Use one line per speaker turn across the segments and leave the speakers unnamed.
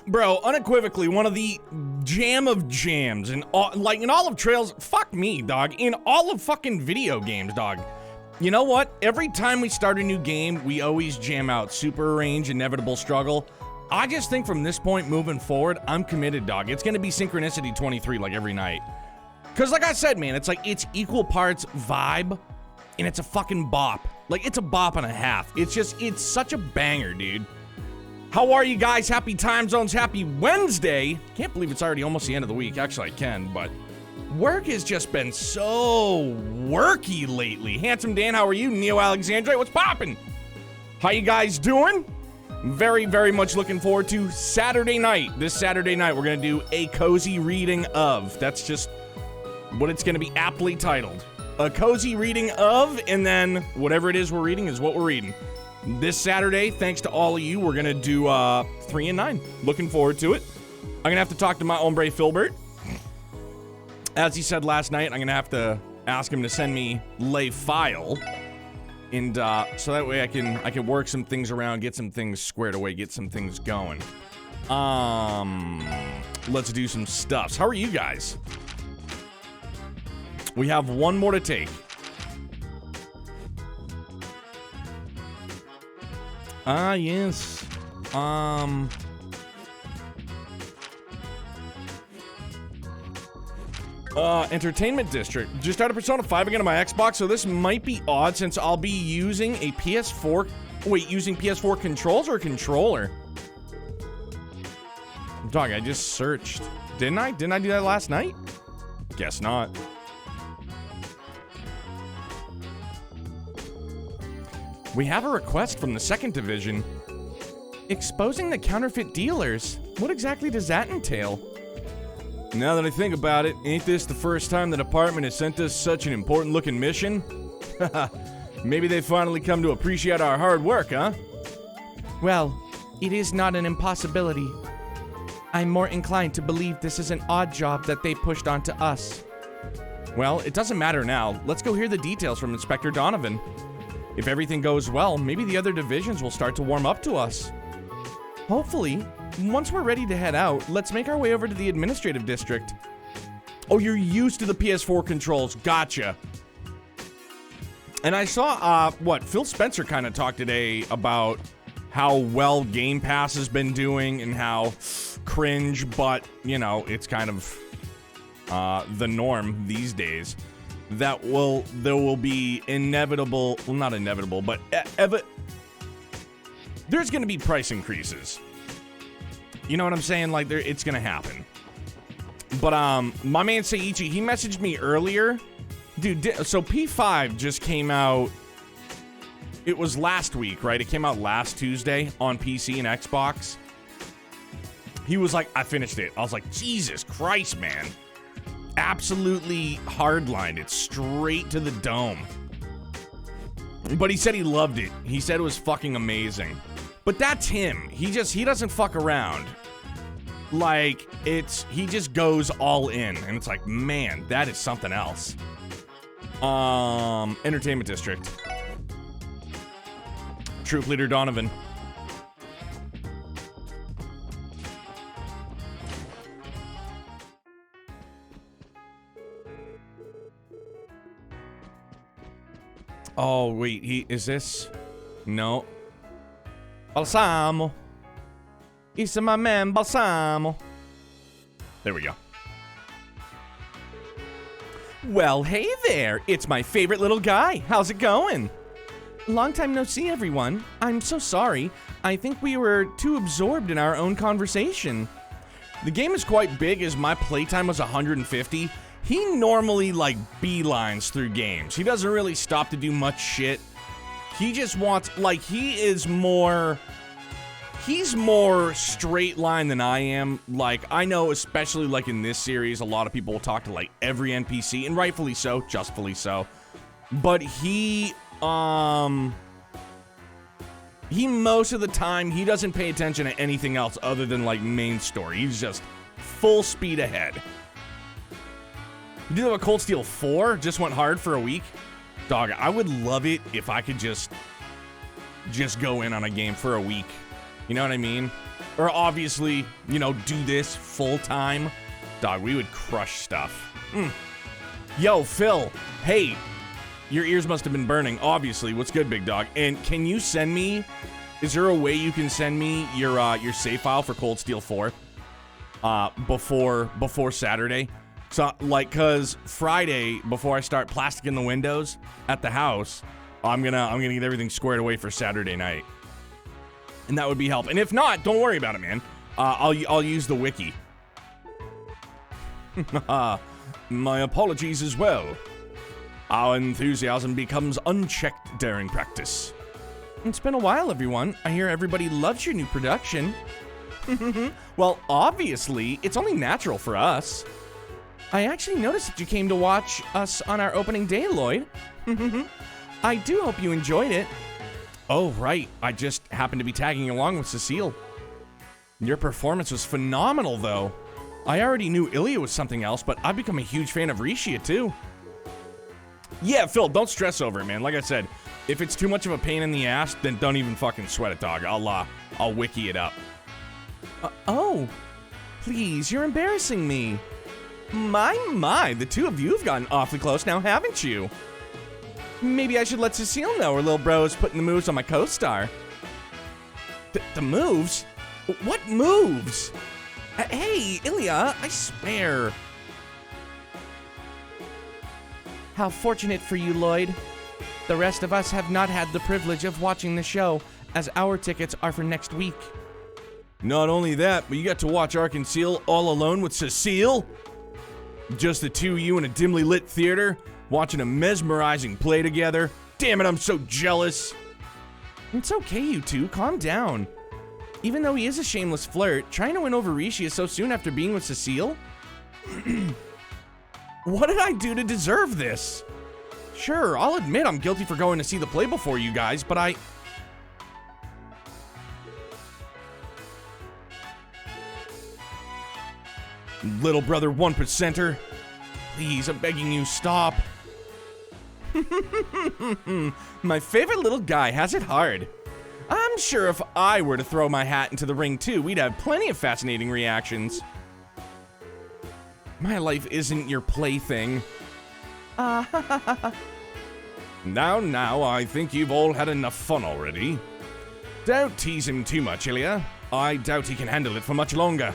Bro, unequivocally, one of the jam of jams in all, like in all of Trails, fuck me, dog, in all of fucking video games, dog. You know what? Every time we start a new game, we always jam out Super Range, Inevitable Struggle. I just think from this point moving forward, I'm committed, dog. It's gonna be Synchronicity 23 like every night. Cause like I said, man, it's like, it's equal parts vibe and it's a fucking bop. Like, it's a bop and a half. It's just, it's such a banger, dude. How are you guys? Happy time zones, happy Wednesday. Can't believe it's already almost the end of the week. Actually, I can, but work has just been so worky lately. Handsome Dan, how are you? Neo Alexandre, what's poppin'? How you guys doing? Very, very much looking forward to Saturday night. This Saturday night, we're gonna do a cozy reading of. That's just what it's gonna be aptly titled. A cozy reading of, and then whatever it is we're reading is what we're reading. This Saturday, thanks to all of you, we're gonna do 3 and 9. Looking forward to it. I'm gonna have to talk to my hombre Filbert. As he said last night, I'm gonna have to ask him to send me lay file, and so that way I can work some things around, get some things squared away, get some things going. Let's do some stuffs. How are you guys? We have one more to take. Yes. Entertainment District. Just started Persona 5 again on my Xbox, so this might be odd since I'll be using a PS4. Wait, using PS4 controls or a controller? Dog, I just searched. Didn't I? Didn't I do that last night? Guess not. We have a request from the 2nd Division. Exposing the counterfeit dealers. What exactly does that entail? Now that I think about it, ain't this the first time the department has sent us such an important looking mission? Maybe they finally come to appreciate our hard work, huh? Well, it is not an impossibility. I'm more inclined to believe this is an odd job that they pushed onto us. Well, it doesn't matter now. Let's go hear the details from Inspector Donovan. If everything goes well, maybe the other divisions will start to warm up to us. Hopefully. Once we're ready to head out, let's make our way over to the administrative district. Oh, you're used to the PS4 controls. Gotcha. And I saw, Phil Spencer kind of talked today about how well Game Pass has been doing and how cringe, but, you know, it's kind of the norm these days. There will be inevitable, well, not inevitable, but there's going to be price increases. You know what I'm saying? Like, it's going to happen. But, my man Seiichi, he messaged me earlier. Dude, so P5 just came out, it was last week, right? It came out last Tuesday on PC and Xbox. He was like, I finished it. I was like, Jesus Christ, man. Absolutely hardlined it straight to the dome. But he said he loved it. He said it was fucking amazing. But that's him. He doesn't fuck around. Like, he just goes all in. And it's like, man, that is something else. Entertainment District. Troop Leader Donovan. Oh, wait, is this? No. Balsamo. It's my man, Balsamo. There we go. Well, hey there. It's my favorite little guy. How's it going? Long time no see, everyone. I'm so sorry. I think we were too absorbed in our own conversation. The game is quite big as my playtime was 150. He normally, like, beelines through games. He doesn't really stop to do much shit. He just wants, like, he's more straight line than I am. Like, I know, especially, like, in this series, a lot of people will talk to, like, every NPC, and rightfully so, justfully so. But he most of the time, he doesn't pay attention to anything else other than, like, main story. He's just full speed ahead. You do have a Cold Steel 4, just went hard for a week. Dog, I would love it if I could just go in on a game for a week. You know what I mean? Or obviously, you know, do this full time. Dog, we would crush stuff. Yo, Phil. Hey, your ears must have been burning, obviously. What's good, big dog? And can you send me, is there a way you can send me your save file for Cold Steel 4 before Saturday? So, like, cause Friday, before I start plasticing the windows at the house, I'm gonna get everything squared away for Saturday night. And that would be help. And if not, don't worry about it, man. I'll use the wiki. My apologies as well. Our enthusiasm becomes unchecked during practice. It's been a while, everyone. I hear everybody loves your new production. Well, obviously, it's only natural for us. I actually noticed that you came to watch us on our opening day, Lloyd. I do hope you enjoyed it. Oh, right. I just happened to be tagging along with Cecile. Your performance was phenomenal, though. I already knew Ilya was something else, but I've become a huge fan of Rishia, too. Yeah, Phil, don't stress over it, man. Like I said, if it's too much of a pain in the ass, then don't even fucking sweat it, dog. I'll wiki it up. Oh, please, you're embarrassing me. My, the two of you have gotten awfully close now, haven't you? Maybe I should let Cecile know her little bro is putting the moves on my co-star. The moves? What moves? Hey, Ilya, I swear. How fortunate for you, Lloyd. The rest of us have not had the privilege of watching the show, as our tickets are for next week. Not only that, but you got to watch Ark-en-Ciel all alone with Cecile? Just the two of you in a dimly lit theater, watching a mesmerizing play together? Damn it, I'm so jealous. It's okay, you two, calm down. Even though he is a shameless flirt, trying to win over Rishia so soon after being with Cecile? What did I do to deserve this? Sure, I'll admit I'm guilty for going to see the play before you guys, but I... Little brother 1%er, please, I'm begging you, stop. My favorite little guy has it hard. I'm sure if I were to throw my hat into the ring too, we'd have plenty of fascinating reactions. My life isn't your plaything. Now, I think you've all had enough fun already. Don't tease him too much, Ilya. I doubt he can handle it for much longer.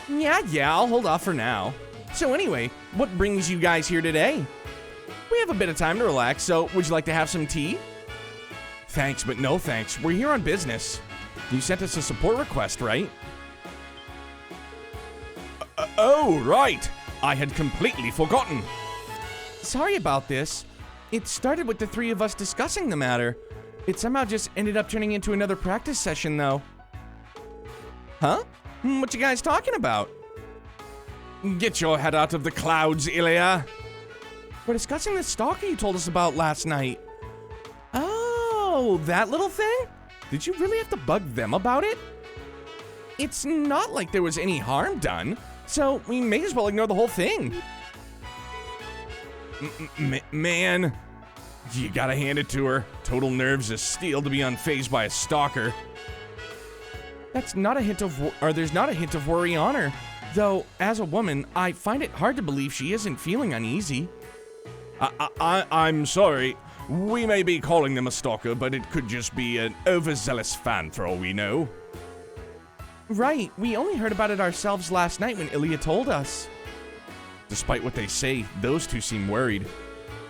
Yeah, I'll hold off for now. So anyway, what brings you guys here today? We have a bit of time to relax, so would you like to have some tea? Thanks, but no thanks. We're here on business. You sent us a support request, right? Oh, right. I had completely forgotten. Sorry about this. It started with the three of us discussing the matter. It somehow just ended up turning into another practice session, though. Huh? What you guys talking about? Get your head out of the clouds, Ilya. We're discussing the stalker you told us about last night. Oh, that little thing? Did you really have to bug them about it? It's not like there was any harm done, so we may as well ignore the whole thing. Man, you gotta hand it to her. Total nerves of steel to be unfazed by a stalker. There's not a hint of worry on her. Though, as a woman, I find it hard to believe she isn't feeling uneasy. I'm sorry. We may be calling them a stalker, but it could just be an overzealous fan for all we know. Right, we only heard about it ourselves last night when Ilya told us. Despite what they say, those two seem worried.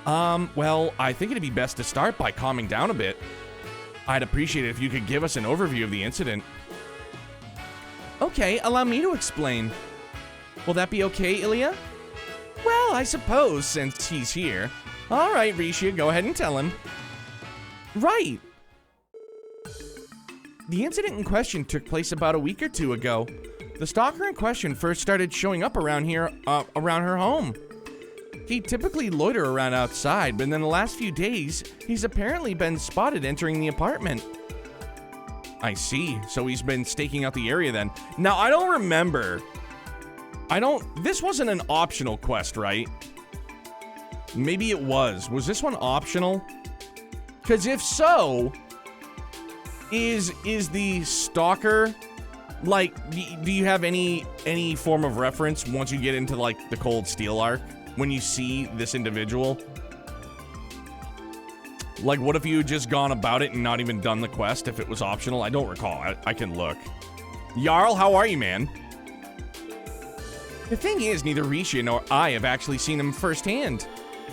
Well, I think it'd be best to start by calming down a bit. I'd appreciate it if you could give us an overview of the incident. Okay, allow me to explain. Will that be okay, Ilya? Well, I suppose, since he's here. All right, Rishia, go ahead and tell him. Right. The incident in question took place about a week or two ago. The stalker in question first started showing up around here, around her home. He'd typically loiter around outside, but in the last few days, he's apparently been spotted entering the apartment. I see, so he's been staking out the area then. Now, I don't remember. This wasn't an optional quest, right? Maybe it was. Was this one optional? Because if so, Is the stalker, like, do you have any form of reference once you get into, like, the Cold Steel arc? When you see this individual? Like, what if you had just gone about it and not even done the quest if it was optional? I don't recall. I can look. Jarl, how are you, man? The thing is, neither Risha nor I have actually seen him firsthand.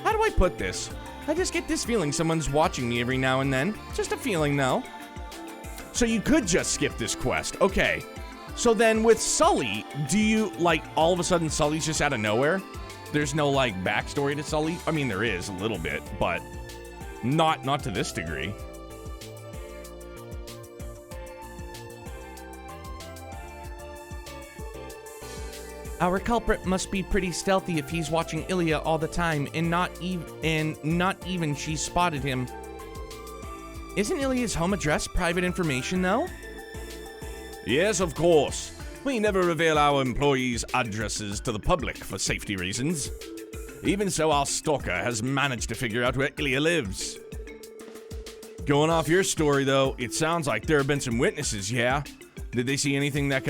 How do I put this? I just get this feeling someone's watching me every now and then. Just a feeling, though. So you could just skip this quest. Okay. So then with Sully, do you, like, all of a sudden Sully's just out of nowhere? There's no, like, backstory to Sully? I mean, there is a little bit, but not to this degree. Our culprit must be pretty stealthy if he's watching Ilya all the time and not even she spotted him. Isn't Ilya's home address private information, though? Yes, of course. We never reveal our employees' addresses to the public for safety reasons. Even so, our stalker has managed to figure out where Ilya lives. Going off your story, though, it sounds like there have been some witnesses, yeah? Did they see anything that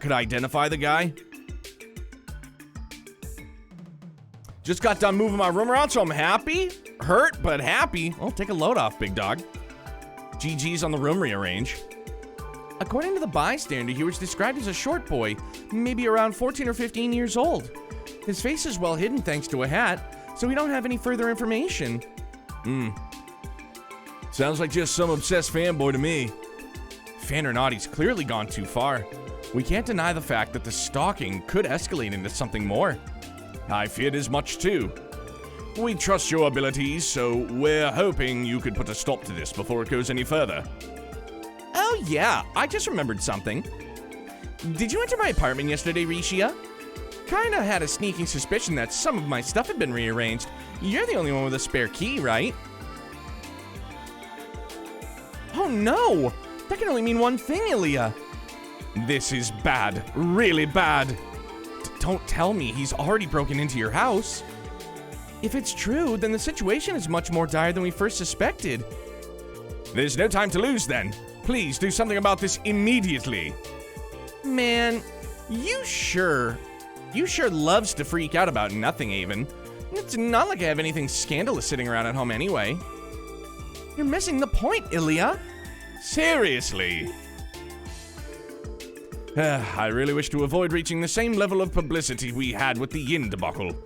could identify the guy? Just got done moving my room around, so I'm happy. Hurt, but happy. Well, take a load off, big dog. GG's on the room rearrange. According to the bystander, he was described as a short boy, maybe around 14 or 15 years old. His face is well hidden thanks to a hat, so we don't have any further information. Sounds like just some obsessed fanboy to me. Fan or not, he's clearly gone too far. We can't deny the fact that the stalking could escalate into something more. I feared as much too. We trust your abilities, so we're hoping you could put a stop to this before it goes any further. Oh yeah, I just remembered something. Did you enter my apartment yesterday, Risha? Kinda had a sneaking suspicion that some of my stuff had been rearranged. You're the only one with a spare key, right? Oh no! That can only mean one thing, Ilya. This is bad. Really bad. Don't tell me he's already broken into your house. If it's true, then the situation is much more dire than we first suspected. There's no time to lose then. Please do something about this immediately. Man, you sure loves to freak out about nothing, Avon. It's not like I have anything scandalous sitting around at home anyway. You're missing the point, Ilya. Seriously. I really wish to avoid reaching the same level of publicity we had with the Yin debacle.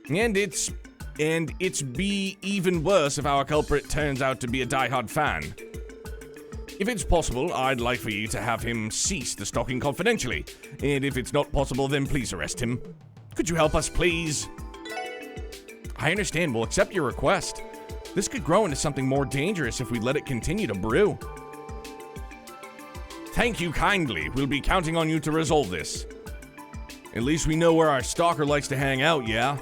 And it's be even worse if our culprit turns out to be a diehard fan. If it's possible, I'd like for you to have him cease the stalking confidentially. And if it's not possible, then please arrest him. Could you help us, please? I understand. We'll accept your request. This could grow into something more dangerous if we let it continue to brew. Thank you kindly. We'll be counting on you to resolve this. At least we know where our stalker likes to hang out, yeah?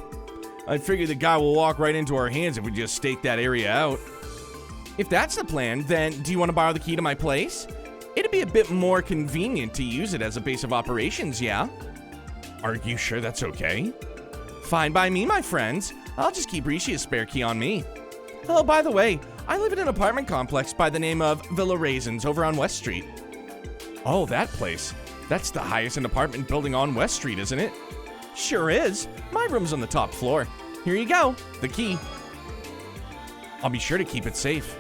I figure the guy will walk right into our hands if we just stake that area out. If that's the plan, then do you want to borrow the key to my place? It'd be a bit more convenient to use it as a base of operations, yeah? Are you sure that's okay? Fine by me, my friends. I'll just keep Rishia's spare key on me. Oh, by the way, I live in an apartment complex by the name of Villa Raisins over on West Street. Oh, that place. That's the highest end apartment building on West Street, isn't it? Sure is. My room's on the top floor. Here you go, the key. I'll be sure to keep it safe.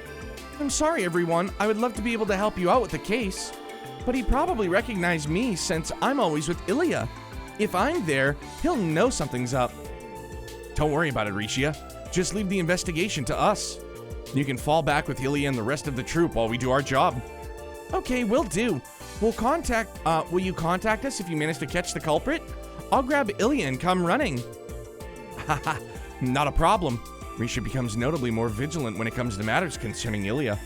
I'm sorry, everyone. I would love to be able to help you out with the case. But he probably recognized me since I'm always with Ilya. If I'm there, he'll know something's up. Don't worry about it, Risha. Just leave the investigation to us. You can fall back with Ilya and the rest of the troop while we do our job. Okay, will do. Will you contact us if you manage to catch the culprit? I'll grab Ilya and come running. Haha, not a problem. Risha becomes notably more vigilant when it comes to matters concerning Ilya.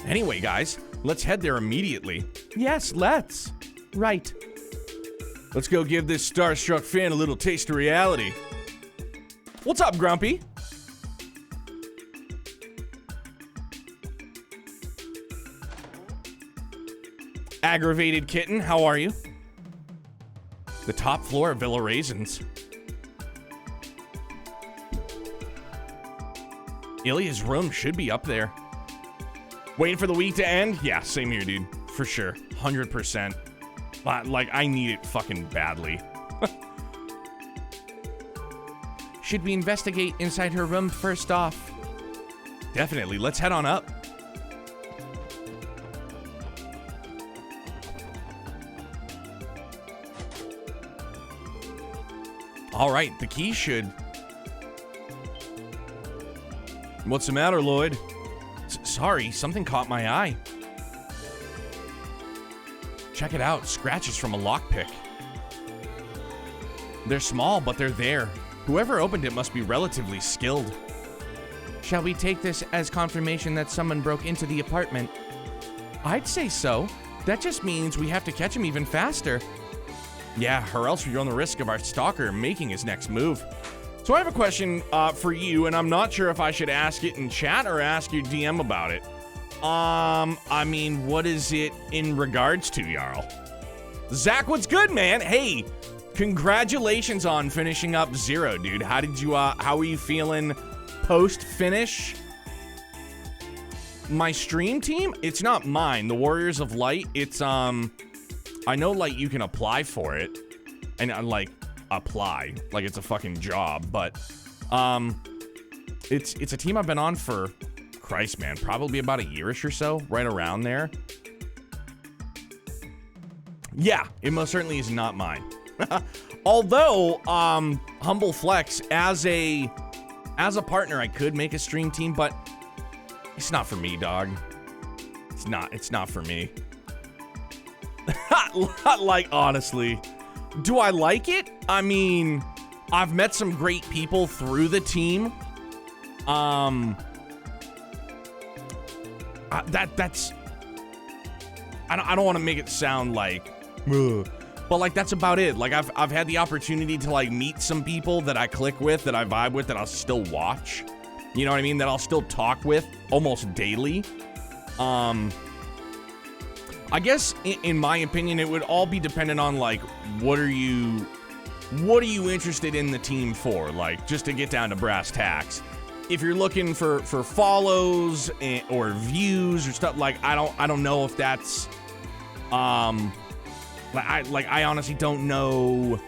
Anyway, guys, let's head there immediately. Yes, let's. Right. Let's go give this starstruck fan a little taste of reality. What's up, Grumpy? Aggravated kitten, how are you? The top floor of Villa Raisins. Ilya's room should be up there. Waiting for the week to end? Yeah, same here, dude. For sure. 100%. Like, I need it fucking badly. Should we investigate inside her room first off? Definitely. Let's head on up. All right, the key should... What's the matter, Lloyd? Sorry, something caught my eye. Check it out, scratches from a lockpick. They're small, but they're there. Whoever opened it must be relatively skilled. Shall we take this as confirmation that someone broke into the apartment? I'd say so. That just means we have to catch him even faster. Yeah, or else we run the risk of our stalker making his next move. So I have a question for you, and I'm not sure if I should ask it in chat or ask your DM about it. I mean, what is it in regards to, Jarl? Zach, what's good, man? Hey, congratulations on finishing up Zero, dude. How did you, how are you feeling post-finish? My stream team? It's not mine. The Warriors of Light. It's, I know, like, you can apply for it. And, like, apply. Like, it's a fucking job. But, it's a team I've been on for, Christ, man, probably about a year-ish or so. Right around there. Yeah, it most certainly is not mine. Although, humble flex, as a partner, I could make a stream team, but it's not for me, dog. It's not for me. Like, honestly, do I like it? I mean, I've met some great people through the team. That's I don't want to make it sound like, ugh, but like that's about it. Like I've had the opportunity to like meet some people that I click with, that I vibe with, that I'll still watch. You know what I mean? That I'll still talk with almost daily. I guess in my opinion, it would all be dependent on like what are you interested in the team for? Like just to get down to brass tacks. If you're looking for follows or views or stuff, like I don't know if that's I honestly don't know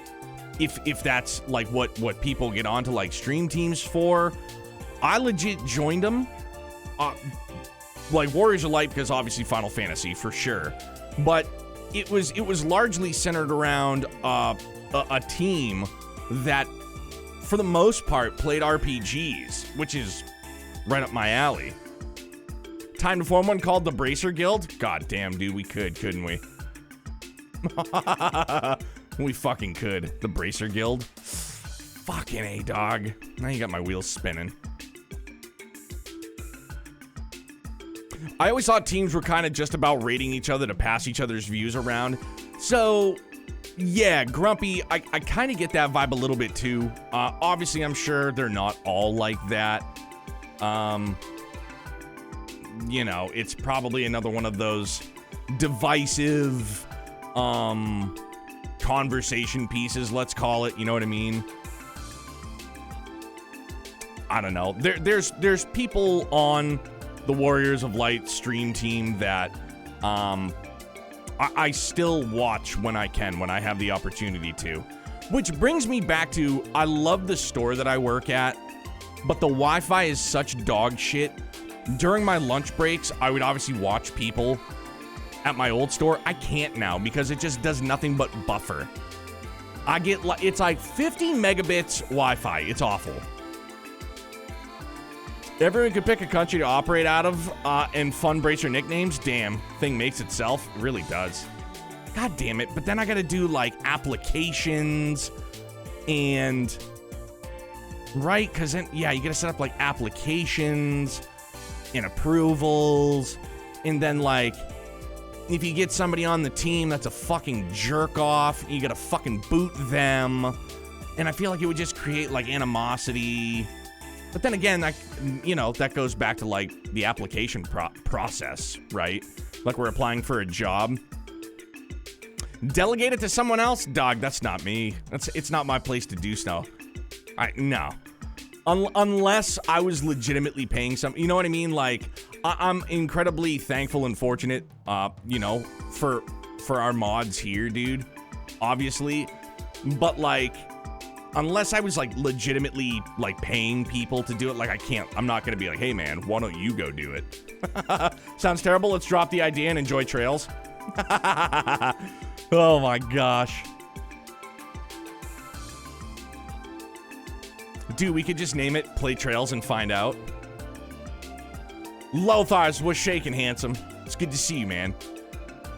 if that's like what people get onto like stream teams for. I legit joined them like Warriors of Light because obviously Final Fantasy for sure, but it was largely centered around a team that for the most part played RPGs, which is right up my alley. Time to form one called the Bracer Guild? God damn, dude, we couldn't we? We fucking could. The Bracer Guild? Fucking A, dog. Now you got my wheels spinning. I always thought teams were kind of just about rating each other to pass each other's views around. So, yeah, Grumpy, I kind of get that vibe a little bit too. Obviously, I'm sure they're not all like that. You know, it's probably another one of those divisive conversation pieces, let's call it. You know what I mean? I don't know. There's people on the Warriors of Light stream team that I still watch when I can, when I have the opportunity to. Which brings me back to, I love the store that I work at, but the Wi-Fi is such dog shit. During my lunch breaks, I would obviously watch people at my old store. I can't now because it just does nothing but buffer. I get like, it's like 50 megabits Wi-Fi. It's awful. Everyone could pick a country to operate out of and fun Bracer nicknames. Damn, thing makes itself. It really does. God damn it. But then I gotta do like applications and... Right? Because then, yeah, you gotta set up like applications and approvals. And then like, if you get somebody on the team that's a fucking jerk off, you gotta fucking boot them. And I feel like it would just create like animosity. But then again, that, you know, that goes back to like the application process, right? Like we're applying for a job. Delegate it to someone else? Dog, that's not me. It's not my place to do so. No. Unless I was legitimately paying some, you know what I mean? Like, I'm incredibly thankful and fortunate, you know, for our mods here, dude. Obviously, but like, unless I was like legitimately like paying people to do it, like I'm not gonna be like, hey man, why don't you go do it? Sounds terrible. Let's drop the idea and enjoy Trails. Oh my gosh. Dude, we could just name it Play Trails and find out. Lothars was shaking, handsome. It's good to see you, man.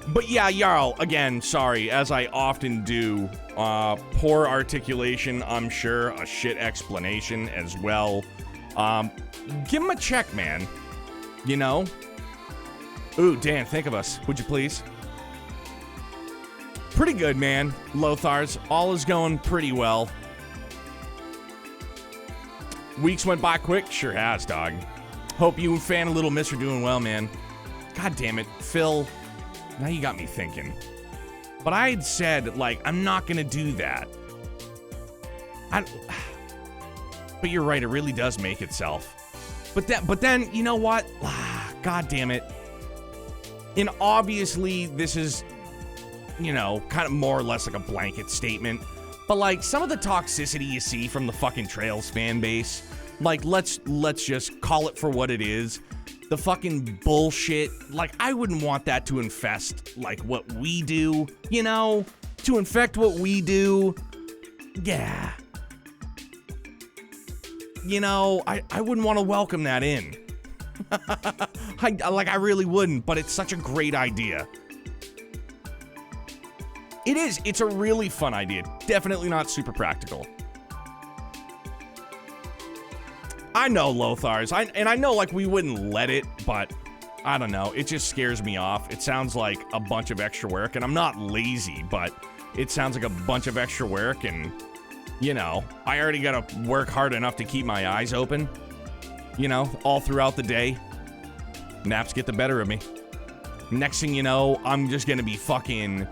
But yeah, Jarl, again, sorry, as I often do. Poor articulation, I'm sure. A shit explanation as well. Give him a check, man. You know? Ooh, Dan, think of us, would you please? Pretty good, man. Lothars, all is going pretty well. Weeks went by quick? Sure has, dog. Hope you and Fan and Little Miss are doing well, man. God damn it, Phil. Now you got me thinking. But I had said, like, I'm not gonna do that. But you're right, it really does make itself. But then, you know what? God damn it. And obviously, this is, you know, kind of more or less like a blanket statement. But like, some of the toxicity you see from the fucking Trails fan base, like, let's just call it for what it is. The fucking bullshit, like, I wouldn't want that to infest, like, what we do, you know? To infect what we do, yeah. You know, I wouldn't want to welcome that in. I really wouldn't, but it's such a great idea. It is. It's a really fun idea. Definitely not super practical. I know, Lothars. And I know, like, we wouldn't let it, but I don't know. It just scares me off. It sounds like a bunch of extra work, and I'm not lazy, but it sounds like a bunch of extra work, and, you know, I already gotta work hard enough to keep my eyes open, you know, all throughout the day. Naps get the better of me. Next thing you know, I'm just gonna be fucking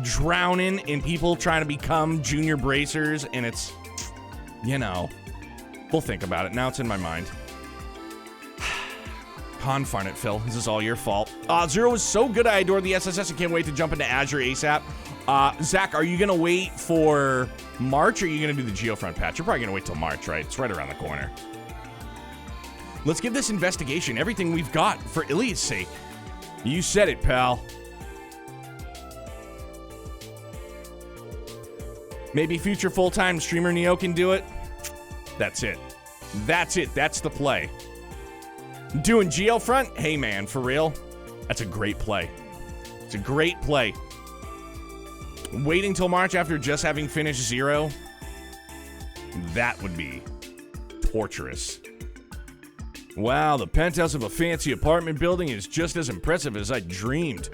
drowning in people trying to become junior bracers, and it's, you know, we'll think about it. Now it's in my mind. Confarn it, Phil. This is all your fault. Zero is so good I adore the SSS. I can't wait to jump into Azure ASAP. Zach, are you gonna wait for March, or are you gonna do the Geofront patch? You're probably gonna wait till March, right? It's right around the corner. Let's give this investigation everything we've got for Ilia's sake. You said it, pal. Maybe future full-time streamer Neo can do it. That's it. That's it. That's the play. Doing Geofront? Hey, man, for real? That's a great play. It's a great play. Waiting till March after just having finished Zero? That would be torturous. Wow, the penthouse of a fancy apartment building is just as impressive as I dreamed.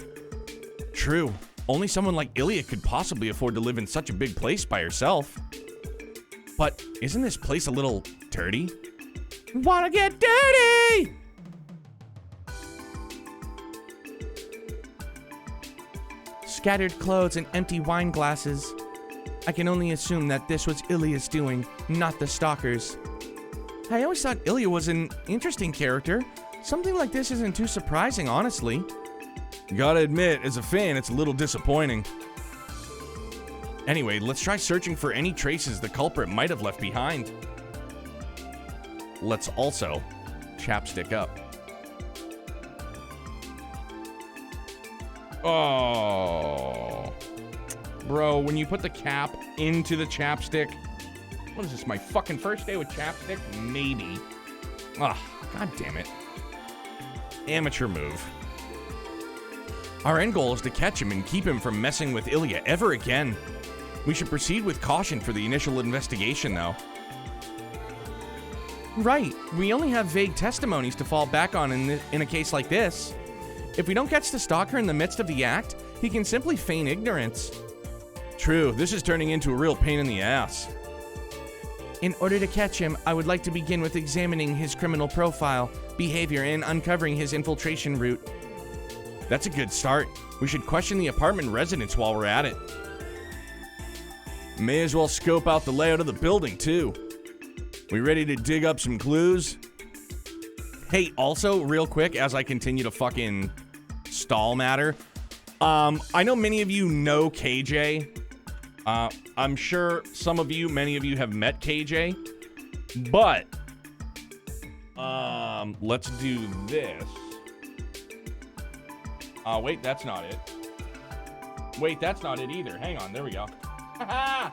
True. Only someone like Ilia could possibly afford to live in such a big place by herself. But isn't this place a little dirty? Wanna get dirty! Scattered clothes and empty wine glasses. I can only assume that this was Ilia's doing, not the stalkers. I always thought Ilia was an interesting character. Something like this isn't too surprising, honestly. Gotta admit, as a fan, it's a little disappointing. Anyway, let's try searching for any traces the culprit might have left behind. Let's also chapstick up. Oh. Bro, when you put the cap into the chapstick... What is this, my fucking first day with chapstick? Maybe. Ah, god damn it. Amateur move. Our end goal is to catch him and keep him from messing with Ilia ever again. We should proceed with caution for the initial investigation, though. Right. We only have vague testimonies to fall back on in a case like this. If we don't catch the stalker in the midst of the act, he can simply feign ignorance. True. This is turning into a real pain in the ass. In order to catch him, I would like to begin with examining his criminal profile, behavior, and uncovering his infiltration route. That's a good start. We should question the apartment residents while we're at it. May as well scope out the layout of the building, too. We ready to dig up some clues? Hey, also, real quick, as I continue to fucking stall matter, I know many of you know KJ. I'm sure many of you have met KJ, but let's do this. Wait, that's not it. Wait, that's not it either. Hang on, there we go. Haha!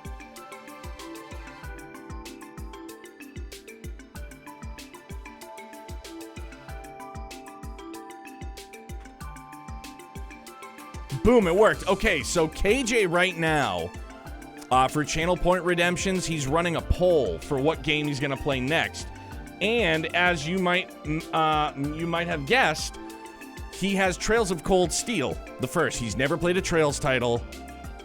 Boom, it worked. Okay, so KJ right now, for Channel Point Redemptions, he's running a poll for what game he's gonna play next. And as you might have guessed, he has Trails of Cold Steel, the first. He's never played a Trails title.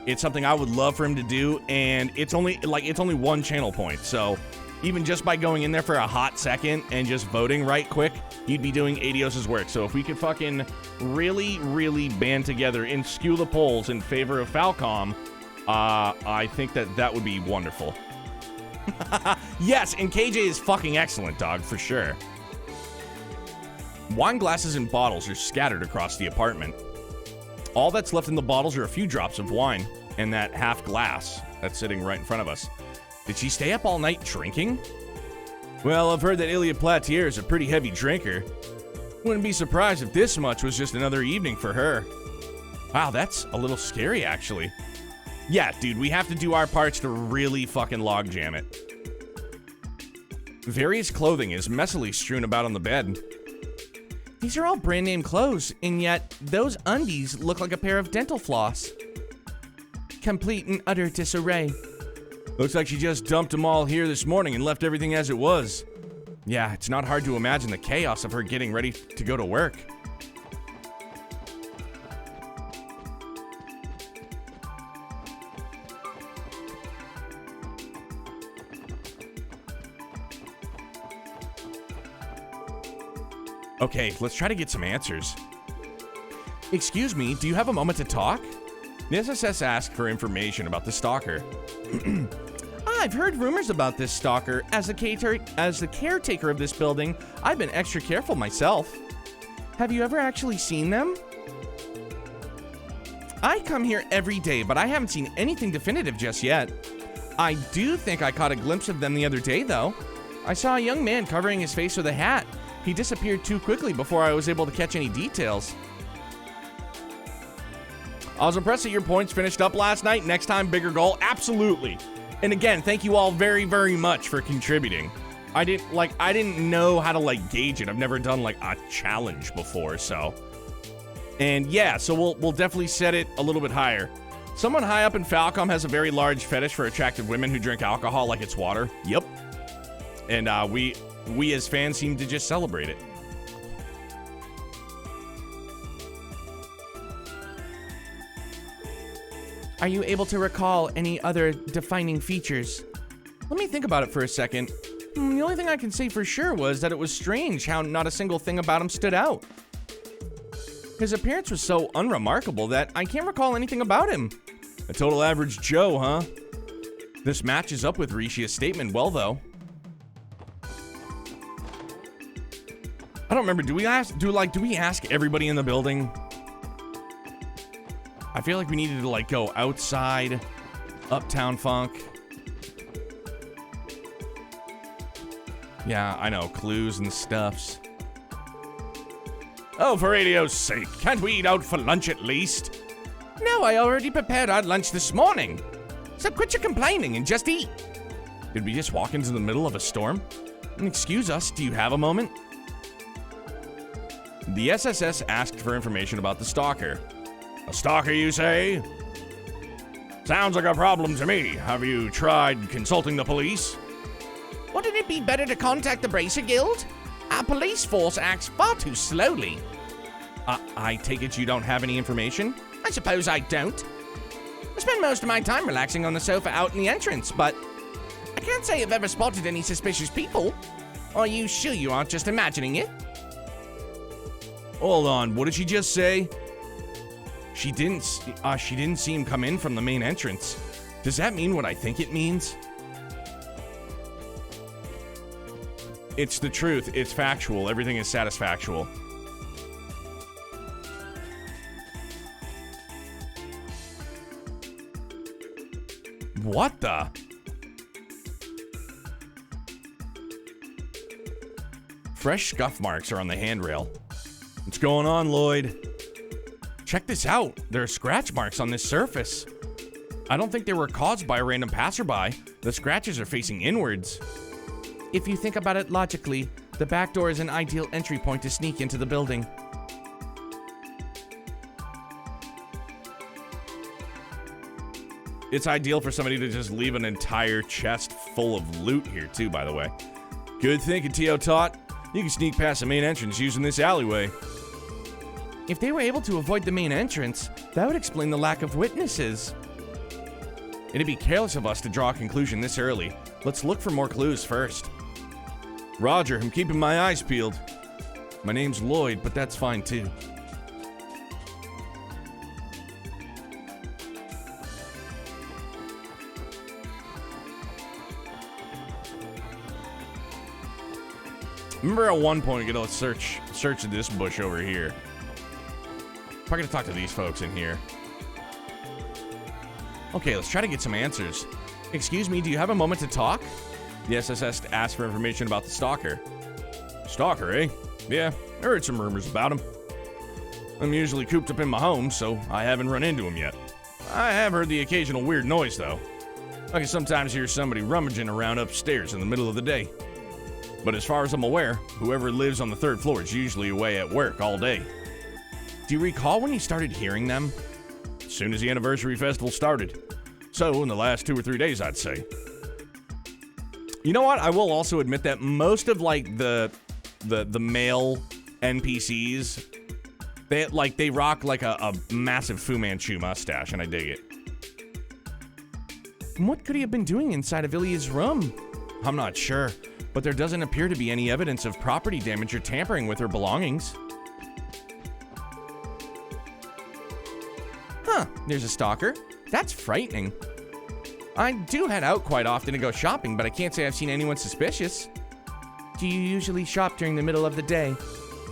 It's something I would love for him to do, and it's only one channel point. So even just by going in there for a hot second and just voting right quick, you'd be doing Adios's work. So if we could fucking really, really band together and skew the polls in favor of Falcom, I think that would be wonderful. Yes, and KJ is fucking excellent, dog, for sure. Wine glasses and bottles are scattered across the apartment. All that's left in the bottles are a few drops of wine and that half glass that's sitting right in front of us. Did she stay up all night drinking? Well, I've heard that Ilya Platier is a pretty heavy drinker. Wouldn't be surprised if this much was just another evening for her. Wow, that's a little scary, actually. Yeah, dude, we have to do our parts to really fucking logjam it. Various clothing is messily strewn about on the bed. These are all brand name clothes, and yet those undies look like a pair of dental floss. Complete and utter disarray. Looks like she just dumped them all here this morning and left everything as it was. Yeah, it's not hard to imagine the chaos of her getting ready to go to work. Okay, let's try to get some answers. Excuse me, do you have a moment to talk? The SSS asked for information about the stalker. I've heard rumors about this stalker. As the caretaker of this building, I've been extra careful myself. Have you ever actually seen them? I come here every day, but I haven't seen anything definitive just yet. I do think I caught a glimpse of them the other day, though. I saw a young man covering his face with a hat. He disappeared too quickly before I was able to catch any details. I was impressed that your points finished up last night. Next time, bigger goal. Absolutely. And again, thank you all very, very much for contributing. I didn't know how to gauge it. I've never done a challenge before, so. And yeah, so we'll definitely set it a little bit higher. Someone high up in Falcom has a very large fetish for attractive women who drink alcohol like it's water. Yep. And we as fans seem to just celebrate it. Are you able to recall any other defining features? Let me think about it for a second. The only thing I can say for sure was that it was strange how not a single thing about him stood out. His appearance was so unremarkable that I can't recall anything about him. A total average Joe, huh? This matches up with Rishia's statement well, though. I don't remember. Do we ask everybody in the building? I feel like we needed to go outside, Uptown Funk. Yeah, I know, clues and stuffs. Oh, for radio's sake, can't we eat out for lunch at least? No, I already prepared our lunch this morning. So quit your complaining and just eat. Did we just walk into the middle of a storm? Excuse us, do you have a moment? The SSS asked for information about the stalker. A stalker, you say? Sounds like a problem to me. Have you tried consulting the police? Wouldn't it be better to contact the Bracer Guild? Our police force acts far too slowly. I take it you don't have any information? I suppose I don't. I spend most of my time relaxing on the sofa out in the entrance, but I can't say I've ever spotted any suspicious people. Are you sure you aren't just imagining it? Hold on, what did she just say? She didn't see him come in from the main entrance. Does that mean what I think it means? It's the truth. It's factual. Everything is satisfactual. What the? Fresh scuff marks are on the handrail. What's going on, Lloyd? Check this out. There are scratch marks on this surface. I don't think they were caused by a random passerby. The scratches are facing inwards. If you think about it logically, the back door is an ideal entry point to sneak into the building. It's ideal for somebody to just leave an entire chest full of loot here too, by the way. Good thinking, T.O. Tot. You can sneak past the main entrance using this alleyway. If they were able to avoid the main entrance, that would explain the lack of witnesses. It'd be careless of us to draw a conclusion this early. Let's look for more clues first. Roger, I'm keeping my eyes peeled. My name's Lloyd, but that's fine too. Remember at one point, you know, let's search this bush over here. I'm gonna talk to these folks in here. Okay, let's try to get some answers. Excuse me, do you have a moment to talk? The SSS asked for information about the stalker. Stalker, eh? Yeah, I heard some rumors about him. I'm usually cooped up in my home, so I haven't run into him yet. I have heard the occasional weird noise, though. I can sometimes hear somebody rummaging around upstairs in the middle of the day. But as far as I'm aware, whoever lives on the 3rd floor is usually away at work all day. Do you recall when you started hearing them? As soon as the anniversary festival started. So, in the last 2 or 3 days, I'd say. You know what? I will also admit that most of, like, the male NPCs, they rock, like, a massive Fu Manchu mustache, and I dig it. What could he have been doing inside of Ilya's room? I'm not sure. But there doesn't appear to be any evidence of property damage or tampering with her belongings. Huh, there's a stalker. That's frightening. I do head out quite often to go shopping, but I can't say I've seen anyone suspicious. Do you usually shop during the middle of the day?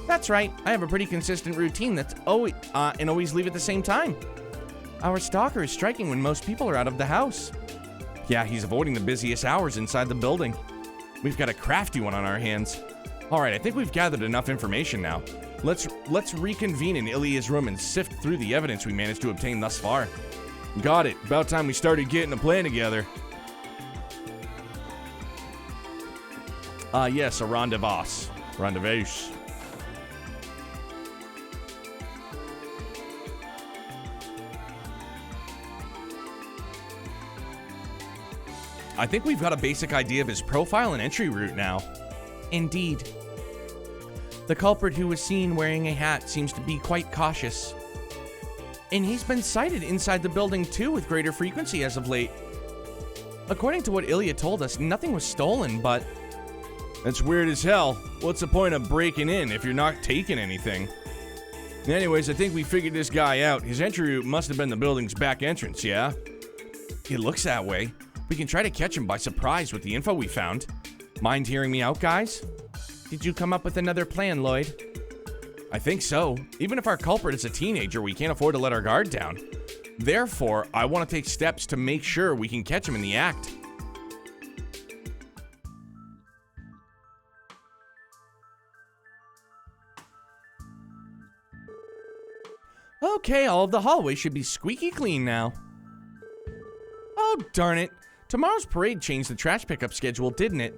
That's right, I have a pretty consistent routine that's always leave at the same time. Our stalker is striking when most people are out of the house. Yeah, he's avoiding the busiest hours inside the building. We've got a crafty one on our hands. All right, I think we've gathered enough information now. Let's reconvene in Ilya's room and sift through the evidence we managed to obtain thus far. Got it. About time we started getting a plan together. Yes, a rendezvous. Rendezvous. I think we've got a basic idea of his profile and entry route now. Indeed. The culprit who was seen wearing a hat seems to be quite cautious. And he's been sighted inside the building too with greater frequency as of late. According to what Ilya told us, nothing was stolen, but... That's weird as hell. What's the point of breaking in if you're not taking anything? Anyways, I think we figured this guy out. His entry route must have been the building's back entrance, yeah? It looks that way. We can try to catch him by surprise with the info we found. Mind hearing me out, guys? Did you come up with another plan, Lloyd? I think so. Even if our culprit is a teenager, we can't afford to let our guard down. Therefore, I want to take steps to make sure we can catch him in the act. Okay, all of the hallways should be squeaky clean now. Oh, darn it. Tomorrow's parade changed the trash pickup schedule, didn't it?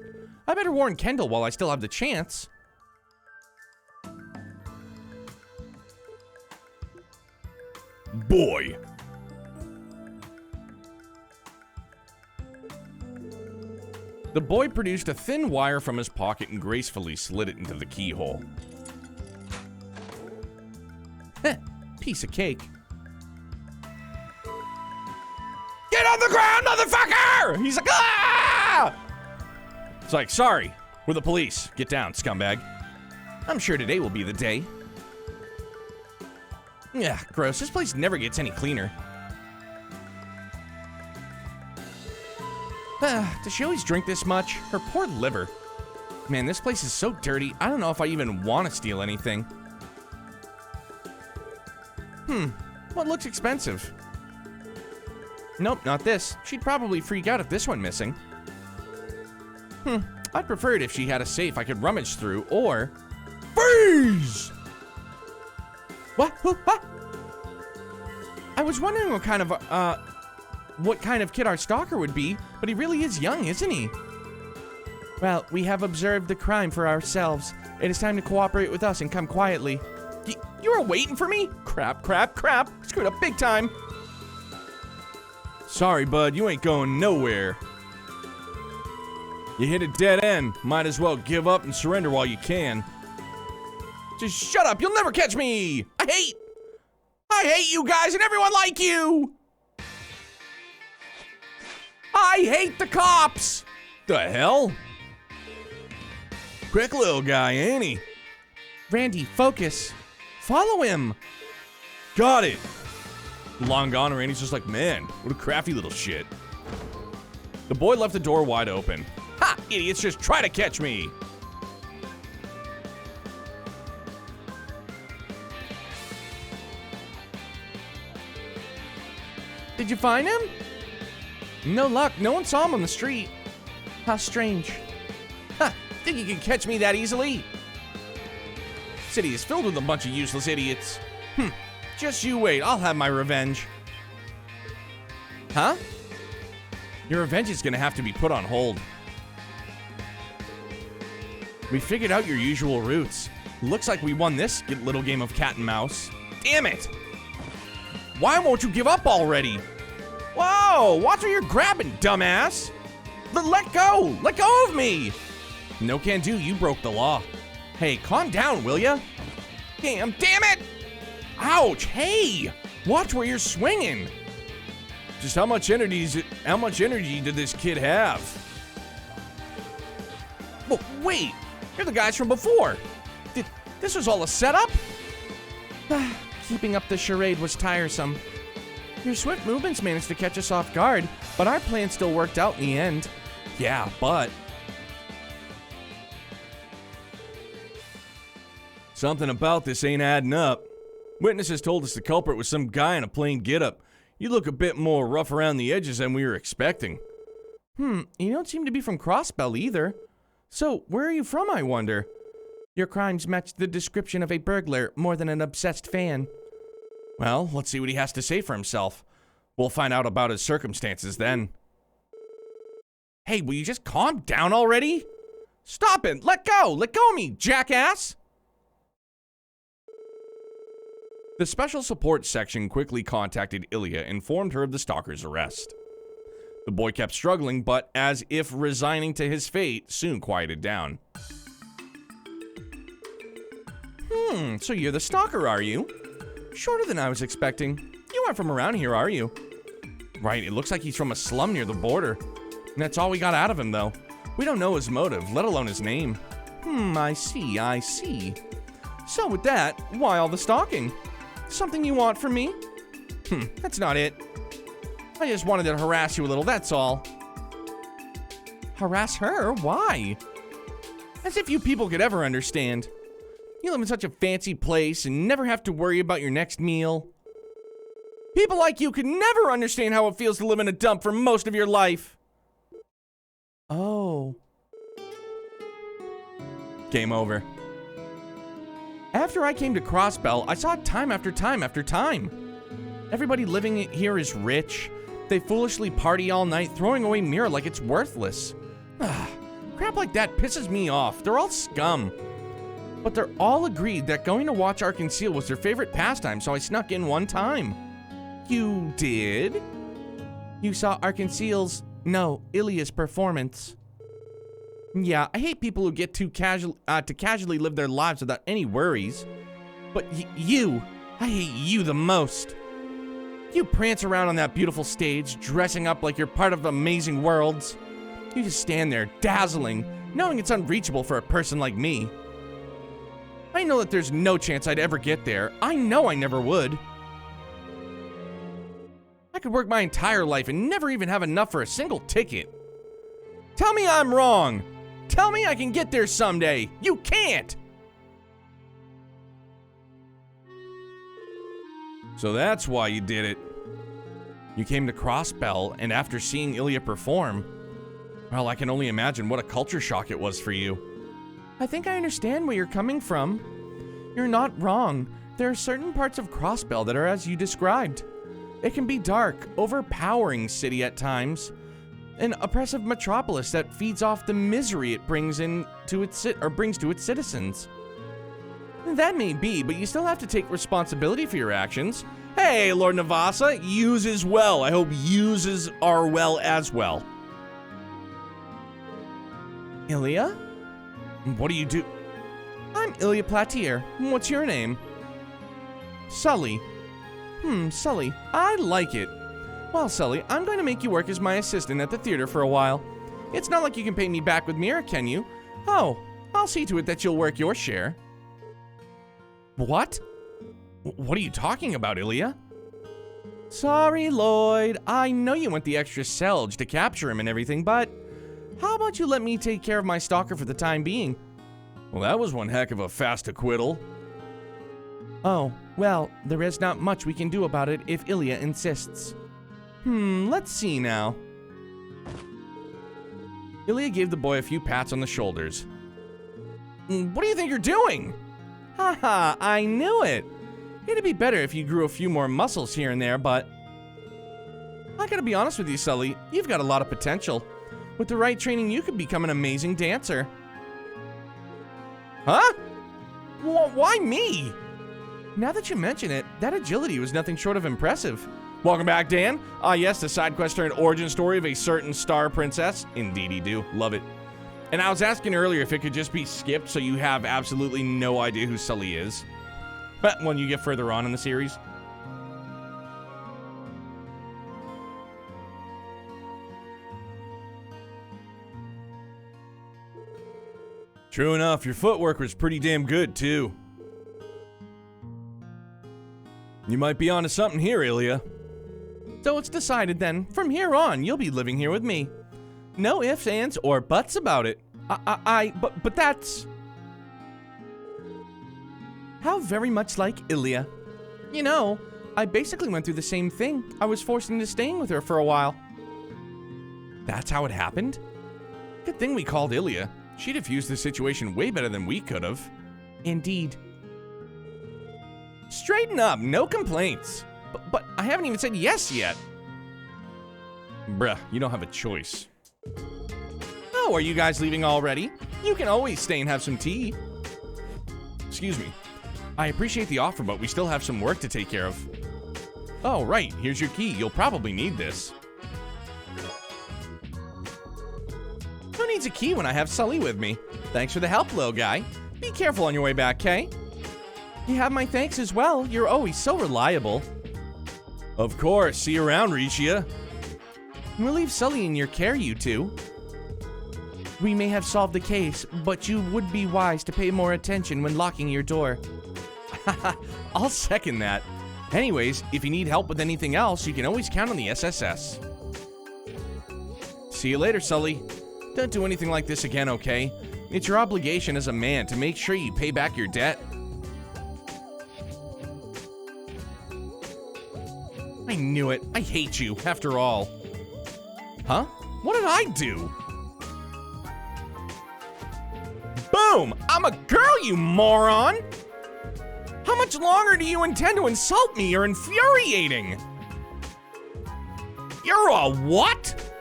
I better warn Kendall while I still have the chance. Boy. The boy produced a thin wire from his pocket and gracefully slid it into the keyhole. Heh, piece of cake. Get on the ground, motherfucker! He's like, ah! It's like, sorry, we're the police. Get down, scumbag. I'm sure today will be the day. Yeah, gross. This place never gets any cleaner. Does she always drink this much? Her poor liver. Man, this place is so dirty. I don't know if I even want to steal anything. What looks expensive? Nope, not this. She'd probably freak out if this went missing. I'd prefer it if she had a safe I could rummage through, or... Freeze! What? What? I was wondering what kind of kid our stalker would be, but he really is young, isn't he? Well, we have observed the crime for ourselves. It is time to cooperate with us and come quietly. You were waiting for me? Crap. Screwed up big time. Sorry, bud, you ain't going nowhere. You hit a dead end. Might as well give up and surrender while you can. Just shut up, you'll never catch me! I hate you guys and everyone like you! I hate the cops! The hell? Quick little guy, ain't he? Randy, focus. Follow him. Got it. Long gone, Randy's just like, man, what a crafty little shit. The boy left the door wide open. Ha! Idiots just try to catch me. Did you find him? No luck. No one saw him on the street. How strange. Huh. Think you can catch me that easily? City is filled with a bunch of useless idiots. Just you wait. I'll have my revenge. Huh? Your revenge is gonna have to be put on hold. We figured out your usual routes. Looks like we won this little game of cat and mouse. Damn it! Why won't you give up already? Whoa! Watch where you're grabbing, dumbass! Let go! Let go of me! No can do, you broke the law. Hey, calm down, will ya? Damn it! Ouch, hey! Watch where you're swinging! Just how much energy did this kid have? Well, wait! You're the guys from before! This was all a setup? Keeping up the charade was tiresome. Your swift movements managed to catch us off guard, but our plan still worked out in the end. Yeah, but... Something about this ain't adding up. Witnesses told us the culprit was some guy in a plain getup. You look a bit more rough around the edges than we were expecting. You don't seem to be from Crossbell either. So, where are you from, I wonder? Your crimes match the description of a burglar more than an obsessed fan. Well, let's see what he has to say for himself. We'll find out about his circumstances then. Hey, will you just calm down already? Stop it! Let go! Let go of me, jackass! The special support section quickly contacted Ilya and informed her of the stalker's arrest. The boy kept struggling, but as if resigning to his fate, soon quieted down. So you're the stalker, are you? Shorter than I was expecting. You aren't from around here, are you? Right, it looks like he's from a slum near the border. And that's all we got out of him, though. We don't know his motive, let alone his name. I see. So with that, why all the stalking? Something you want from me? That's not it. I just wanted to harass you a little, that's all. Harass her? Why? As if you people could ever understand. You live in such a fancy place and never have to worry about your next meal. People like you could never understand how it feels to live in a dump for most of your life. Oh. Game over. After I came to Crossbell, I saw it time after time after time. Everybody living here is rich. They foolishly party all night, throwing away mirror like it's worthless. Crap like that pisses me off. They're all scum. But they're all agreed that going to watch Ark-in-Ciel was their favorite pastime, so I snuck in one time. You did? You saw Ark-in-Ciel's... No, Ilya's performance. Yeah, I hate people who get to casually live their lives without any worries. But I hate you the most. You prance around on that beautiful stage, dressing up like you're part of Amazing Worlds. You just stand there, dazzling, knowing it's unreachable for a person like me. I know that there's no chance I'd ever get there. I know I never would. I could work my entire life and never even have enough for a single ticket. Tell me I'm wrong. Tell me I can get there someday. You can't. So that's why you did it. You came to Crossbell, and after seeing Ilya perform, well, I can only imagine what a culture shock it was for you. I think I understand where you're coming from. You're not wrong. There are certain parts of Crossbell that are as you described. It can be dark, overpowering city at times, an oppressive metropolis that feeds off the misery it brings to its citizens. That may be, but you still have to take responsibility for your actions. Hey, Lord Navasa, uses well. I hope uses are well as well. Ilya? What do you do? I'm Ilya Platier. What's your name? Sully. Sully. I like it. Well, Sully, I'm going to make you work as my assistant at the theater for a while. It's not like you can pay me back with Mira, can you? Oh, I'll see to it that you'll work your share. What? What are you talking about, Ilya? Sorry, Lloyd. I know you went the extra selge to capture him and everything, but how about you let me take care of my stalker for the time being? Well, that was one heck of a fast acquittal. Oh, well, there is not much we can do about it if Ilya insists. Let's see now. Ilya gave the boy a few pats on the shoulders. What do you think you're doing? Haha, I knew it. It'd be better if you grew a few more muscles here and there, but I gotta be honest with you, Sully. You've got a lot of potential. With the right training, you could become an amazing dancer. Huh? Why me? Now that you mention it, that agility was nothing short of impressive. Welcome back, Dan. Ah, yes, the side quest turned origin story of a certain star princess. Indeed, you do. Love it. And I was asking earlier if it could just be skipped so you have absolutely no idea who Sully is. But when you get further on in the series. True enough, your footwork was pretty damn good, too. You might be onto something here, Ilya. So it's decided then. From here on, you'll be living here with me. No ifs, ands, or buts about it. But that's... How very much like Ilya. You know, I basically went through the same thing. I was forced into staying with her for a while. That's how it happened? Good thing we called Ilya. She diffused the situation way better than we could have. Indeed. Straighten up, no complaints. But I haven't even said yes yet. Bruh, you don't have a choice. Oh, are you guys leaving already? You can always stay and have some tea. Excuse me. I appreciate the offer, but we still have some work to take care of. Oh, right. Here's your key. You'll probably need this. Who needs a key when I have Sully with me? Thanks for the help, little guy. Be careful on your way back, Kay. You have my thanks as well. You're always so reliable. Of course. See you around, Ricia. We'll leave Sully in your care, you two. We may have solved the case, but you would be wise to pay more attention when locking your door. I'll second that. Anyways, if you need help with anything else, you can always count on the SSS. See you later, Sully. Don't do anything like this again, okay? It's your obligation as a man to make sure you pay back your debt. I knew it. I hate you, after all. Huh? What did I do? Boom! I'm a girl, you moron! How much longer do you intend to insult me? You're infuriating! You're a what?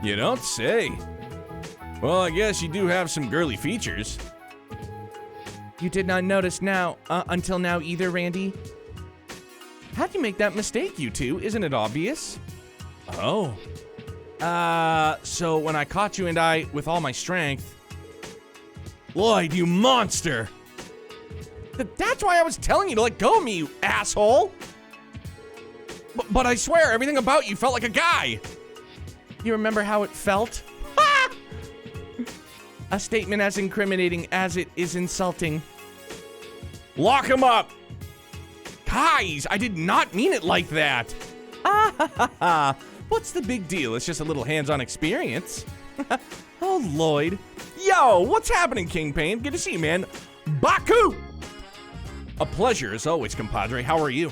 You don't say. Well, I guess you do have some girly features. You did not notice until now either, Randy? How'd you make that mistake, you two? Isn't it obvious? Oh. So when I caught you and I, with all my strength... Lloyd, you monster! That's why I was telling you to let go of me, you asshole! But I swear, everything about you felt like a guy! You remember how it felt? Ha! A statement as incriminating as it is insulting. Lock him up! Guys, I did not mean it like that! Ah ha ha ha! What's the big deal? It's just a little hands-on experience. Oh, Lloyd. Yo, what's happening, Kingpin? Good to see you, man. Baku! A pleasure as always, compadre. How are you?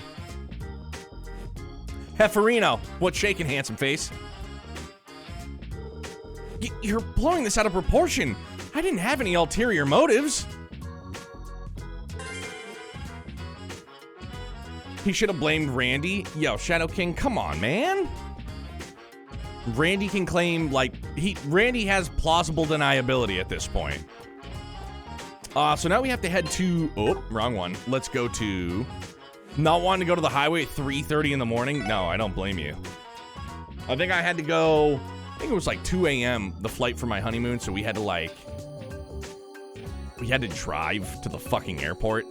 Hefferino, what's shaking, handsome face? You're blowing this out of proportion. I didn't have any ulterior motives. He should have blamed Randy. Yo, Shadow King, come on, man. Randy can claim, like, Randy has plausible deniability at this point. So now we have to head to, oh, wrong one. Let's go to, not wanting to go to the highway at 3:30 in the morning. No, I don't blame you. I think I had to go, I think it was like 2 a.m. the flight for my honeymoon, so we had to drive to the fucking airport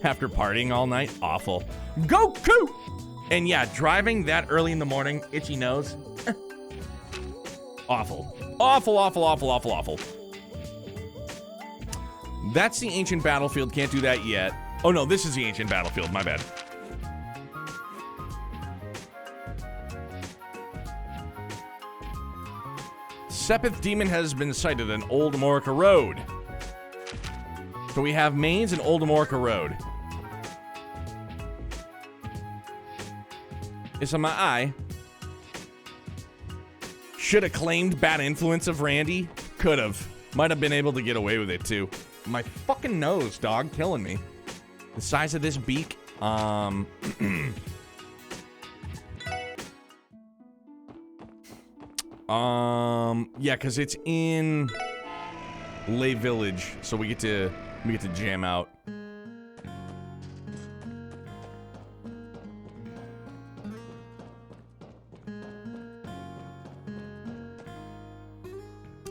after partying all night. Awful. Goku! And yeah, driving that early in the morning, itchy nose. Awful. Awful, awful, awful, awful, awful. That's the ancient battlefield. Can't do that yet. Oh no, this is the ancient battlefield. My bad. Sepith Demon has been sighted on Old Amorica Road. So we have Mains and Old Amorica Road. It's on my eye. Should have claimed bad influence of Randy. Could have. Might have been able to get away with it too. My fucking nose, dog, killing me. The size of this beak. Yeah, because it's in Lay Village, so we get to jam out.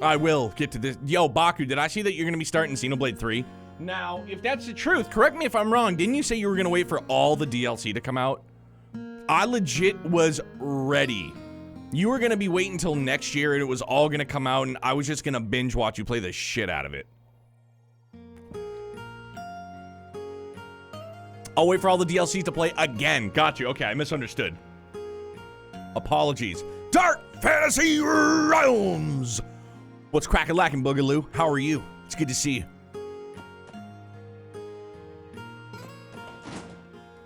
I will get to this. Yo, Baku, did I see that you're going to be starting Xenoblade 3? Now, if that's the truth, correct me if I'm wrong. Didn't you say you were going to wait for all the DLC to come out? I legit was ready. You were going to be waiting until next year and it was all going to come out and I was just going to binge watch you play the shit out of it. I'll wait for all the DLCs to play again. Got you. Okay, I misunderstood. Apologies. Dark Fantasy Realms! What's crackin' lackin', Boogaloo? How are you? It's good to see you.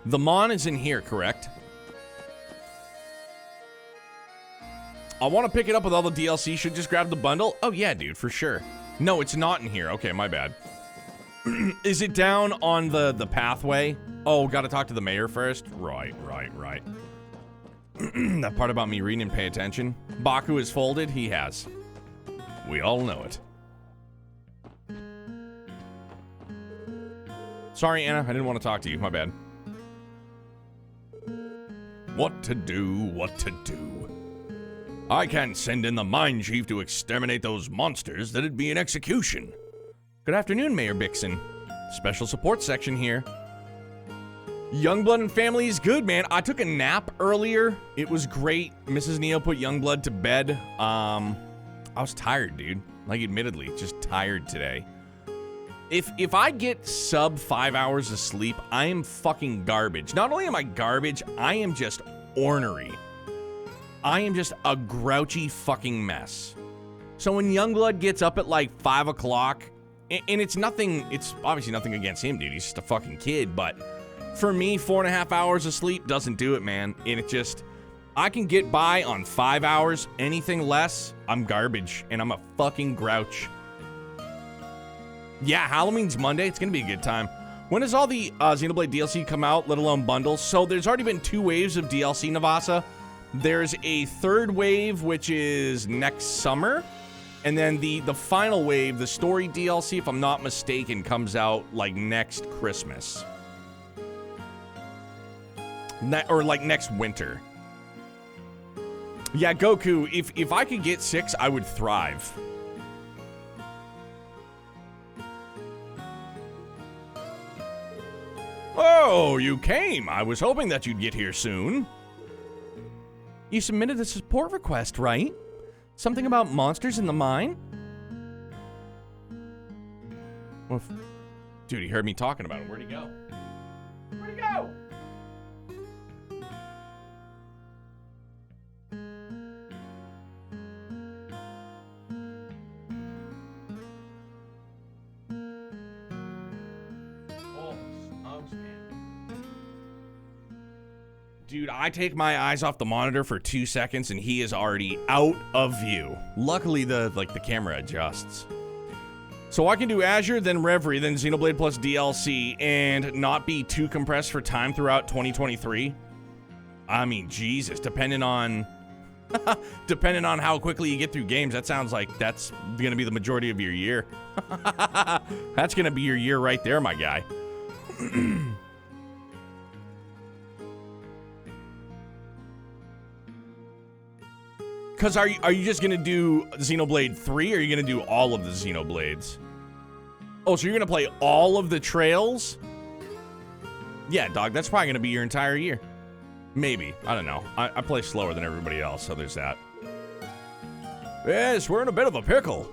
The Mon is in here, correct? I want to pick it up with all the DLC. Should just grab the bundle? Oh, yeah, dude, for sure. No, it's not in here. Okay, my bad. Is it down on the pathway? Oh, gotta talk to the mayor first? Right. That part about me reading and pay attention. Baku is folded? He has. We all know it. Sorry, Anna. I didn't want to talk to you. My bad. What to do? I can't send in the Mine Chief to exterminate those monsters. That'd be an execution. Good afternoon, Mayor Bixen. Special support section here. Youngblood and family is good, man. I took a nap earlier. It was great. Mrs. Neo put Youngblood to bed. I was tired, dude. Like, admittedly, just tired today. If I get sub 5 hours of sleep, I am fucking garbage. Not only am I garbage, I am just ornery. I am just a grouchy fucking mess. So when Youngblood gets up at like 5 o'clock, and it's obviously nothing against him, dude. He's just a fucking kid, but for me, 4.5 hours of sleep doesn't do it, man. And it just, I can get by on 5 hours. Anything less, I'm garbage, and I'm a fucking grouch. Yeah, Halloween's Monday. It's gonna be a good time. When does all the Xenoblade DLC come out, let alone bundles? So there's already been 2 waves of DLC, Navasa. There's a 3rd wave, which is next summer. And then the final wave, the story DLC, if I'm not mistaken, comes out like next Christmas. Or like next winter. Yeah, Goku, if I could get 6, I would thrive. Oh, you came. I was hoping that you'd get here soon. You submitted a support request, right? Something about monsters in the mine? Well, dude, he heard me talking about him. Where'd he go? Where'd he go? Dude, I take my eyes off the monitor for 2 seconds and he is already out of view. Luckily, the camera adjusts. So I can do Azure, then Reverie, then Xenoblade plus DLC, and not be too compressed for time throughout 2023. I mean, Jesus, depending on how quickly you get through games, that sounds like that's gonna be the majority of your year. That's gonna be your year right there, my guy. Because are you just going to do Xenoblade 3, or are you going to do all of the Xenoblades? Oh, so you're going to play all of the trails? Yeah, dog, that's probably going to be your entire year. Maybe. I don't know. I play slower than everybody else, so there's that. Yes, we're in a bit of a pickle.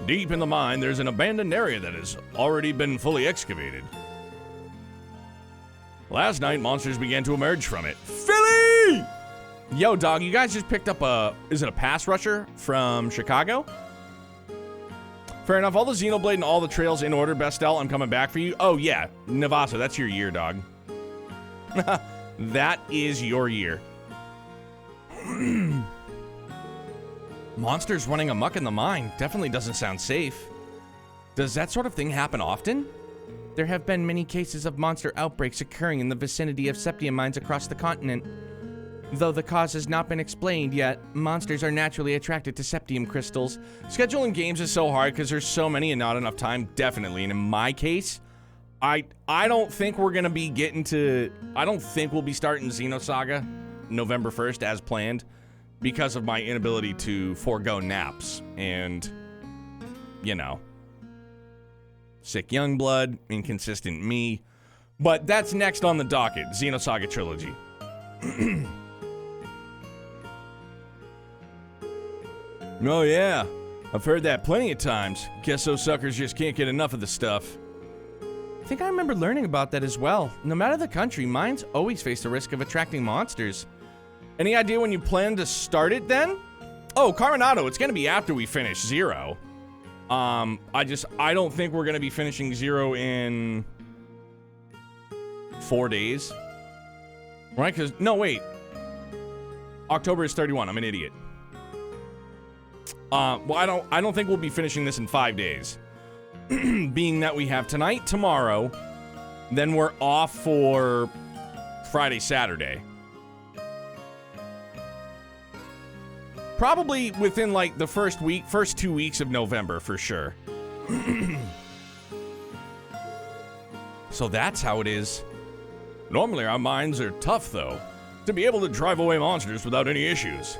Deep in the mine, there's an abandoned area that has already been fully excavated. Last night, monsters began to emerge from it. Philly! Yo, dog, you guys just picked up is it a pass rusher from Chicago? Fair enough. All the Xenoblade and all the trails in order, Bestel. I'm coming back for you. Oh, yeah. Navasa, that's your year, dog. That is your year. Monsters running amok in the mine definitely doesn't sound safe. Does that sort of thing happen often? There have been many cases of monster outbreaks occurring in the vicinity of septium mines across the continent. Though the cause has not been explained yet, monsters are naturally attracted to septium crystals. Scheduling games is so hard because there's so many and not enough time, definitely. And in my case, I don't think we're gonna be getting to, I don't think we'll be starting Xenosaga November 1st as planned because of my inability to forego naps and, you know, sick Youngblood, inconsistent me. But that's next on the docket, Xenosaga Trilogy. Oh yeah, I've heard that plenty of times. Guess those suckers just can't get enough of the stuff. I think I remember learning about that as well. No matter the country, mines always face the risk of attracting monsters. Any idea when you plan to start it then? Oh, Coronado, it's gonna be after we finish Zero. I don't think we're gonna be finishing Zero in 4 days. Right, cause, no wait. October is 31, I'm an idiot. Well, I don't think we'll be finishing this in 5 days. Being that we have tonight, tomorrow, then we're off for Friday, Saturday. Probably within like the first 2 weeks of November for sure. So that's how it is. Normally our mines are tough though, to be able to drive away monsters without any issues.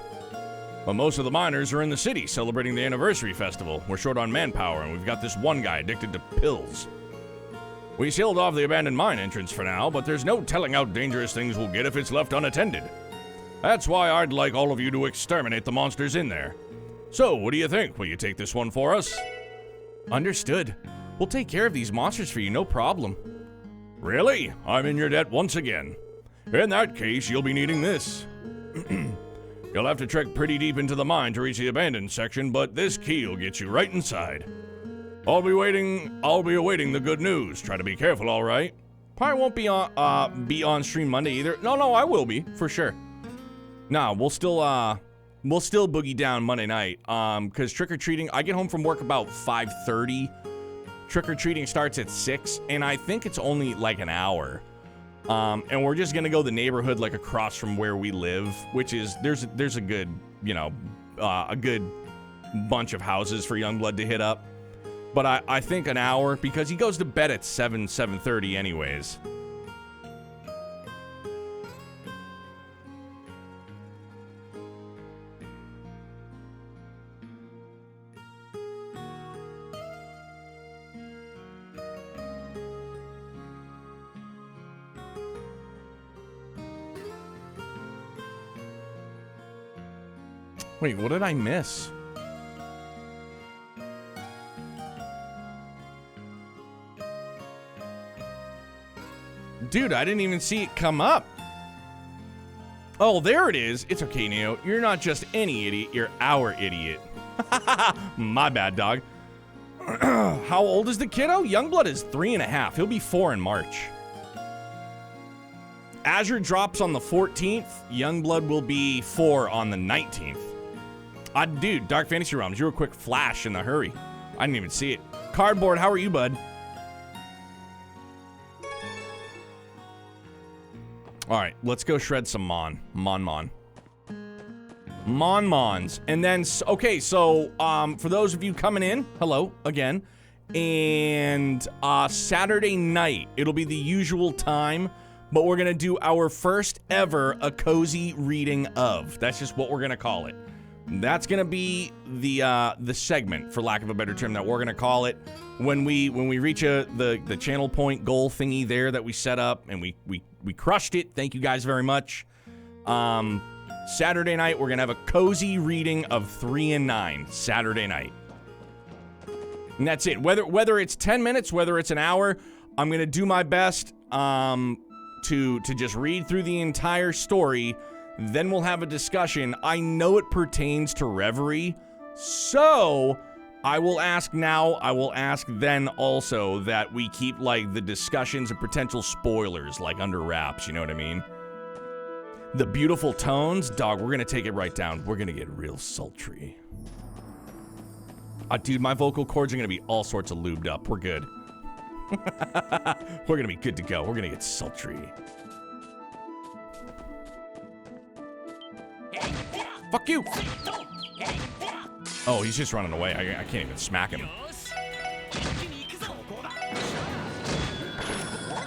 But most of the miners are in the city celebrating the anniversary festival. We're short on manpower, and we've got this one guy addicted to pills. We sealed off the abandoned mine entrance for now, but there's no telling how dangerous things will get if it's left unattended. That's why I'd like all of you to exterminate the monsters in there. So, what do you think? Will you take this one for us? Understood. We'll take care of these monsters for you, no problem. Really? I'm in your debt once again. In that case, you'll be needing this. You'll have to trek pretty deep into the mine to reach the abandoned section, but this key will get you right inside. I'll be awaiting the good news. Try to be careful, all right? Probably won't be on stream Monday either. No, I will be, for sure. Nah, we'll still boogie down Monday night. Cause trick-or-treating, I get home from work about 5:30. Trick-or-treating starts at 6, and I think it's only like an hour. And we're just gonna go the neighborhood like across from where we live, which is, there's a good, a good bunch of houses for Youngblood to hit up. But I think an hour, because he goes to bed at 7:30 anyways. Wait, what did I miss? Dude, I didn't even see it come up. Oh, there it is. It's okay, Neo. You're not just any idiot, you're our idiot. My bad, dog. How old is the kiddo? Youngblood is 3.5. He'll be 4 in March. Azure drops on the 14th. Youngblood will be 4 on the 19th. Dude, Dark Fantasy Realms, you were a quick flash in the hurry. I didn't even see it. Cardboard, how are you, bud? All right, let's go shred some Mons. And then, okay, so for those of you coming in, hello again. And Saturday night, it'll be the usual time, but we're gonna do our first ever A Cozy Reading Of. That's just what we're gonna call it. That's gonna be the segment, for lack of a better term, that we're gonna call it when we reach the channel point goal thingy there that we set up, and we crushed it. Thank you guys very much. Saturday night we're gonna have a cozy reading of 3 and 9 Saturday night, and that's it. Whether it's 10 minutes, whether it's an hour, I'm gonna do my best to just read through the entire story. Then we'll have a discussion. I know it pertains to Reverie, so I will ask now, I will ask then also that we keep, like, the discussions and potential spoilers, like, under wraps, you know what I mean? The beautiful tones, dog, we're gonna take it right down. We're gonna get real sultry. Dude, my vocal cords are gonna be all sorts of lubed up. We're good. We're gonna be good to go. We're gonna get sultry. Fuck you! Oh, he's just running away. I can't even smack him.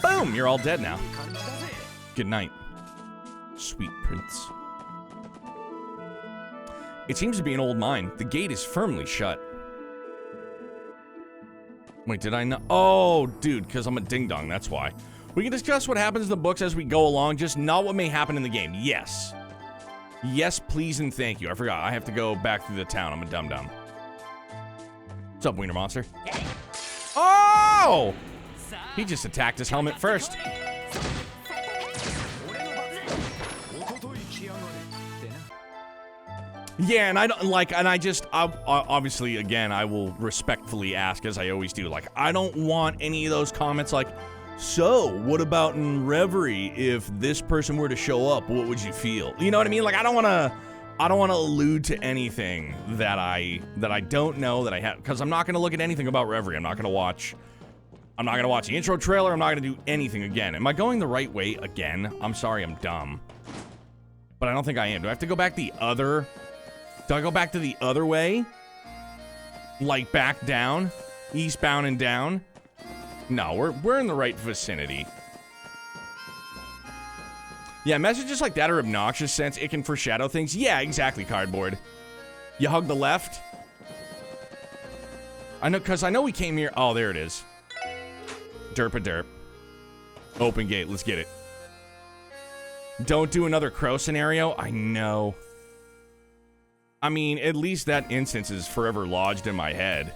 Boom! You're all dead now. Good night, sweet prince. It seems to be an old mine. The gate is firmly shut. Wait, did I know? Oh, dude, because I'm a ding-dong, that's why. We can discuss what happens in the books as we go along, just not what may happen in the game. Yes. Yes, please, and thank you. I forgot. I have to go back through the town. I'm a dum-dum. What's up, Wiener Monster? Oh! He just attacked his helmet first. Yeah, and I don't like, and I obviously, again, I will respectfully ask, as I always do, like, I don't want any of those comments like, so, what about in Reverie, if this person were to show up, what would you feel? You know what I mean? Like, I don't want to allude to anything that I don't know that I have, because I'm not going to look at anything about Reverie. I'm not going to watch the intro trailer. I'm not going to do anything again. Am I going the right way again? I'm sorry, I'm dumb. But I don't think I am. Do I have to go back the other... Do I go back to the other way? Like, back down? Eastbound and down? No, we're in the right vicinity. Yeah, messages like that are obnoxious since it can foreshadow things. Yeah, exactly, Cardboard. You hug the left? I know, because I know we came here. Oh, there it is. Derp-a-derp. Open gate, let's get it. Don't do another crow scenario? I know. I mean, at least that instance is forever lodged in my head.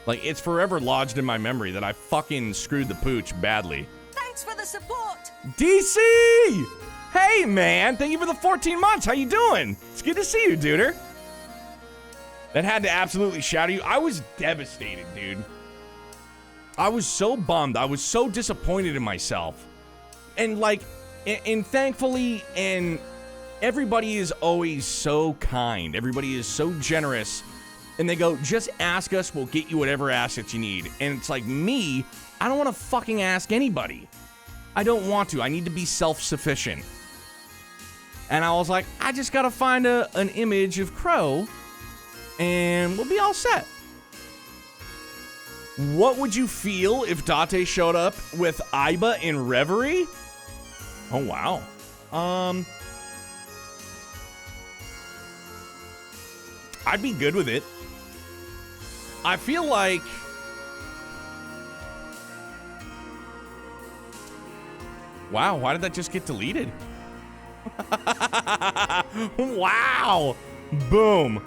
Like, it's forever lodged in my memory that I fucking screwed the pooch badly.
Thanks for the support!
DC! Hey, man! Thank you for the 14 months! How you doing? It's good to see you, duder. That had to absolutely shatter you. I was devastated, dude. I was so bummed. I was so disappointed in myself. And, like, and thankfully, and everybody is always so kind. Everybody is so generous. And they go, just ask us, we'll get you whatever assets you need. And it's like, me, I don't want to fucking ask anybody. I don't want to. I need to be self-sufficient. And I was like, I just gotta find an image of Crow, and we'll be all set. What would you feel if Date showed up with Aiba in Reverie? Oh, wow. I'd be good with it. I feel like... Wow, why did that just get deleted? Wow! Boom.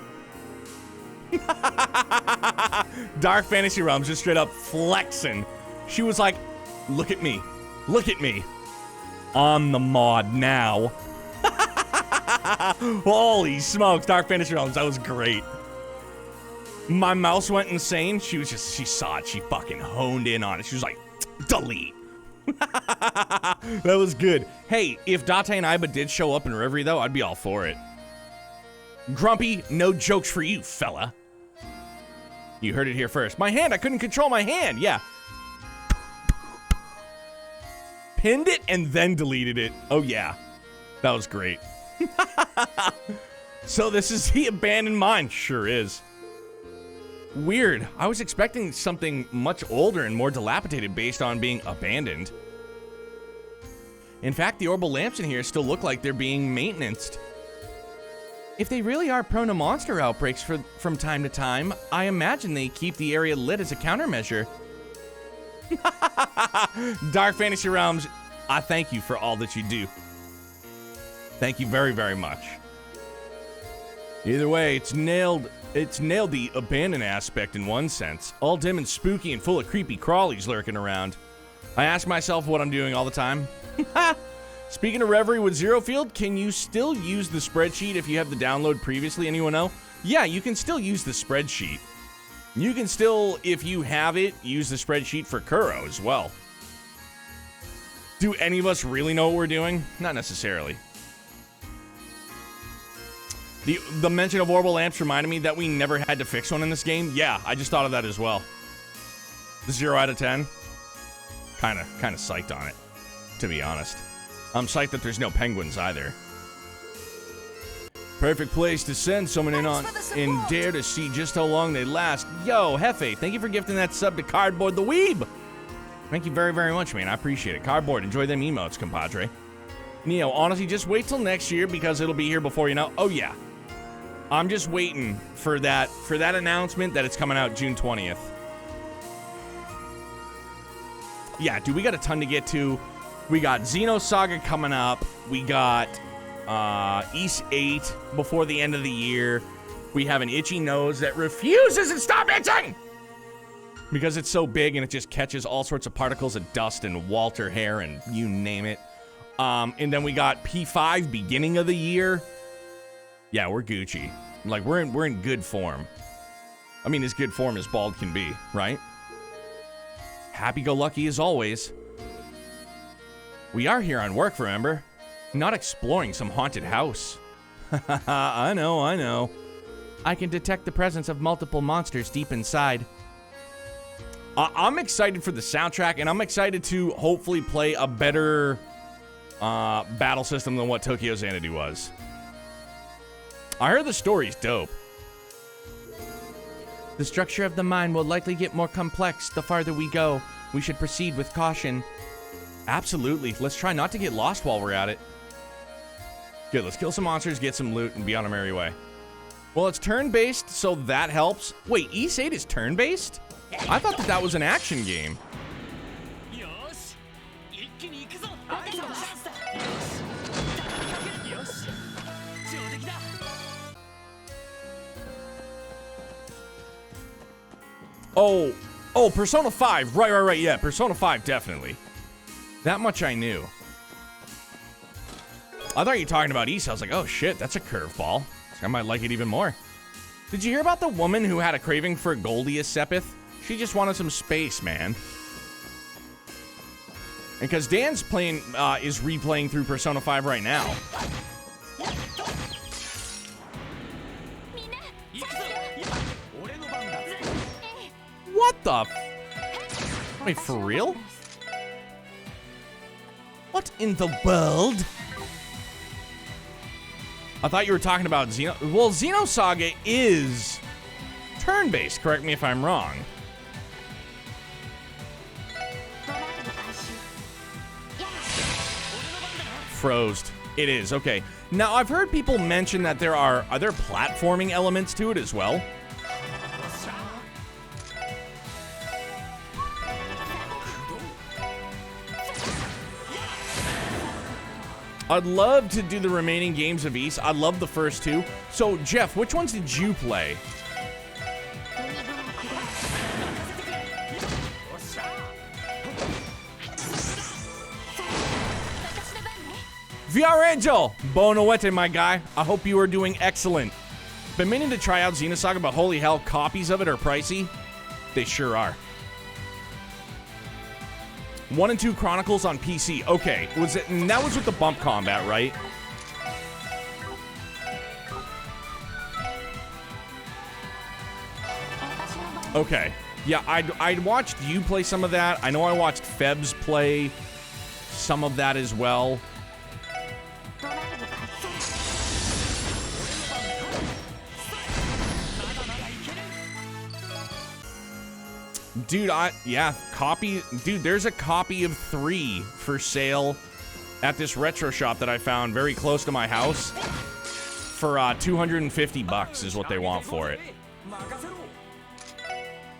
Dark Fantasy Realms just straight up flexing. She was like, look at me. Look at me. I'm the mod now. Holy smokes, Dark Fantasy Realms, that was great. My mouse went insane. She saw it. She fucking honed in on it. She was like, delete. That was good. Hey, if Date and Aiba did show up in Reverie, though, I'd be all for it. Grumpy, no jokes for you, fella. You heard it here first. My hand, I couldn't control my hand. Yeah. Pinned it and then deleted it. Oh, yeah. That was great. So this is the abandoned mine. Sure is. Weird. I was expecting something much older and more dilapidated based on being abandoned. In fact, the orbital lamps in here still look like they're being maintained. If they really are prone to monster outbreaks from time to time, I imagine they keep the area lit as a countermeasure. Dark Fantasy Realms, I thank you for all that you do. Thank you very, very much. Either way, it's nailed the abandoned aspect in one sense. All dim and spooky and full of creepy crawlies lurking around. I ask myself what I'm doing all the time. Speaking of Reverie with Zero Field, can you still use the spreadsheet if you have the download previously? Anyone know? Yeah, you can still use the spreadsheet. You can still, if you have it, use the spreadsheet for Kuro as well. Do any of us really know what we're doing? Not necessarily. The mention of orbital lamps reminded me that we never had to fix one in this game. Yeah, I just thought of that as well. 0 out of 10. Kind of psyched on it, to be honest. I'm psyched that there's no penguins either. Perfect place to send someone in on and dare to see just how long they last. Yo, Hefe, thank you for gifting that sub to Cardboard the Weeb. Thank you very, very much, man. I appreciate it. Cardboard, enjoy them emotes, compadre. Neo, honestly, just wait till next year because it'll be here before you know. Oh, yeah. I'm just waiting for that announcement that it's coming out June 20th. Yeah, dude, we got a ton to get to. We got Xenosaga coming up. We got Ys 8 before the end of the year. We have an itchy nose that refuses to stop itching because it's so big and it just catches all sorts of particles of dust and Walter hair and you name it. And then we got P5 beginning of the year. Yeah, we're Gucci. Like we're in good form. I mean, as good form as bald can be, right? Happy-go-lucky as always. We are here on work, remember? Not exploring some haunted house. I know. I can detect the presence of multiple monsters deep inside. I'm excited for the soundtrack, and I'm excited to hopefully play a better battle system than what Tokyo Xanadu was. I heard the story's dope. The structure of the mine will likely get more complex the farther we go. We should proceed with caution. Absolutely. Let's try not to get lost while we're at it. Good, let's kill some monsters, get some loot, and be on our merry way. Well, it's turn-based, so that helps. Wait, Ys 8 is turn-based? I thought that was an action game. Oh, Persona 5. Right, yeah. Persona 5, definitely. That much I knew. I thought you were talking about Ys. I was like, oh shit, that's a curveball. I might like it even more. Did you hear about the woman who had a craving for Goldius Sepith? She just wanted some space, man. And because Dan's playing, is replaying through Persona 5 right now. What the wait, for real? What in the world? I thought you were talking about Well, Xenosaga is turn-based. Correct me if I'm wrong. Frozed. It is. Okay. Now, I've heard people mention that are there platforming elements to it as well? I'd love to do the remaining games of Ys. I love the first two. So, Jeff, which ones did you play? VR Angel! Bonawete, my guy. I hope you are doing excellent. Been meaning to try out Xenosaga, but holy hell, copies of it are pricey. They sure are. 1 and 2 Chronicles on PC. Okay, was it? And that was with the bump combat, right? Okay. Yeah, I'd watched you play some of that. I know I watched Febs play some of that as well. Dude, dude, there's a copy of 3 for sale at this retro shop that I found very close to my house for $250 is what they want for it.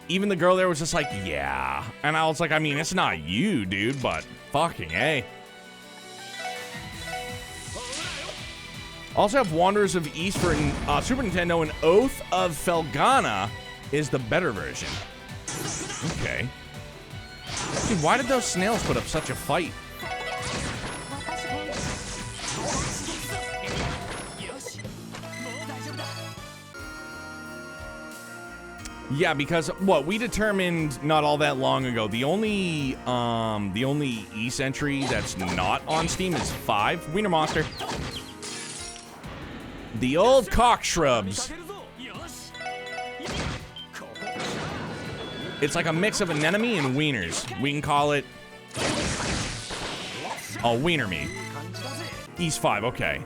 Even the girl there was just like, yeah. And I was like, I mean, it's not you, dude, but fucking A. Also have Wanderers of East for Super Nintendo, and Oath of Felghana is the better version. Okay. Dude, why did those snails put up such a fight? Yeah, because what we determined not all that long ago, the only East entry that's not on Steam is 5 Wiener Monster. The old cock shrubs. It's like a mix of anemone and wieners. We can call it Wiener Me. East 5, okay.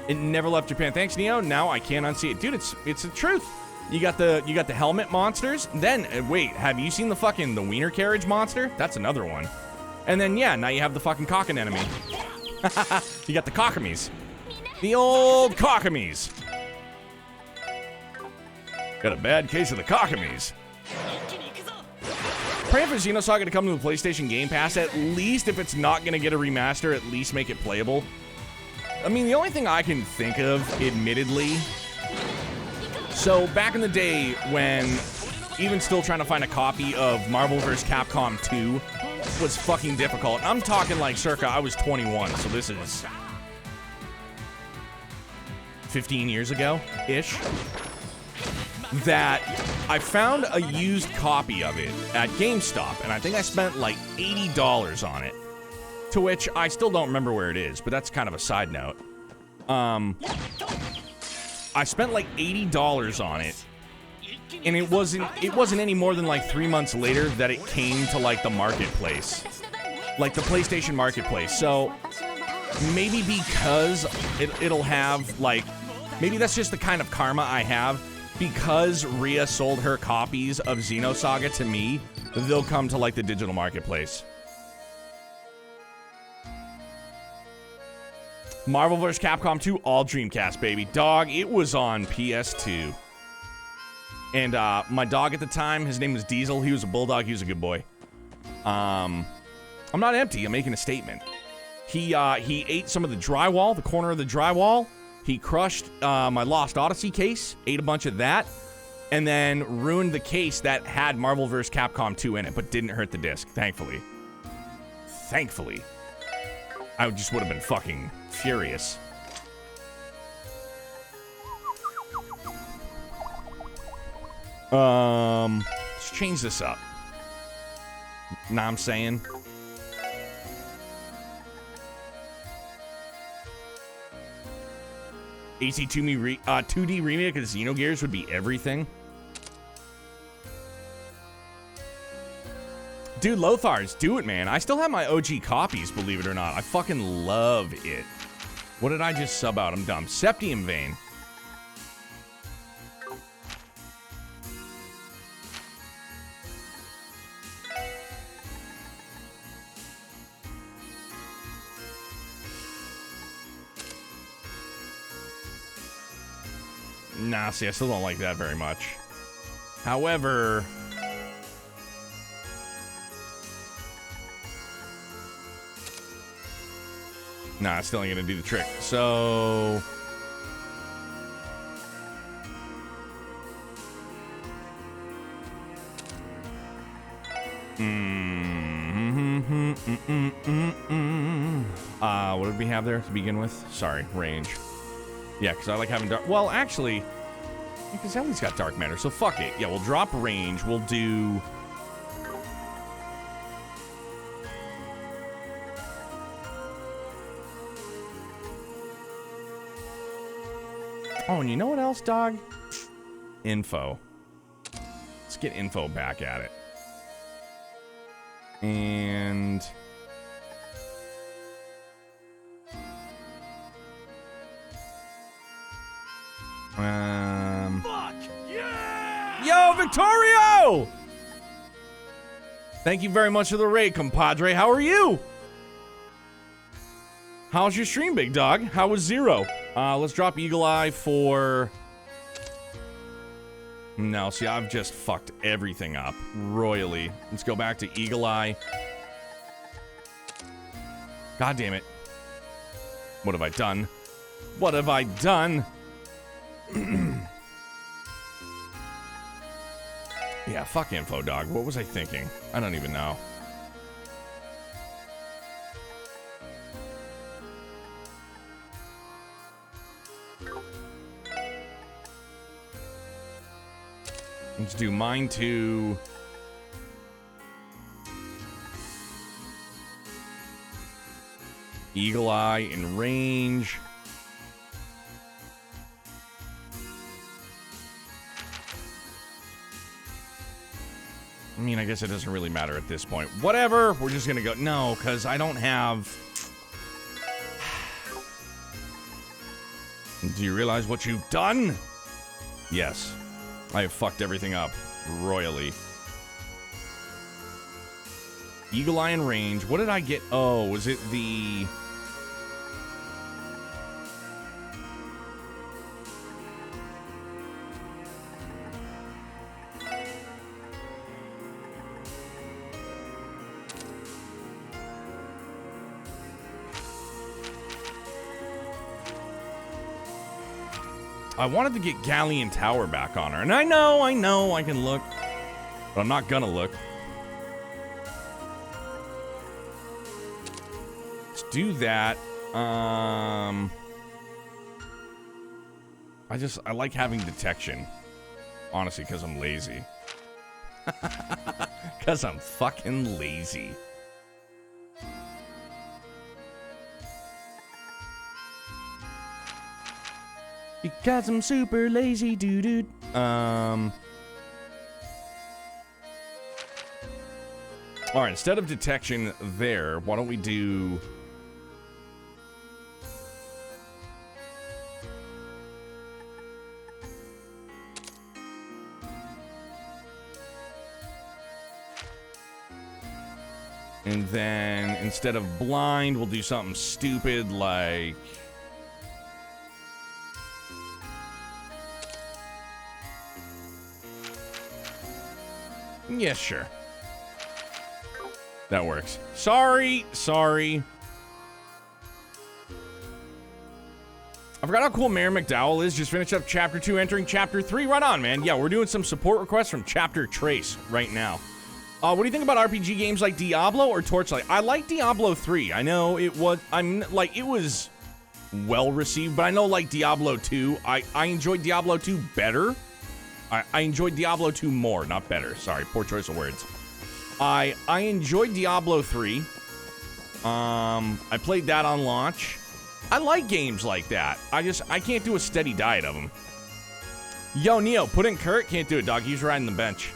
It never left Japan. Thanks, Neo. Now I can't unsee it. Dude, it's the truth. You got the helmet monsters. Then wait, have you seen the wiener carriage monster? That's another one. And then yeah, now you have the fucking cock anemone. You got the cockamies. The old cockamies. Got a bad case of the cockamies. Praying for Xenosaga to come to the PlayStation Game Pass, at least if it's not gonna get a remaster, at least make it playable. I mean, the only thing I can think of, admittedly, so back in the day when even still trying to find a copy of Marvel vs. Capcom 2 was fucking difficult. I'm talking like circa, I was 21, so this is 15 years ago-ish, that I found a used copy of it at GameStop, and I think I spent like $80 on it. To which I still don't remember where it is, but that's kind of a side note. I spent like $80 on it, and it wasn't any more than like 3 months later that it came to like the marketplace, like the PlayStation Marketplace. So maybe because it'll have like, maybe that's just the kind of karma I have. Because Rhea sold her copies of Xenosaga to me, they'll come to like the digital marketplace. Marvel vs. Capcom 2, all Dreamcast, baby. Dog, it was on PS2. And my dog at the time, his name was Diesel. He was a bulldog. He was a good boy. I'm not empty. I'm making a statement. He ate some of the drywall, the corner of the drywall. He crushed my Lost Odyssey case, ate a bunch of that, and then ruined the case that had Marvel vs. Capcom 2 in it, but didn't hurt the disc, thankfully. Thankfully. I just would have been fucking furious. Let's change this up. Know what I'm saying? AC2D remake of Xenogears would be everything. Dude, Lothars, do it, man. I still have my OG copies, believe it or not. I fucking love it. What did I just sub out? I'm dumb. Septium Vein. Nah, see, I still don't like that very much. However... Nah, it's still ain't gonna do the trick. So... what did we have there to begin with? Sorry, range. Yeah, because I like having dark... Well, actually... Because Ellie's got dark matter, so fuck it. Yeah, we'll drop range. We'll do... Oh, and you know what else, dog? Info. Let's get info back at it. And... Fuck yeah! Yo, Victorio! Thank you very much for the raid, compadre. How are you? How's your stream, big dog? How was Zero? Let's drop Eagle Eye for... No, see, I've just fucked everything up royally. Let's go back to Eagle Eye. God damn it. What have I done? What have I done? Yeah, fuck info, dog. What was I thinking? I don't even know. Let's do mine to... Eagle Eye in range. I mean, I guess it doesn't really matter at this point. Whatever, we're just gonna go... No, because I don't have... Do you realize what you've done? Yes. I have fucked everything up royally. Eagle Eye in range. What did I get? Oh, was it the... I wanted to get Galleon Tower back on her. And I know, I can look. But I'm not gonna look. Let's do that. I like having detection. Honestly, because I'm lazy. Because I'm fucking lazy. Because I'm super lazy, dude. Alright, instead of detection there, why don't we do... And then, instead of blind, we'll do something stupid like... Yeah, sure. That works. Sorry. I forgot how cool Mayor McDowell is. Just finished up Chapter 2, entering Chapter 3. Right on, man. Yeah, we're doing some support requests from Chapter Trace right now. What do you think about RPG games like Diablo or Torchlight? I like Diablo 3. I know it was... it was well received, but I know, like, Diablo 2. I enjoyed Diablo 2 better. I enjoyed Diablo 2 more, not better. Sorry, poor choice of words. I enjoyed Diablo 3. I played that on launch. I like games like that. I can't do a steady diet of them. Yo, Neo, put in Kurt. Can't do it, dog. He's riding the bench.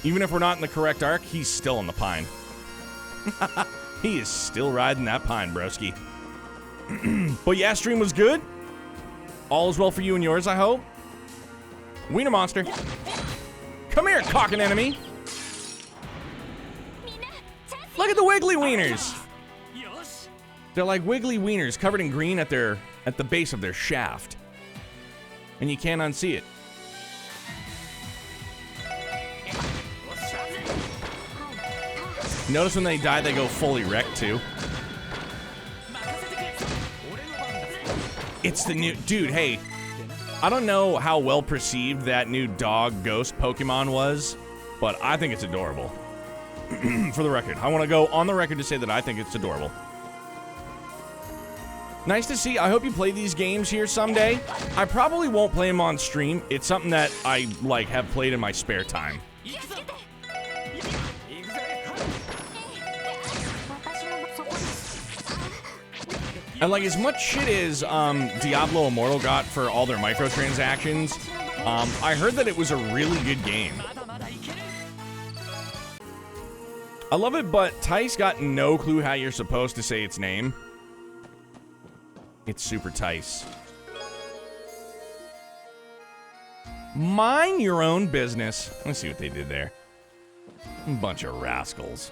Even if we're not in the correct arc, he's still on the pine. He is still riding that pine, broski. But yeah, stream was good. All is well for you and yours, I hope. Wiener monster. Come here, cocking enemy. Look at the wiggly wieners. They're like wiggly wieners covered in green at the base of their shaft. And you can't unsee it. Notice when they die, they go fully wrecked too. It's the new... Dude, hey. I don't know how well perceived that new dog ghost Pokemon was, but I think it's adorable. For the record. I want to go on the record to say that I think it's adorable. Nice to see. I hope you play these games here someday. I probably won't play them on stream. It's something that I, like, have played in my spare time. And like as much shit as Diablo Immortal got for all their microtransactions, I heard that it was a really good game. I love it, but Tice got no clue how you're supposed to say its name. It's Super Tice. Mind your own business. Let's see what they did there. Bunch of rascals.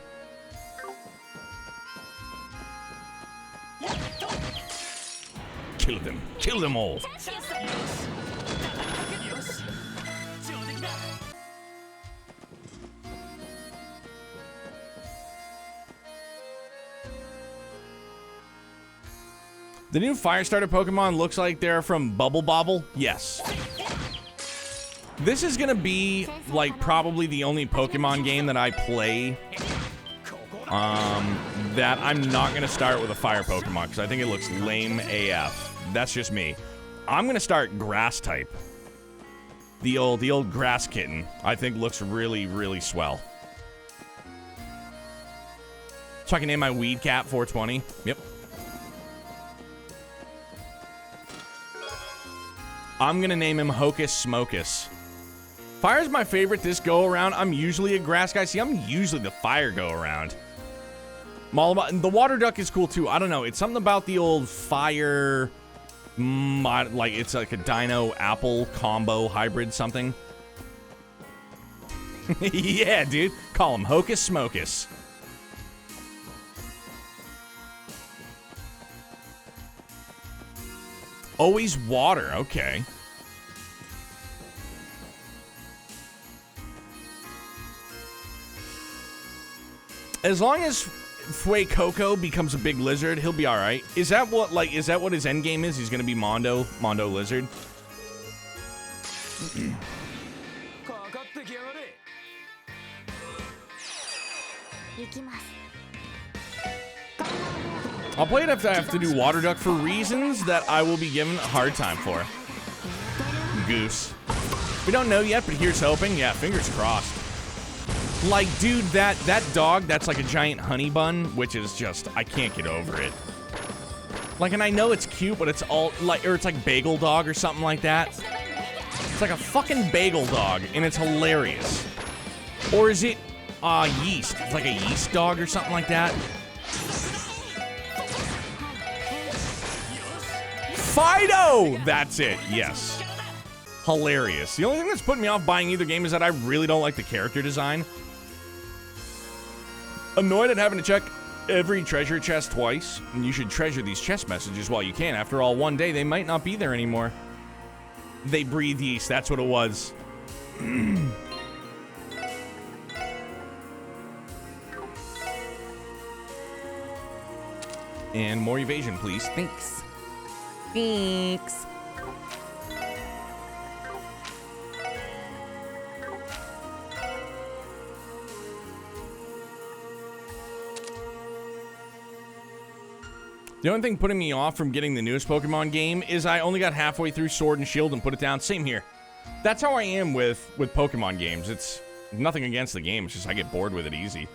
Kill them. Kill them all. The new Firestarter Pokemon looks like they're from Bubble Bobble. Yes. This is gonna be like probably the only Pokemon game that I play that I'm not gonna start with a fire Pokemon because I think it looks lame AF. That's just me. I'm gonna start Grass type. The old Grass Kitten I think looks really, really swell. So I can name my Weed Cat 420. Yep. I'm gonna name him Hocus Smocus. Fire's my favorite this go around. I'm usually a grass guy. See, I'm usually the fire go around. I'm all about, the water duck is cool too. I don't know. It's something about the old fire, like it's like a dino apple combo hybrid something. Yeah, dude. Call him Hocus Smocus. Always water. Okay. As long as Fuecoco becomes a big lizard, he'll be all right. Is that what his end game is? He's gonna be Mondo Lizard. I'll play it if I have to do Water Duck for reasons that I will be given a hard time for. Goose. We don't know yet, but here's hoping. Yeah, fingers crossed. Like, dude, that dog, that's like a giant honey bun, which is just, I can't get over it. Like, and I know it's cute, but it's all, like, or it's like Bagel Dog or something like that. It's like a fucking bagel dog, and it's hilarious. Or is it, yeast? It's like a yeast dog or something like that. Fido! That's it, yes. Hilarious. The only thing that's putting me off buying either game is that I really don't like the character design. Annoyed at having to check every treasure chest twice. And you should treasure these chest messages while you can. After all, one day they might not be there anymore. They breathe yeast, that's what it was. And more evasion, please. Thanks. Thanks. The only thing putting me off from getting the newest Pokemon game is I only got halfway through Sword and Shield and put it down. Same here. That's how I am with Pokemon games. It's nothing against the game. It's just I get bored with it easy.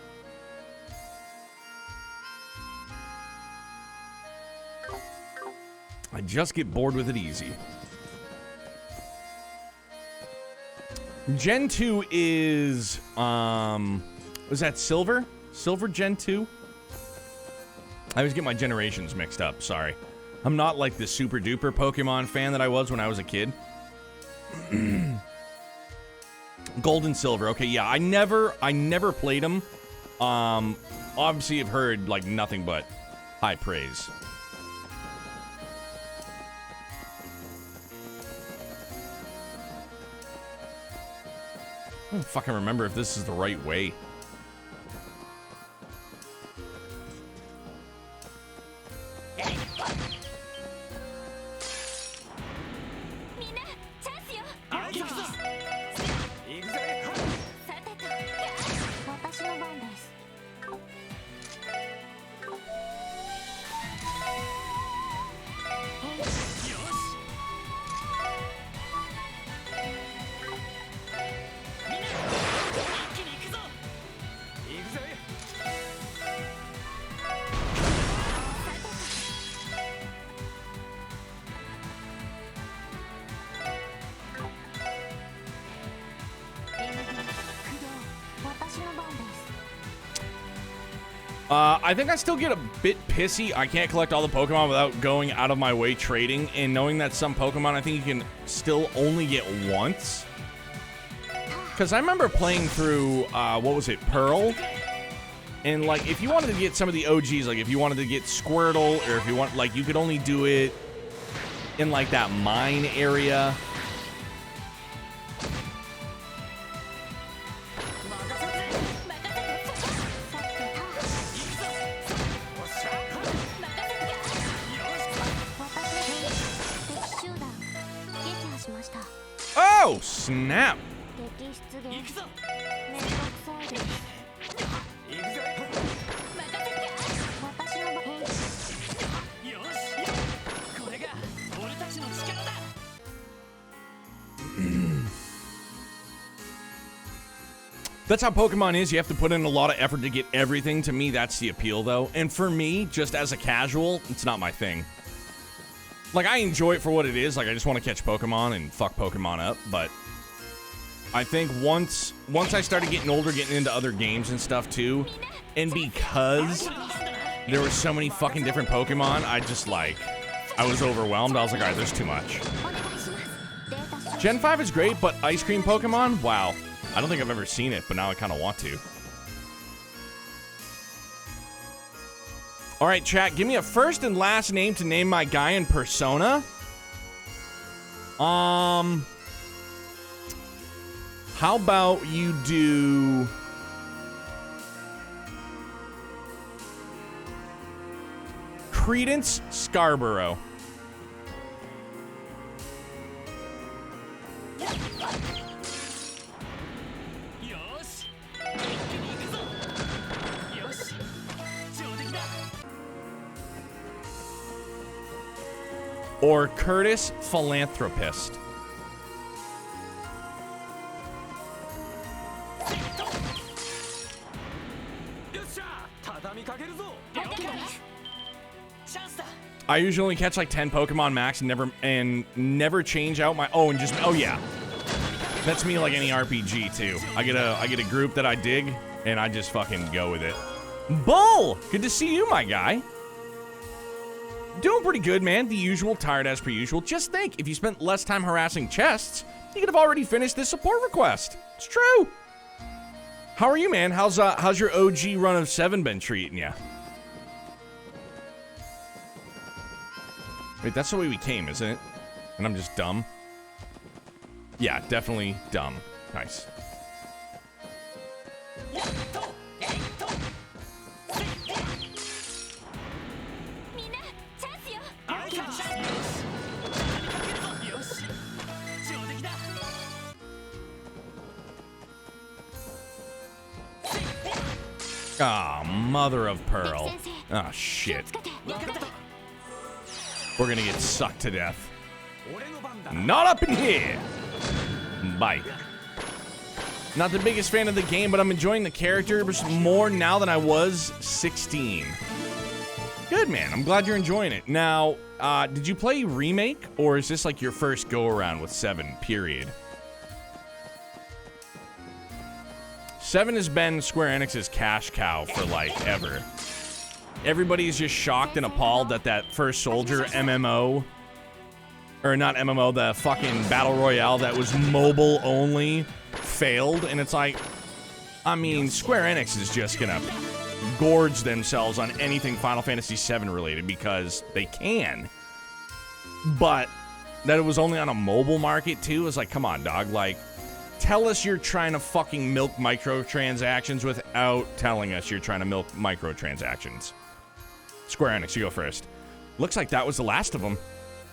I just get bored with it easy. Gen 2 is, was that Silver? Silver Gen 2? I always get my generations mixed up, sorry. I'm not like the super duper Pokemon fan that I was when I was a kid. Gold and Silver, okay, yeah, I never played them. Obviously I've heard like nothing but high praise. I don't fucking remember if this is the right way. I think I still get a bit pissy. I can't collect all the Pokemon without going out of my way trading, and knowing that some Pokemon I think you can still only get once. Because I remember playing through, what was it, Pearl? And, like, if you wanted to get some of the OGs, like, if you wanted to get Squirtle, or if you want, like, you could only do it in, like, that mine area. Oh, snap. That's how Pokemon is. You have to put in a lot of effort to get everything. To me, that's the appeal, though. And for me, just as a casual, it's not my thing. Like, I enjoy it for what it is. Like, I just want to catch Pokemon and fuck Pokemon up. But I think once I started getting older, getting into other games and stuff, too, and because there were so many fucking different Pokemon, I was overwhelmed. I was like, all right, there's too much. Gen 5 is great, but Ice Cream Pokemon? Wow. I don't think I've ever seen it, but now I kind of want to. All right, chat, give me a first and last name to name my guy in Persona. How about you do... Credence Scarborough. Or Curtis Philanthropist. I usually only catch like 10 Pokemon max and never change out my oh yeah. That's me like any RPG too. I get a group that I dig and I just fucking go with it. Bull! Good to see you, my guy. Doing pretty good, man. The usual, tired as per usual. Just think, if you spent less time harassing chests, you could have already finished this support request. It's true. How are you, man? How's your OG run of 7 been treating you? Wait, that's the way we came, isn't it? And I'm just dumb? Yeah, definitely dumb. Nice. Ah, mother of pearl. Ah, shit. We're gonna get sucked to death. Not up in here! Bye. Not the biggest fan of the game, but I'm enjoying the characters more now than I was 16. Good, man. I'm glad you're enjoying it. Now, did you play Remake, or is this like your first go-around with 7, period? 7 has been Square Enix's cash cow for, like, ever. Everybody's just shocked and appalled that first Soldier MMO, or not MMO, the fucking Battle Royale that was mobile only, failed. And it's like, I mean, Square Enix is just gonna gorge themselves on anything Final Fantasy VII related because they can. But that it was only on a mobile market, too, is like, come on, dog, like... Tell us you're trying to fucking milk microtransactions without telling us you're trying to milk microtransactions. Square Enix, you go first. Looks like that was the last of them.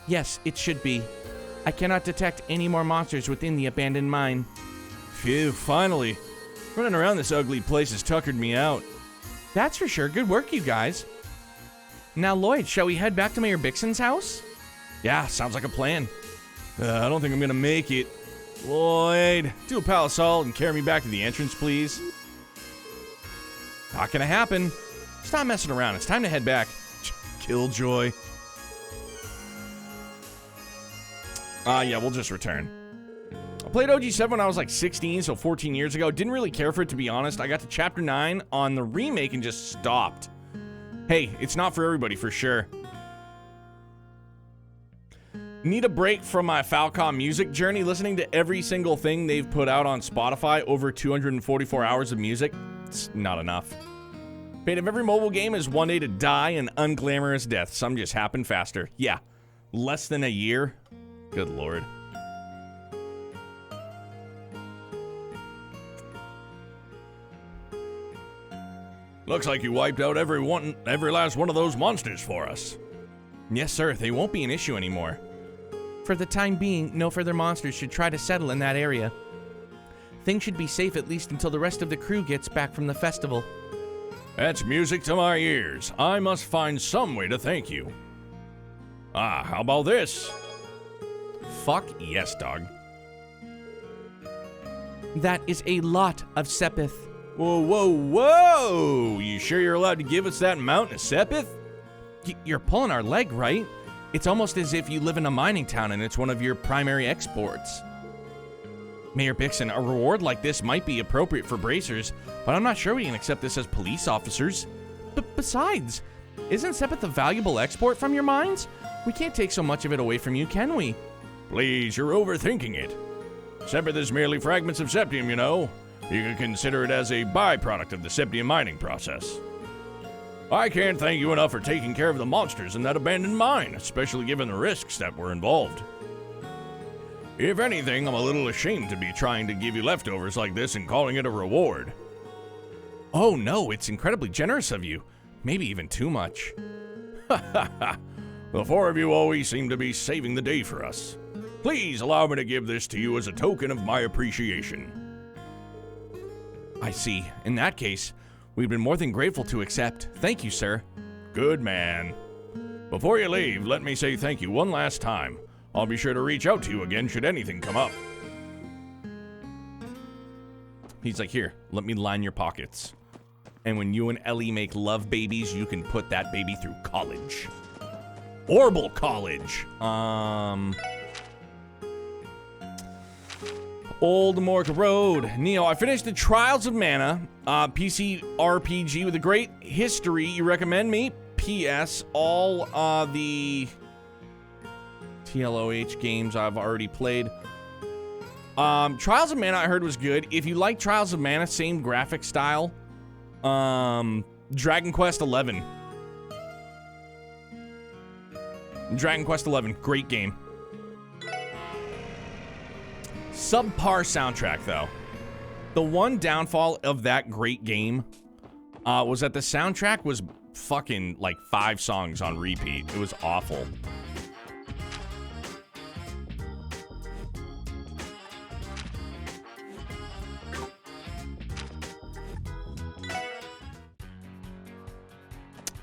Yes, it should be. I cannot detect any more monsters within the abandoned mine. Phew, finally. Running around this ugly place has tuckered me out. That's for sure. Good work, you guys. Now, Lloyd, shall we head back to Mayor Bixen's house? Yeah, sounds like a plan. I don't think I'm gonna make it. Lloyd, do a palisol and carry me back to the entrance, please. Not gonna happen. Stop messing around. It's time to head back. Killjoy. Yeah, we'll just return. played OG7 when I was like 16, so 14 years ago. Didn't really care for it, to be honest. I got to Chapter 9 on the remake and just stopped. Hey, it's not for everybody, for sure. Need a break from my Falcom music journey. Listening to every single thing they've put out on Spotify, over 244 hours of music. It's not enough. Fate of every mobile game is one day to die an unglamorous death. Some just happen faster. Yeah, less than a year. Good lord. Looks like you wiped out every last one of those monsters for us. Yes, sir. They won't be an issue anymore. For the time being, no further monsters should try to settle in that area. Things should be safe at least until the rest of the crew gets back from the festival. That's music to my ears. I must find some way to thank you. Ah, how about this? Fuck yes, dog. That is a lot of Sepith. Whoa, whoa, whoa! You sure you're allowed to give us that amount of Sepith? You're pulling our leg, right? It's almost as if you live in a mining town and it's one of your primary exports. Mayor Bixen, a reward like this might be appropriate for bracers, but I'm not sure we can accept this as police officers. But besides, isn't Sepith a valuable export from your mines? We can't take so much of it away from you, can we? Please, you're overthinking it. Sepith is merely fragments of septium, you know. You can consider it as a byproduct of the septium mining process. I can't thank you enough for taking care of the monsters in that abandoned mine, especially given the risks that were involved. If anything, I'm a little ashamed to be trying to give you leftovers like this and calling it a reward. Oh no, it's incredibly generous of you. Maybe even too much. Ha ha ha. The four of you always seem to be saving the day for us. Please allow me to give this to you as a token of my appreciation. I see. In that case, we've been more than grateful to accept. Thank you, sir. Good man. Before you leave, let me say thank you one last time. I'll be sure to reach out to you again should anything come up. He's like, here, let me line your pockets. And when you and Ellie make love babies, you can put that baby through college. Orbital College. Old Mork Road. Neo, I finished the Trials of Mana, PC RPG with a great history. You recommend me? P.S. All the TLOH games I've already played. Trials of Mana I heard was good. If you like Trials of Mana, same graphic style. Dragon Quest XI. Dragon Quest XI, great game. Subpar soundtrack, though. The one downfall of that great game was that the soundtrack was fucking like 5 songs on repeat. It was awful.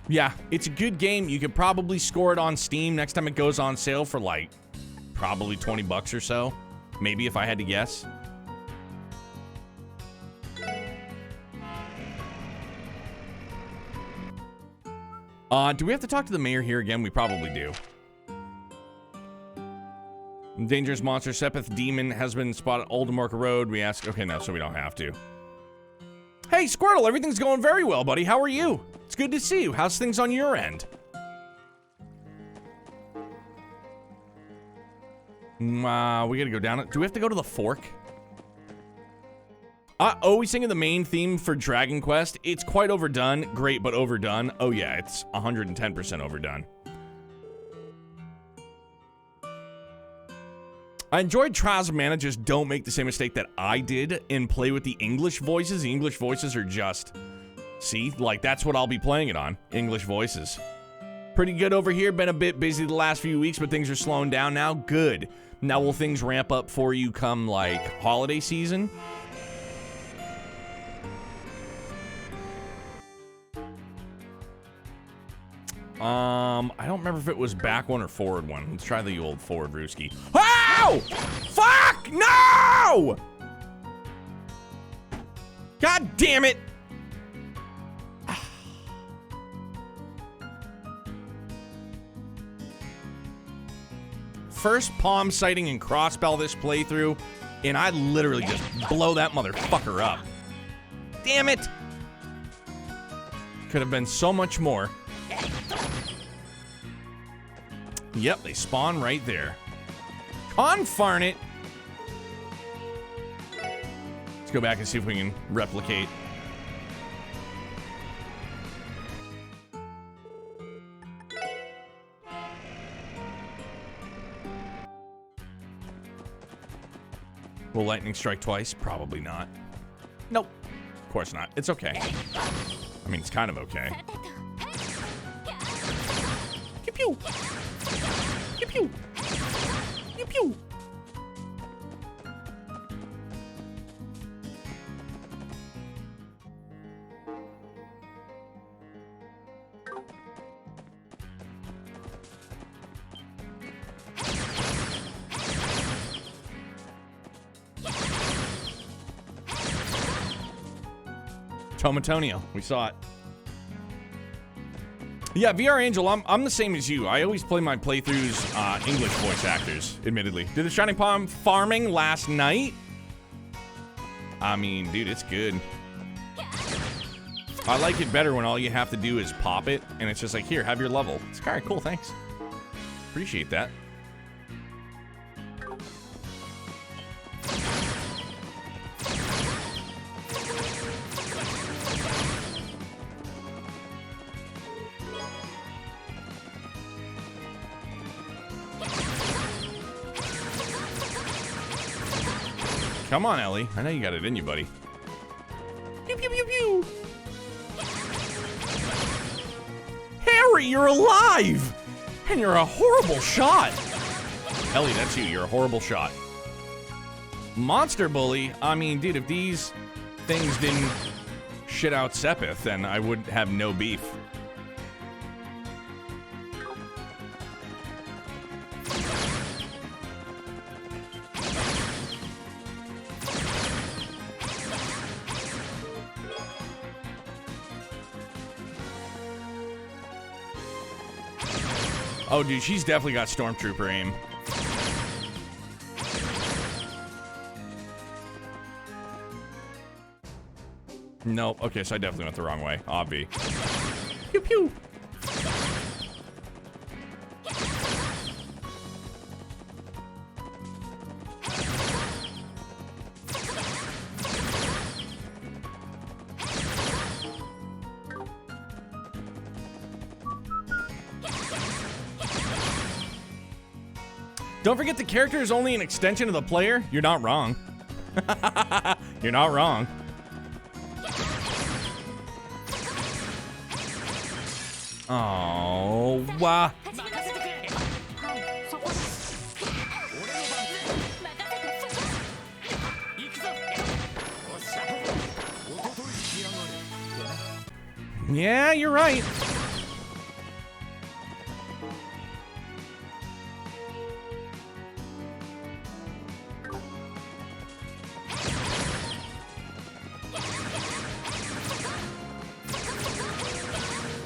Yeah, it's a good game. You could probably score it on Steam next time it goes on sale for like probably 20 bucks or so. Maybe if I had to guess. Do we have to talk to the mayor here again? We probably do. Dangerous monster Sepith demon has been spotted Oldemork Road. We ask, okay, no, so we don't have to. Hey, Squirtle, everything's going very well, buddy. How are you? It's good to see you. How's things on your end? We gotta go down it. Do we have to go to the fork? Oh, we singing the main theme for Dragon Quest. It's quite overdone. Great, but overdone. Oh yeah, it's 110% overdone. I enjoyed Trials of Mana. Just don't make the same mistake that I did and play with the English voices. The English voices are just... See, like that's what I'll be playing it on. English voices. Pretty good over here. Been a bit busy the last few weeks, but things are slowing down now. Good. Now will things ramp up for you come like holiday season? I don't remember if it was back one or forward one. Let's try the old forward Rooski. Oh! Fuck! No! God damn it! First palm sighting and crossbell this playthrough. and I literally just blow that motherfucker up. Damn it! Could have been so much more. Yep, they spawn right there. Confarn it! Let's go back and see if we can replicate. Will lightning strike twice? Probably not. Nope. Of course not. It's okay. I mean, it's kind of okay. Pew pew. Pew pew. Pew pew. Tomatonio, we saw it. Yeah, VR Angel, I'm the same as you. I always play my playthroughs English voice actors, admittedly. Did the Shining Palm farming last night? I mean, dude, it's good. I like it better when all you have to do is pop it, and it's just like, here, have your level. It's kind of cool, thanks. Appreciate that. Come on, Ellie. I know you got it in you, buddy. Pew, pew, pew, pew. Harry, you're alive! And you're a horrible shot. Ellie, that's you. You're a horrible shot. Monster Bully? I mean, dude, if these things didn't shit out Sepith, then I would have no beef. Oh, dude, she's definitely got Stormtrooper aim. Nope. Okay, so I definitely went the wrong way. Obvi. Pew pew. Don't forget the character is only an extension of the player. You're not wrong. You're not wrong. Oh, wow. Yeah, you're right.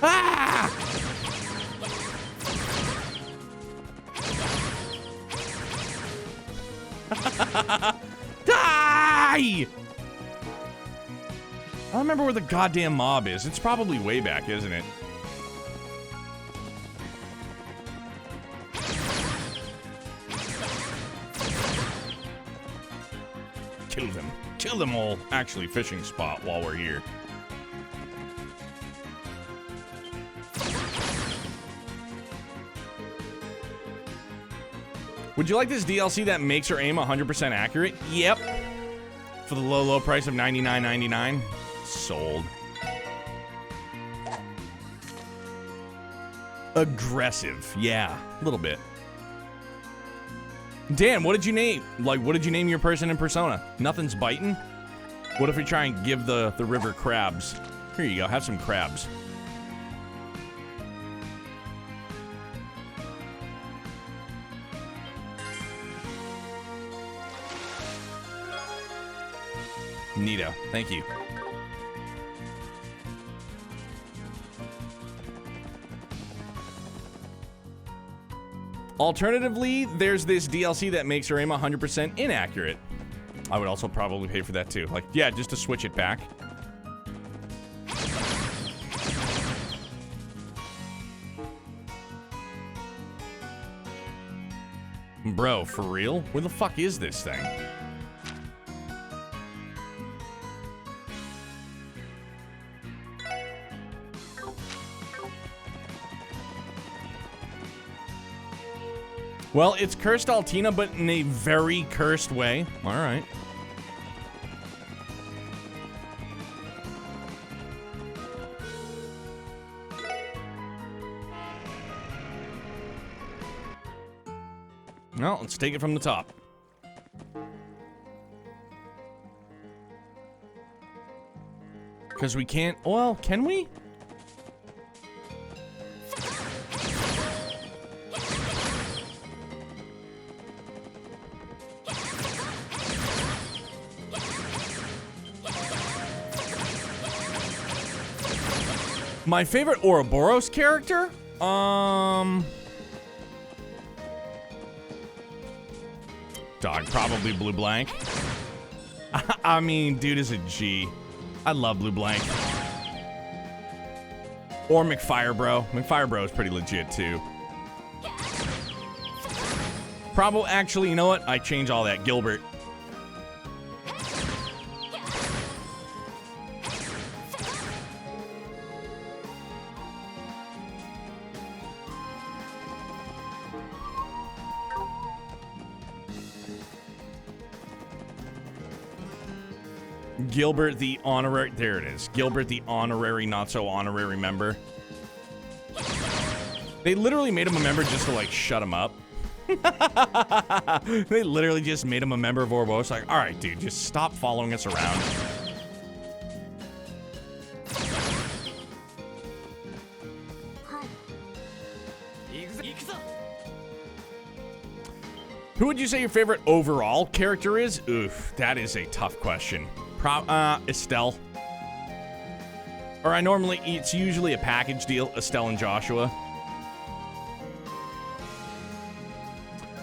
Ah! Die! I don't remember where the goddamn mob is. It's probably way back, isn't it? Kill them. Kill them all. Actually, fishing spot while we're here. Would you like this DLC that makes her aim 100% accurate? Yep. For the low, low price of $99.99. Sold. Aggressive. Yeah, a little bit. Dan, what did you name? Like, what did you name your person in Persona? Nothing's biting? What if we try and give the river crabs? Here you go, have some crabs. Neato. Thank you. Alternatively, there's this DLC that makes her aim 100% inaccurate. I would also probably pay for that too. Like, yeah, just to switch it back. Bro, for real? Where the fuck is this thing? Well, it's cursed Altina, but in a very cursed way. All right. Well, let's take it from the top. Because we can't... Well, can we? My favorite Ouroboros character? Dog, probably Blue Blank. I mean, dude is a G. I love Blue Blank. Or McFire Bro. McFire Bro is pretty legit too. Probably, actually, you know what? I change all that. Gilbert. Gilbert the honorary, there it is. Gilbert the honorary, not so honorary member. They literally made him a member just to like shut him up. They literally just made him a member of Ouroboros. Like, all right, dude, just stop following us around. Who would you say your favorite overall character is? Oof, that is a tough question. Estelle. Or it's usually a package deal, Estelle and Joshua.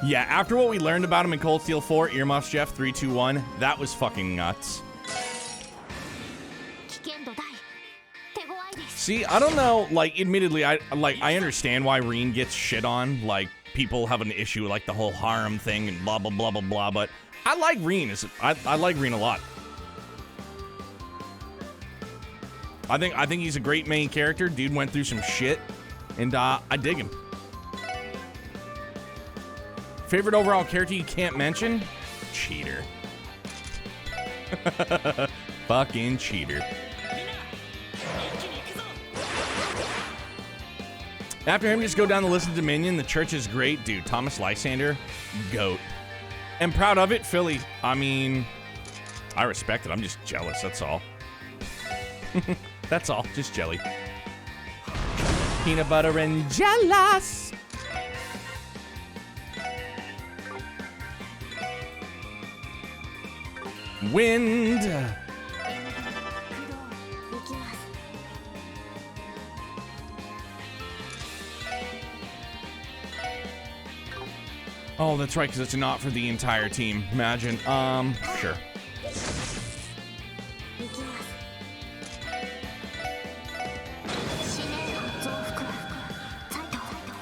Yeah, after what we learned about him in Cold Steel 4, Earmuffs Jeff 321, that was fucking nuts. See, I don't know, like, admittedly, I understand why Reen gets shit on, like, people have an issue with, like, the whole harem thing and blah, blah, blah, blah, blah, but I like Reen. I like Reen a lot. I think he's a great main character. Dude went through some shit, and I dig him. Favorite overall character you can't mention? Cheater. Fucking cheater. After him, just go down the list of Dominion. The church is great. Dude, Thomas Lysander, GOAT. And proud of it, Philly. I mean, I respect it. I'm just jealous, that's all. That's all, just jelly. Peanut butter and jealous. Wind. Oh, that's right, because it's not for the entire team. Imagine. Sure.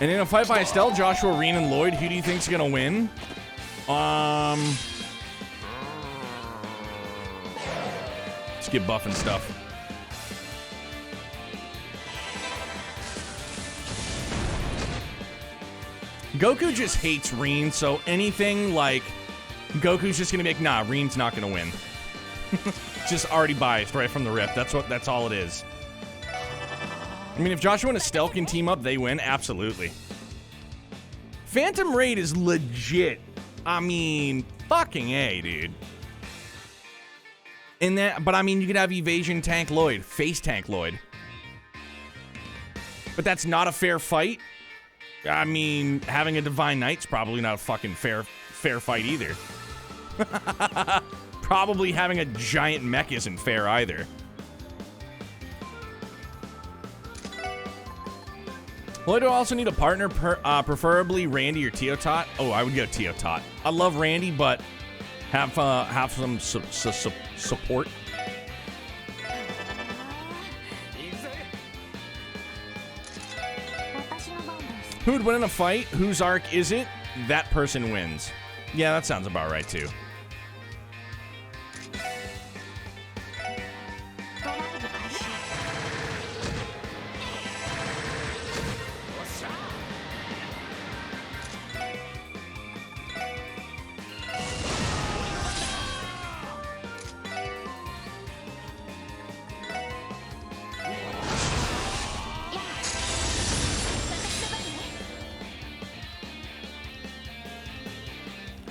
And in a fight by Estelle, Joshua, Reen, and Lloyd, who do you think's gonna win? Let's get buffing stuff. Goku just hates Reen, so anything like Goku's just gonna be like, nah, Reen's not gonna win. Just already biased right from the rip. That's all it is. I mean, if Joshua and Estelle can team up, they win. Absolutely. Phantom Raid is legit. I mean, fucking A, dude. In that, but I mean, you could have Evasion Tank Lloyd, Face Tank Lloyd. But that's not a fair fight. I mean, having a Divine Knight's probably not a fucking fair fight either. Probably having a giant mech isn't fair either. Lloyd will also need a partner, preferably Randy or Teotot. Oh, I would go Teotot. I love Randy, but Have some support. Who'd win in a fight? Whose arc is it? That person wins. Yeah, that sounds about right too.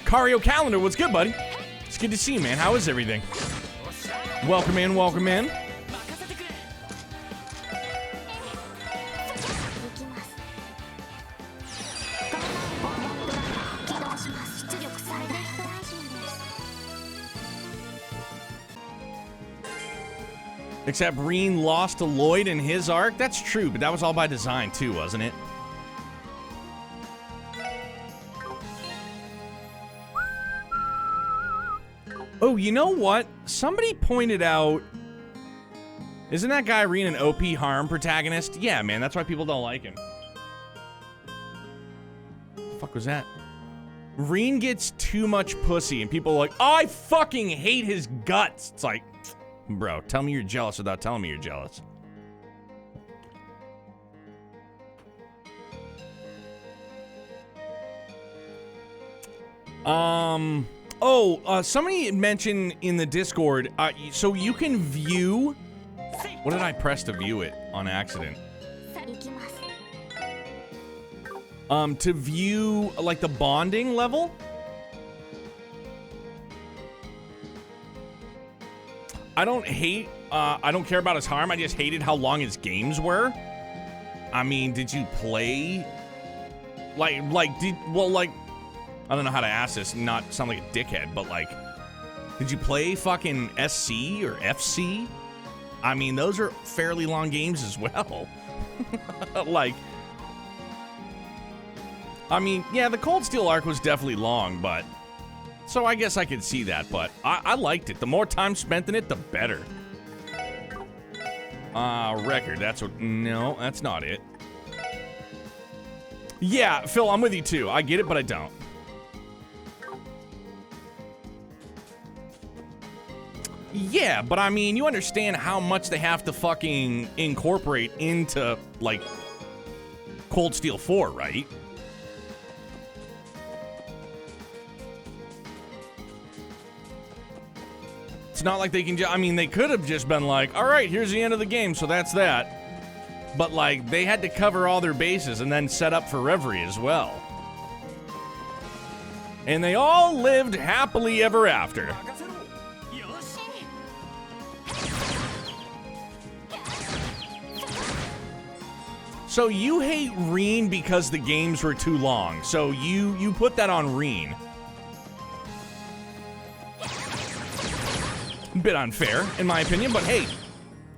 Cario Calendar, what's good, buddy? It's good to see you, man. How is everything? Welcome in, welcome in. Except Reen lost to Lloyd in his arc. That's true, but that was all by design too, wasn't it? Oh, you know what? Somebody pointed out... Isn't that guy Reen an OP harm protagonist? Yeah, man, that's why people don't like him. What the fuck was that? Reen gets too much pussy, and people are like, oh, I fucking hate his guts. It's like, bro, tell me you're jealous without telling me you're jealous. Somebody mentioned in the Discord, so you can view... What did I press to view it on accident? To view, like, the bonding level? I don't care about his harm, I just hated how long his games were. I mean, did you play... I don't know how to ask this, not sound like a dickhead, but like, did you play fucking SC or FC? I mean, those are fairly long games as well. Like, I mean, yeah, the Cold Steel arc was definitely long, but, so I guess I could see that, but I liked it. The more time spent in it, the better. Record, that's what, no, that's not it. Yeah, Phil, I'm with you too. I get it, but I don't. Yeah, but I mean, you understand how much they have to fucking incorporate into, like, Cold Steel 4, right? It's not like they can I mean, they could have just been like, all right, here's the end of the game, so that's that. But, like, they had to cover all their bases and then set up for Reverie as well. And they all lived happily ever after. So you hate Reen because the games were too long. So you put that on Reen. A bit unfair, in my opinion, but hey,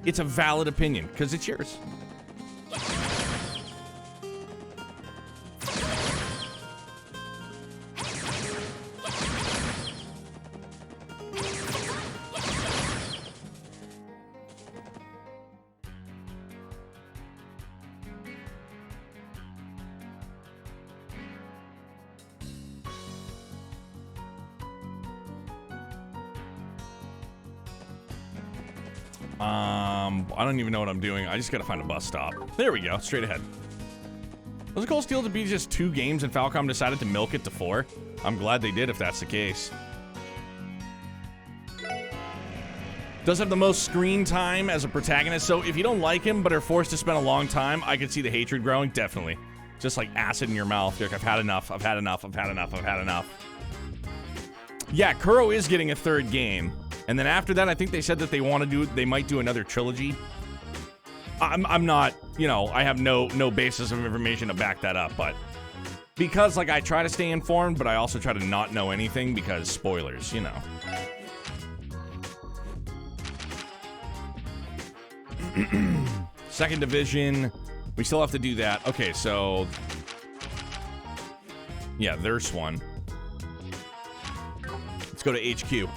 it's a valid opinion, because it's yours. I don't even know what I'm doing. I just gotta find a bus stop. There we go, straight ahead. Was it Cold Steel to be just 2 games and Falcom decided to milk it to 4? I'm glad they did if that's the case. Does have the most screen time as a protagonist, so if you don't like him but are forced to spend a long time, I could see the hatred growing, definitely. Just like acid in your mouth. You're like, I've had enough, I've had enough, I've had enough, I've had enough. Yeah, Kuro is getting a 3rd game. And then after that, I think they said that they might do another trilogy. I'm not, you know, I have no basis of information to back that up, but because, like, I try to stay informed, but I also try to not know anything because spoilers, you know. Second Division, we still have to do that. Okay, so yeah, there's one. go to HQ.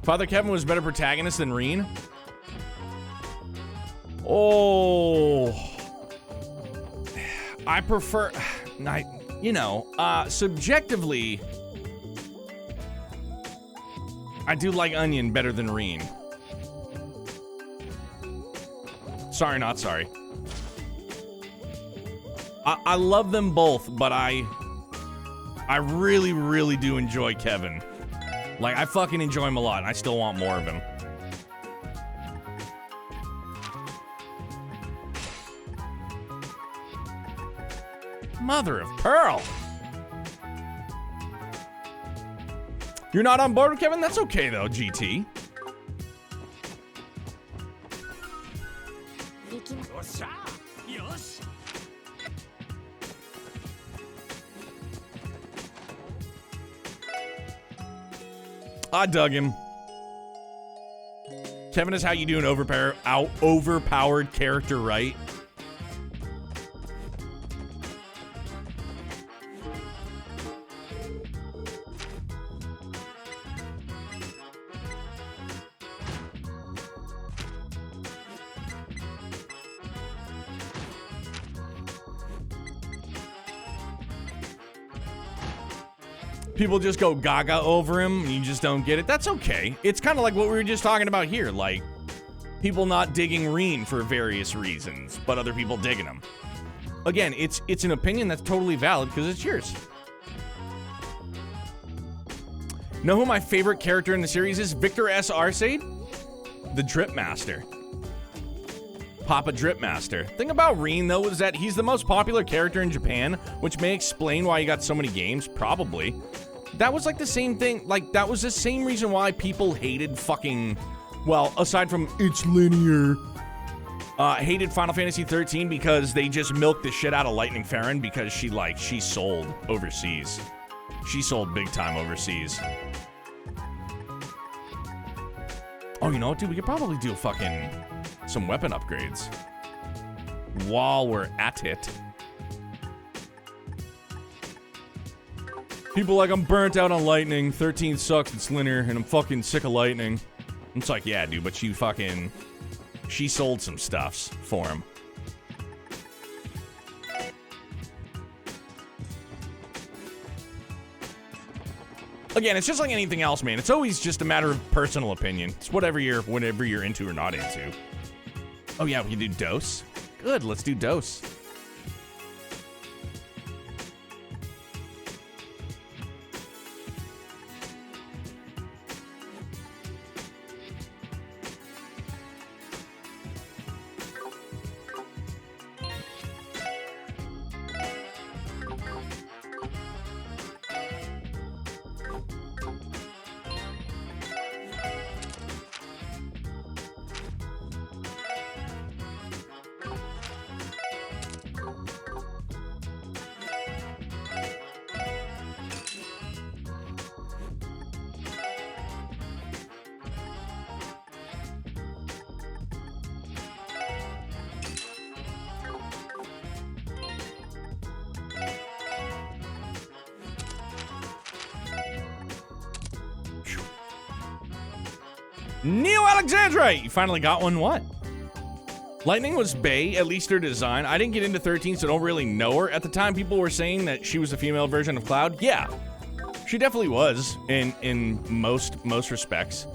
Father Kevin was a better protagonist than Reen. Oh, I prefer, subjectively, I do like Onion better than Reen. Sorry, not sorry. I love them both, but I really, really do enjoy Kevin. Like, I fucking enjoy him a lot, and I still want more of him. Mother of pearl. You're not on board with Kevin? That's okay, though, GT. I dug him. Kevin is how you do an overpowered character, right? People just go gaga over him and you just don't get it. That's okay. It's kind of like what we were just talking about here. Like, people not digging Reen for various reasons, but other people digging him. Again, it's an opinion that's totally valid because it's yours. Know who my favorite character in the series is? Victor S. Arcade? The Drip Master. Papa Drip Master. Thing about Reen, though, is that he's the most popular character in Japan, which may explain why he got so many games, probably. That was like the same thing, like, that was the same reason why people hated fucking, well, aside from it's linear, hated Final Fantasy 13 because they just milked the shit out of Lightning Farron because she sold overseas. She sold big time overseas. Oh, you know what, dude? We could probably do fucking some weapon upgrades while we're at it. People like, I'm burnt out on Lightning. 13 sucks, it's linear, and I'm fucking sick of Lightning. It's like, yeah, dude, but she sold some stuffs for him. Again, it's just like anything else, man. It's always just a matter of personal opinion. It's whatever you're into or not into. Oh yeah, we can do dose. Good, let's do dose. Neo Alexandrite! You finally got one, what? Lightning was bae, at least her design. I didn't get into 13, so don't really know her. At the time, people were saying that she was the female version of Cloud. Yeah, she definitely was in most respects.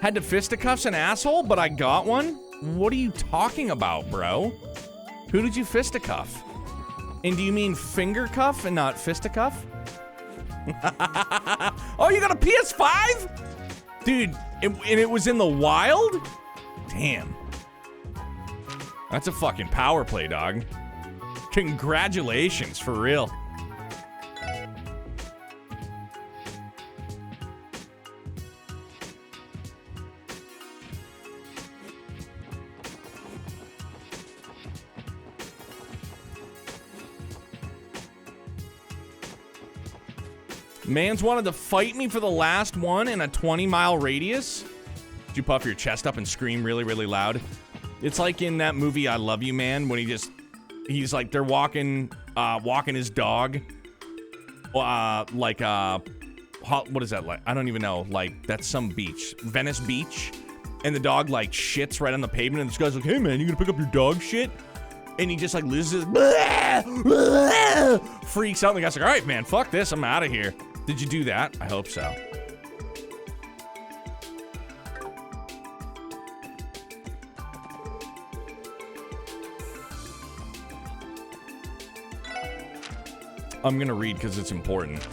Had to fisticuffs an asshole, but I got one? What are you talking about, bro? Who did you fisticuff? And do you mean finger cuff and not fisticuff? Oh, you got a PS5? Dude, and it was in the wild? Damn. That's a fucking power play, dog. Congratulations, for real. Mans wanted to fight me for the last one in a 20-mile radius. Did you puff your chest up and scream really, really loud? It's like in that movie I Love You, Man, when he's like, they're walking his dog, what is that like? I don't even know. Like, that's some beach. Venice Beach. And the dog, like, shits right on the pavement. And this guy's like, hey, man, you gonna pick up your dog shit? And he just, like, loses, freaks out. And the guy's like, all right, man, fuck this. I'm out of here. Did you do that? I hope so. I'm gonna read because it's important.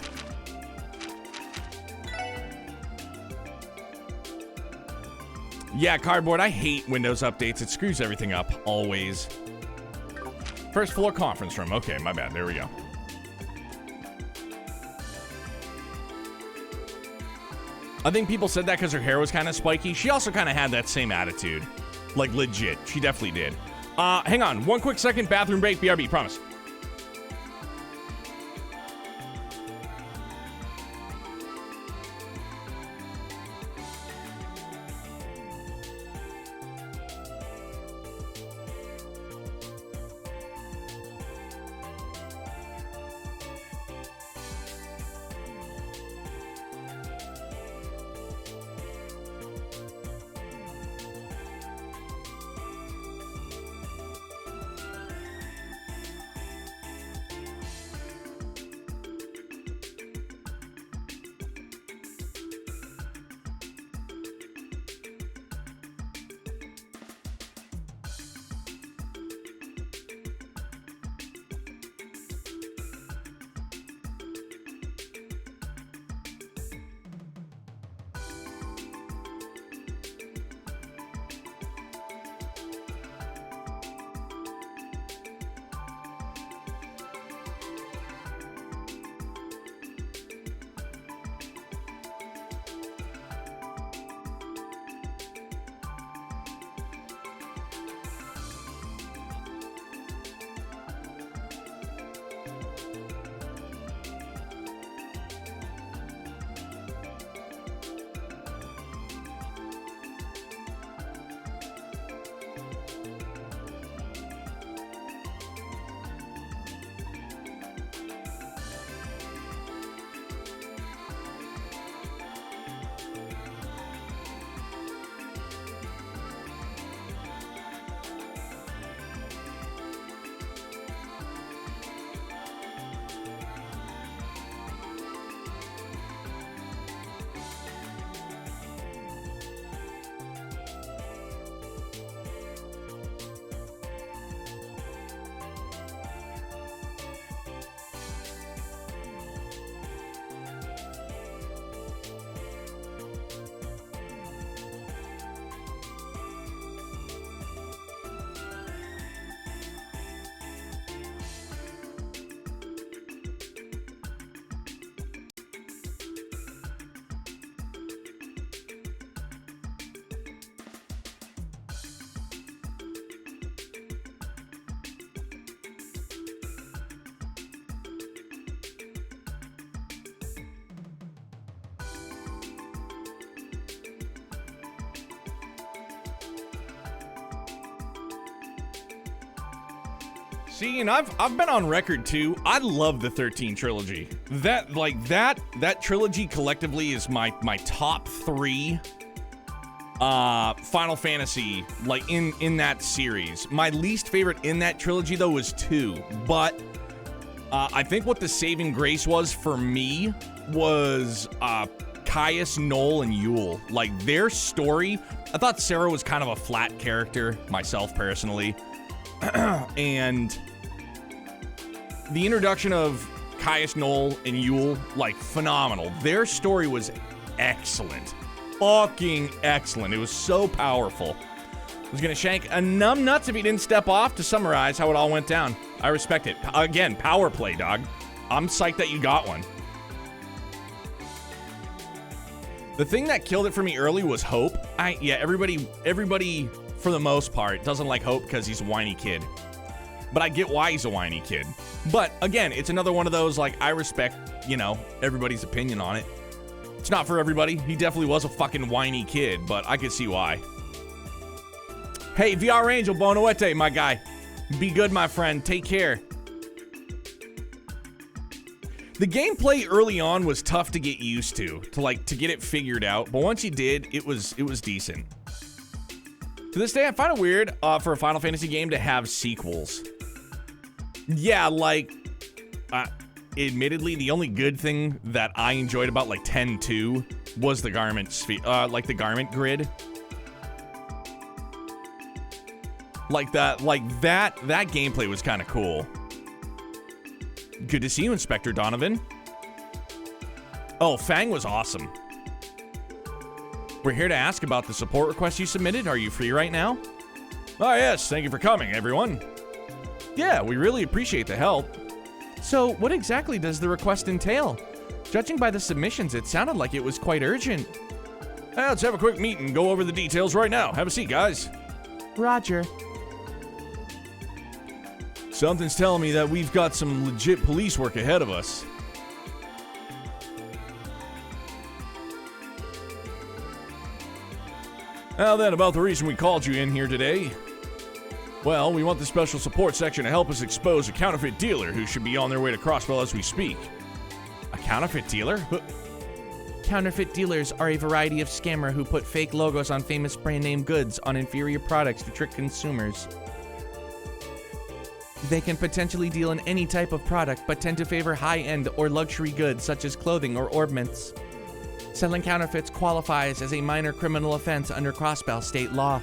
Yeah, Cardboard, I hate Windows updates. It screws everything up, always. First floor conference room. Okay, my bad. There we go. I think people said that because her hair was kind of spiky. She also kind of had that same attitude. Like, legit. She definitely did. Hang on. One quick second. Bathroom break. BRB. Promise. See, and I've been on record too. I love the 13 trilogy. That trilogy collectively is my top 3 Final Fantasy, like, in that series. My least favorite in that trilogy though was 2, but I think what the saving grace was for me was Caius, Noel, and Yule. Like, their story, I thought Sarah was kind of a flat character, myself personally. And the introduction of Caius, Noel, and Yule, like, phenomenal. Their story was excellent. Fucking excellent. It was so powerful. I was gonna shank a numb nuts if he didn't step off to summarize how it all went down. I respect it. Again, power play, dog. I'm psyched that you got one. The thing that killed it for me early was Hope. Everybody for the most part doesn't like Hope because he's a whiny kid. But I get why he's a whiny kid. But again, it's another one of those, like, I respect, you know, everybody's opinion on it. It's not for everybody. He definitely was a fucking whiny kid, but I could see why. Hey, VR Angel, buona notte, my guy. Be good, my friend. Take care. The gameplay early on was tough to get used to get it figured out, but once you did, it was decent. To this day, I find it weird for a Final Fantasy game to have sequels. Yeah, admittedly, the only good thing that I enjoyed about 10-2 was the garment the garment grid. That gameplay was kind of cool. Good to see you, Inspector Donovan. Oh, Fang was awesome. We're here to ask about the support request you submitted. Are you free right now? Oh, yes. Thank you for coming, everyone. Yeah, we really appreciate the help. So, what exactly does the request entail? Judging by the submissions, it sounded like it was quite urgent. Let's have a quick meet and go over the details right now. Have a seat, guys. Roger. Something's telling me that we've got some legit police work ahead of us. Now then, about the reason we called you in here today. Well, we want the special support section to help us expose a counterfeit dealer who should be on their way to Crossbell as we speak. A counterfeit dealer? Counterfeit dealers are a variety of scammer who put fake logos on famous brand name goods on inferior products to trick consumers. They can potentially deal in any type of product, but tend to favor high-end or luxury goods such as clothing or ornaments. Selling counterfeits qualifies as a minor criminal offense under Crossbell state law.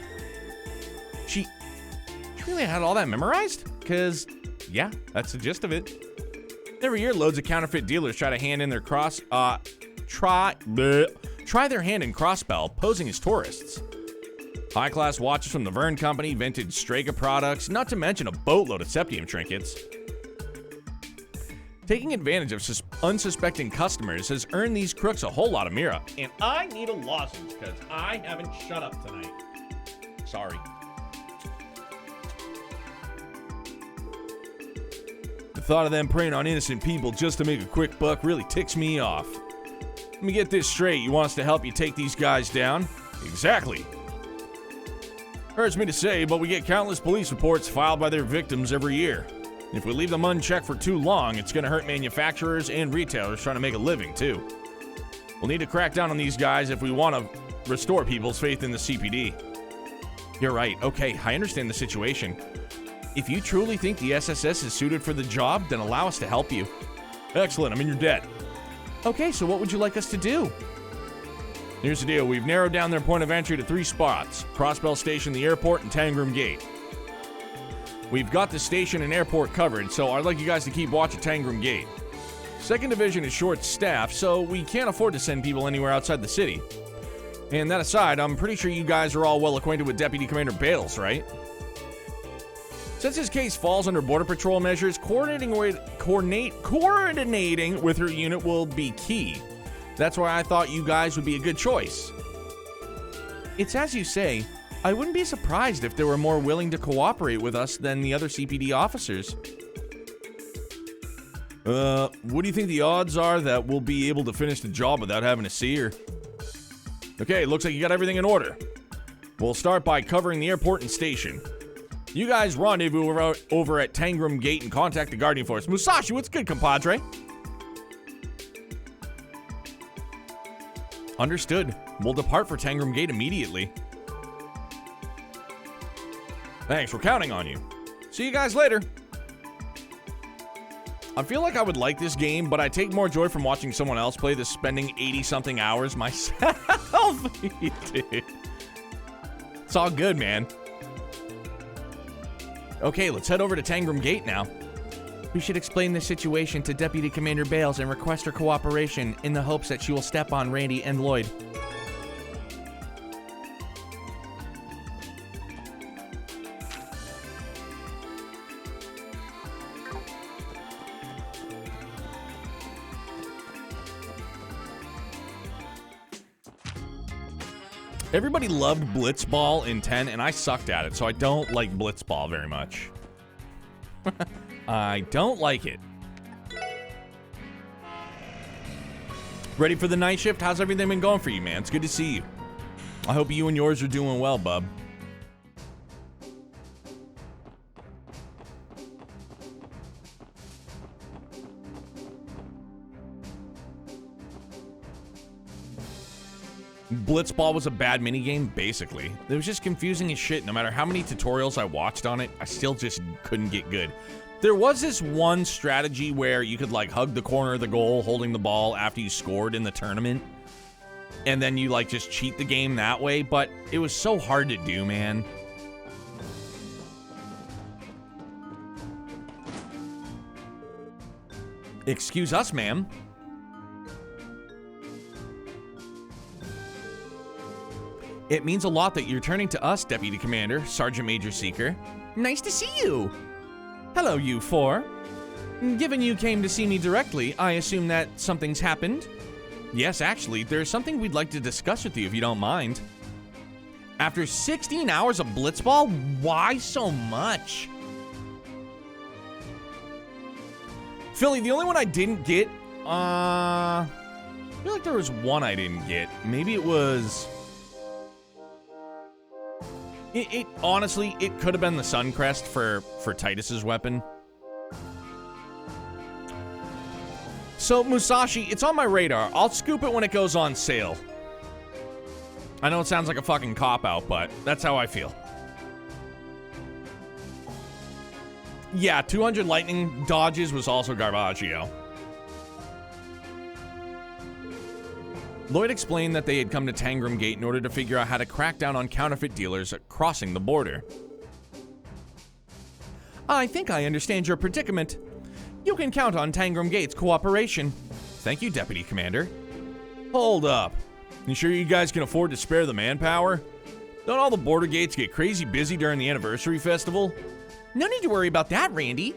She really had all that memorized? Because, yeah, that's the gist of it. Every year, loads of counterfeit dealers try to hand in their try their hand in Crossbell, posing as tourists. High-class watches from the Vern Company, vintage Strega products, not to mention a boatload of Septium trinkets. Taking advantage of unsuspecting customers has earned these crooks a whole lot of Mira. And I need a lozenge because I haven't shut up tonight. Sorry. The thought of them preying on innocent people just to make a quick buck really ticks me off. Let me get this straight. You want us to help you take these guys down? Exactly. Hurts me to say, but we get countless police reports filed by their victims every year. If we leave them unchecked for too long, it's going to hurt manufacturers and retailers trying to make a living, too. We'll need to crack down on these guys if we want to restore people's faith in the CPD. You're right. Okay, I understand the situation. If you truly think the SSS is suited for the job, then allow us to help you. Excellent, I'm in your debt. Okay, so what would you like us to do? Here's the deal. We've narrowed down their point of entry to 3 spots. Crossbell Station, the airport, and Tangram Gate. We've got the station and airport covered, so I'd like you guys to keep watch at Tangram Gate. 2nd Division is short-staffed, so we can't afford to send people anywhere outside the city. And that aside, I'm pretty sure you guys are all well acquainted with Deputy Commander Bales, right? Since his case falls under Border Patrol measures, coordinating with her unit will be key. That's why I thought you guys would be a good choice. It's as you say. I wouldn't be surprised if they were more willing to cooperate with us than the other CPD officers. What do you think the odds are that we'll be able to finish the job without having to see her? Okay, looks like you got everything in order. We'll start by covering the airport and station. You guys rendezvous over at Tangram Gate and contact the Guardian Force. Musashi, what's good, compadre? Understood. We'll depart for Tangram Gate immediately. Thanks, we're counting on you. See you guys later. I feel like I would like this game, but I take more joy from watching someone else play this, spending 80-something hours myself. Dude. It's all good, man. Okay, let's head over to Tangram Gate now. We should explain the situation to Deputy Commander Bales and request her cooperation in the hopes that she will step on Randy and Lloyd. Everybody loved Blitzball in 10, and I sucked at it, so I don't like Blitzball very much. I don't like it. Ready for the night shift? How's everything been going for you, man? It's good to see you. I hope you and yours are doing well, bub. Blitzball was a bad minigame, basically. It was just confusing as shit. No matter how many tutorials I watched on it, I still just couldn't get good. There was this one strategy where you could, like, hug the corner of the goal holding the ball after you scored in the tournament. And then you, like, just cheat the game that way, but it was so hard to do, man. Excuse us, ma'am. It means a lot that you're turning to us, Deputy Commander, Sergeant Major Seeker. Nice to see you. Hello, you four. Given you came to see me directly, I assume that something's happened? Yes, actually, there's something we'd like to discuss with you if you don't mind. After 16 hours of Blitzball, why so much? Philly, the only one I didn't get, I feel like there was one I didn't get. Maybe it was... honestly, it could have been the Suncrest for Titus's weapon. So, Musashi, it's on my radar. I'll scoop it when it goes on sale. I know it sounds like a fucking cop-out, but that's how I feel. Yeah, 200 lightning dodges was also Garbaggio. Lloyd explained that they had come to Tangram Gate in order to figure out how to crack down on counterfeit dealers crossing the border. I think I understand your predicament. You can count on Tangram Gate's cooperation. Thank you, Deputy Commander. Hold up. You sure you guys can afford to spare the manpower? Don't all the border gates get crazy busy during the anniversary festival? No need to worry about that, Randy.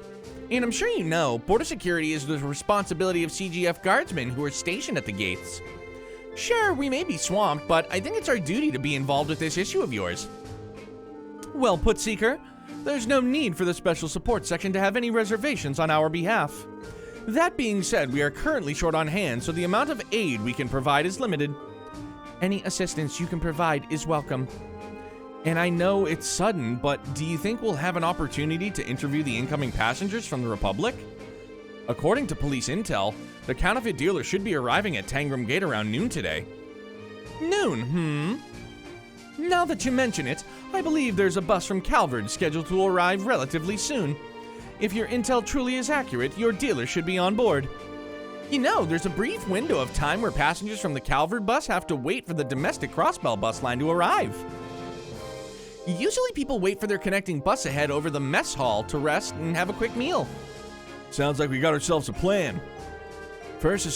And I'm sure you know, border security is the responsibility of CGF guardsmen who are stationed at the gates. Sure, we may be swamped, but I think it's our duty to be involved with this issue of yours. Well put, Seeker. There's no need for the Special Support Section to have any reservations on our behalf. That being said, we are currently short on hand, so the amount of aid we can provide is limited. Any assistance you can provide is welcome. And I know it's sudden, but do you think we'll have an opportunity to interview the incoming passengers from the Republic? According to police intel, the counterfeit dealer should be arriving at Tangram Gate around noon today. Noon, Now that you mention it, I believe there's a bus from Calvard scheduled to arrive relatively soon. If your intel truly is accurate, your dealer should be on board. You know, there's a brief window of time where passengers from the Calvard bus have to wait for the domestic Crossbell bus line to arrive. Usually people wait for their connecting bus ahead over the mess hall to rest and have a quick meal. Sounds like we got ourselves a plan. First, the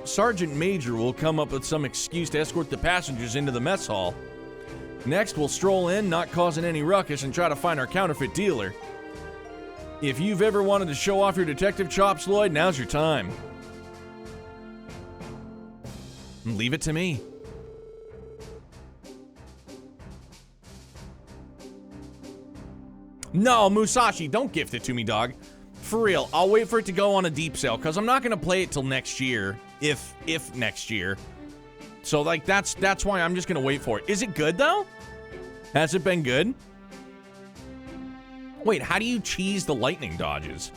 Sergeant Major will come up with some excuse to escort the passengers into the mess hall. Next, we'll stroll in, not causing any ruckus, and try to find our counterfeit dealer. If you've ever wanted to show off your detective chops, Lloyd, now's your time. Leave it to me. No, Musashi, don't gift it to me, dog. For real, I'll wait for it to go on a deep sale, because I'm not going to play it till next year, if next year. So, like, that's why I'm just going to wait for it. Is it good, though? Has it been good? Wait, how do you cheese the lightning dodges?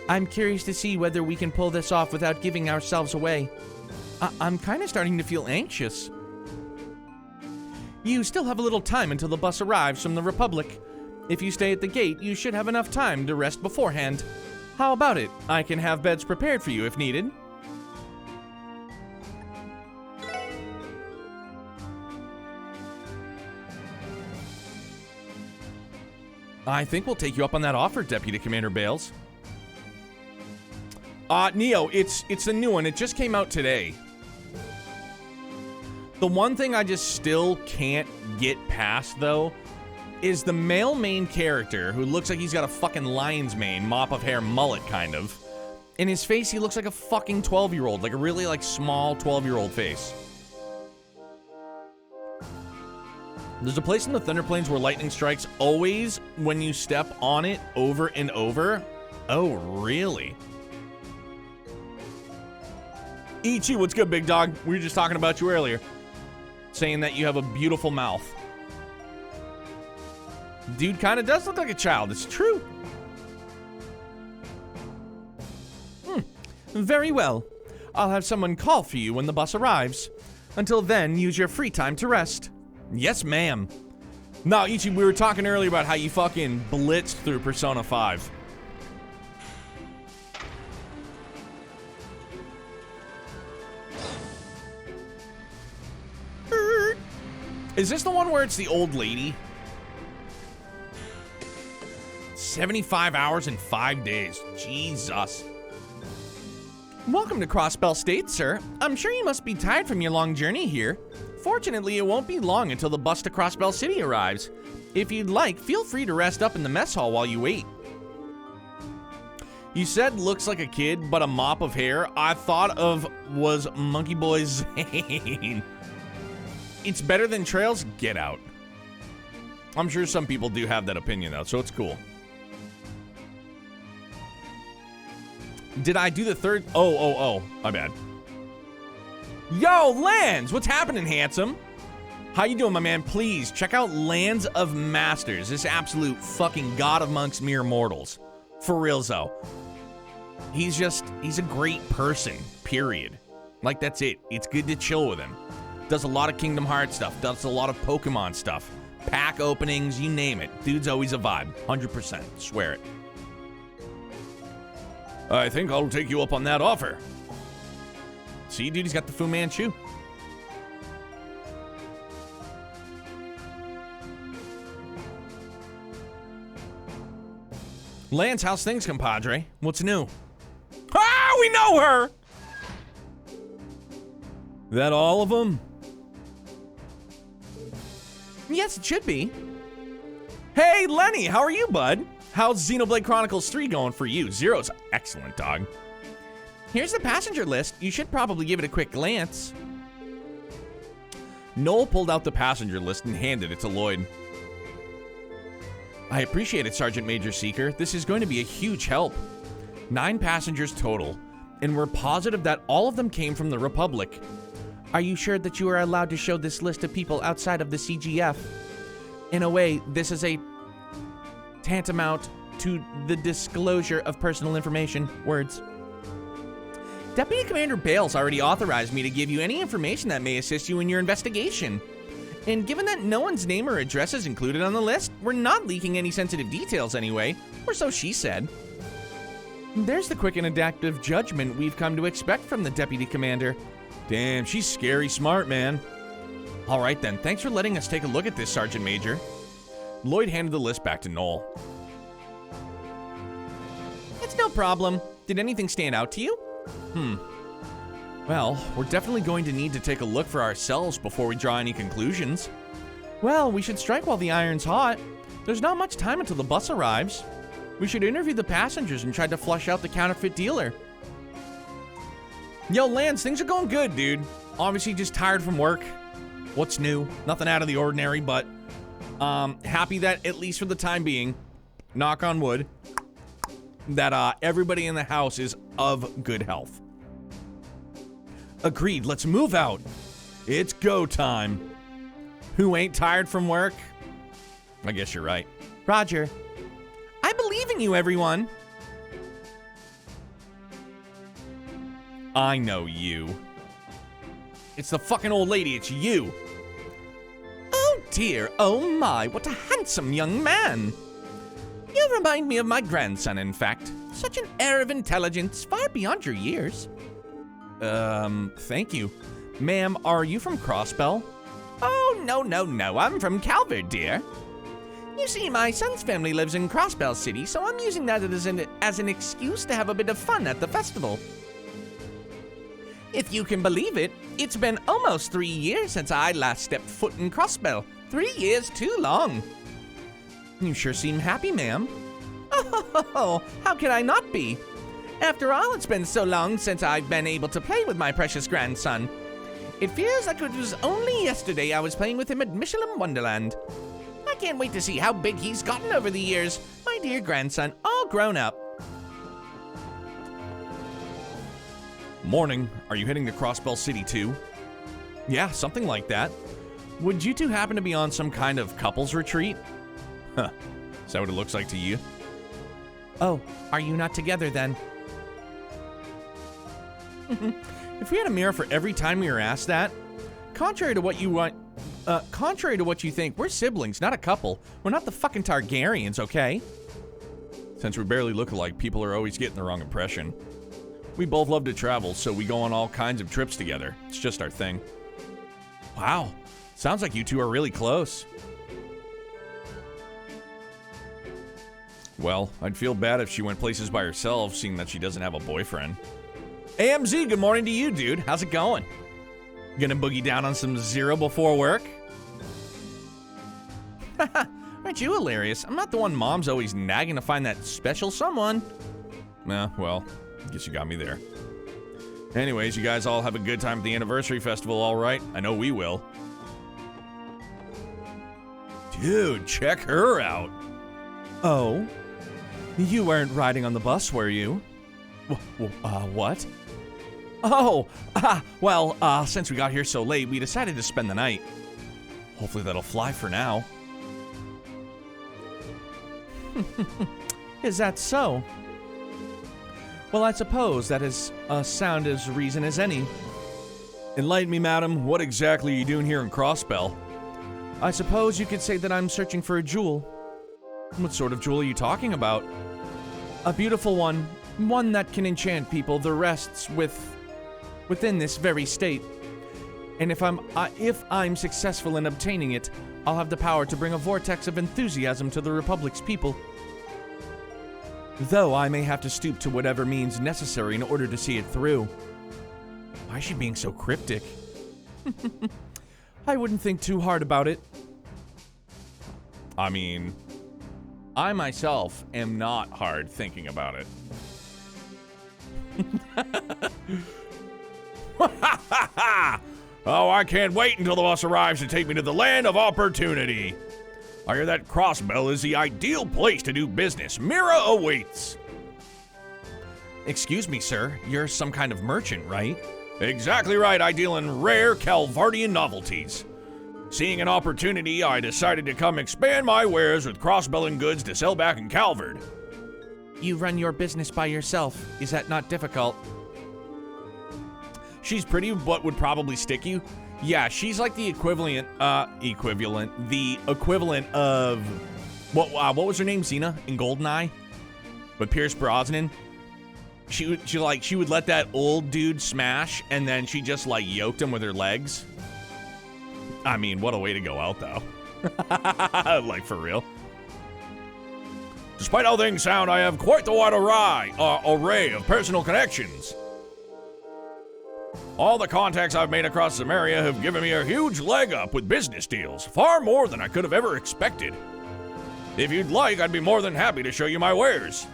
I'm curious to see whether we can pull this off without giving ourselves away. I'm kind of starting to feel anxious. You still have a little time until the bus arrives from the Republic. If you stay at the gate, you should have enough time to rest beforehand. How about it? I can have beds prepared for you if needed. I think we'll take you up on that offer, Deputy Commander Bales. Neo, it's a new one. It just came out today. The one thing I just still can't get past, though, is the male main character who looks like he's got a fucking lion's mane, mop of hair, mullet, kind of. In his face, he looks like a fucking 12-year-old, like a really, like, small 12-year-old face. There's a place in the Thunder Plains where lightning strikes always when you step on it over and over. Oh, really? Ichi, what's good, big dog? We were just talking about you earlier. Saying that you have a beautiful mouth. Dude kind of does look like a child. It's true. Very well. I'll have someone call for you when the bus arrives. Until then, use your free time to rest. Yes, ma'am. No, Ichi, we were talking earlier about how you fucking blitzed through Persona 5. Is this the one where it's the old lady? 75 hours and 5 days. Jesus. Welcome to Crossbell State, sir. I'm sure you must be tired from your long journey here. Fortunately, it won't be long until the bus to Crossbell City arrives. If you'd like, feel free to rest up in the mess hall while you wait. You said looks like a kid, but a mop of hair I thought of was Monkey Boy Zane. It's better than Trails? Get out. I'm sure some people do have that opinion, though, so it's cool. Did I do the third? Oh, my bad. Yo, Lands, what's happening, handsome? How you doing, my man? Please, check out Lands of Masters, this absolute fucking god amongst mere mortals. For real, though. He's a great person, period. Like, that's it. It's good to chill with him. Does a lot of Kingdom Hearts stuff, does a lot of Pokemon stuff. Pack openings, you name it. Dude's always a vibe, 100%, swear it. I think I'll take you up on that offer. See, dude, he's got the Fu Manchu. Lance, how's things, compadre? What's new? Ah, we know her! That all of them? Yes, it should be. Hey, Lenny, how are you, bud? How's Xenoblade Chronicles 3 going for you? Zero's excellent, dog. Here's the passenger list. You should probably give it a quick glance. Noel pulled out the passenger list and handed it to Lloyd. I appreciate it, Sergeant Major Seeker. This is going to be a huge help. 9 passengers total, and we're positive that all of them came from the Republic. Are you sure that you are allowed to show this list of people outside of the CGF? In a way, this is a tantamount to the disclosure of personal information. Words. Deputy Commander Bales already authorized me to give you any information that may assist you in your investigation. And given that no one's name or address is included on the list, we're not leaking any sensitive details anyway, or so she said. There's the quick and adaptive judgment we've come to expect from the Deputy Commander. Damn, she's scary smart, man. All right then, thanks for letting us take a look at this, Sergeant Major. Lloyd handed the list back to Noel. It's no problem. Did anything stand out to you? Well, we're definitely going to need to take a look for ourselves before we draw any conclusions. Well, we should strike while the iron's hot. There's not much time until the bus arrives. We should interview the passengers and try to flush out the counterfeit dealer. Yo, Lance, things are going good, dude. Obviously just tired from work. What's new? Nothing out of the ordinary, but happy that, at least for the time being, knock on wood, that everybody in the house is of good health. Agreed, let's move out. It's go time. Who ain't tired from work? I guess you're right. Roger. I believe in you, everyone. I know you. It's the fucking old lady, it's you. Oh dear, oh my, what a handsome young man. You remind me of my grandson, in fact. Such an air of intelligence, far beyond your years. Thank you. Ma'am, are you from Crossbell? Oh, no, I'm from Calvert, dear. You see, my son's family lives in Crossbell City, so I'm using that as an excuse to have a bit of fun at the festival. If you can believe it, it's been almost 3 years since I last stepped foot in Crossbell. 3 years too long. You sure seem happy, ma'am. Oh, how could I not be? After all, it's been so long since I've been able to play with my precious grandson. It feels like it was only yesterday I was playing with him at Michelin Wonderland. I can't wait to see how big he's gotten over the years. My dear grandson, all grown up. Morning. Are you heading to Crossbell City too? Yeah, something like that. Would you two happen to be on some kind of couples retreat? Huh. Is that what it looks like to you? Oh, are you not together then? If we had a mirror for every time we were asked that, contrary to what you think, we're siblings, not a couple. We're not the fucking Targaryens, okay? Since we barely look alike, people are always getting the wrong impression. We both love to travel, so we go on all kinds of trips together. It's just our thing. Wow, sounds like you two are really close. Well, I'd feel bad if she went places by herself, seeing that she doesn't have a boyfriend. AMZ, good morning to you, dude. How's it going? Gonna boogie down on some Zero before work? Aren't you hilarious? I'm not the one Mom's always nagging to find that special someone. Nah, well, I guess you got me there. Anyways, you guys all have a good time at the anniversary festival, all right? I know we will. Dude, check her out. Oh? You weren't riding on the bus, were you? What? Oh, well, since we got here so late, we decided to spend the night. Hopefully that'll fly for now. Is that so? Well, I suppose that is a sound as reason as any. Enlighten me, madam. What exactly are you doing here in Crossbell? I suppose you could say that I'm searching for a jewel. What sort of jewel are you talking about? A beautiful one. One that can enchant people. The rest's within this very state. And if I'm successful in obtaining it, I'll have the power to bring a vortex of enthusiasm to the Republic's people. Though I may have to stoop to whatever means necessary in order to see it through. Why is she being so cryptic? I wouldn't think too hard about it. I mean, I myself am not hard thinking about it. Oh, I can't wait until the bus arrives to take me to the land of opportunity. I hear that Crossbell is the ideal place to do business. Mira awaits. Excuse me, sir. You're some kind of merchant, right? Exactly right. I deal in rare Calvardian novelties. Seeing an opportunity, I decided to come expand my wares with Crossbell and goods to sell back in Calvard. You run your business by yourself. Is that not difficult? She's pretty, but would probably stick you. Yeah, she's like the equivalent of what was her name? Xena in Goldeneye, but Pierce Brosnan. She would let that old dude smash, and then she just like yoked him with her legs. I mean, what a way to go out, though. Like, for real. Despite how things sound, I have quite the wide array of personal connections. All the contacts I've made across Samaria have given me a huge leg up with business deals, far more than I could have ever expected. If you'd like, I'd be more than happy to show you my wares.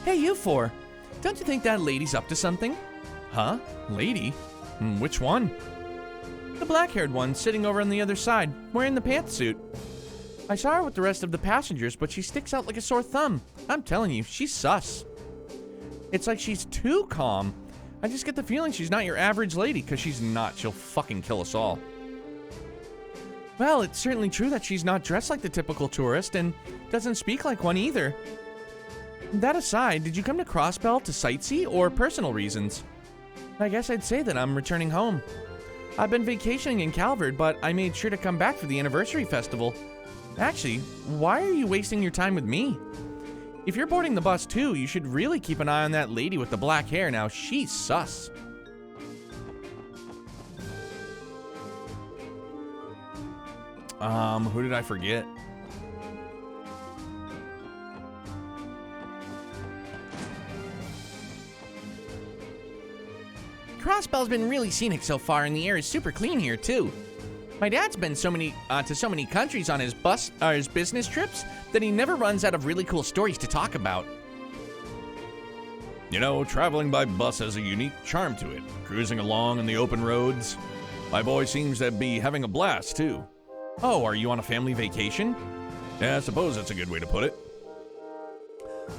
Hey, you four. Don't you think that lady's up to something? Huh? Lady? Which one? The black-haired one sitting over on the other side, wearing the pantsuit. I saw her with the rest of the passengers, but she sticks out like a sore thumb. I'm telling you, she's sus. It's like she's too calm. I just get the feeling she's not your average lady, because she's not. She'll fucking kill us all. Well, it's certainly true that she's not dressed like the typical tourist, and doesn't speak like one either. That aside, did you come to Crossbell to sightsee or personal reasons? I guess I'd say that I'm returning home. I've been vacationing in Calvard, but I made sure to come back for the anniversary festival. Actually, why are you wasting your time with me? If you're boarding the bus too, you should really keep an eye on that lady with the black hair. Now, she's sus. Who did I forget? Crossbell's been really scenic so far, and the air is super clean here too. My dad's been to so many countries on his business trips that he never runs out of really cool stories to talk about. You know, traveling by bus has a unique charm to it. Cruising along in the open roads. My boy seems to be having a blast too. Oh, are you on a family vacation? Yeah, I suppose that's a good way to put it.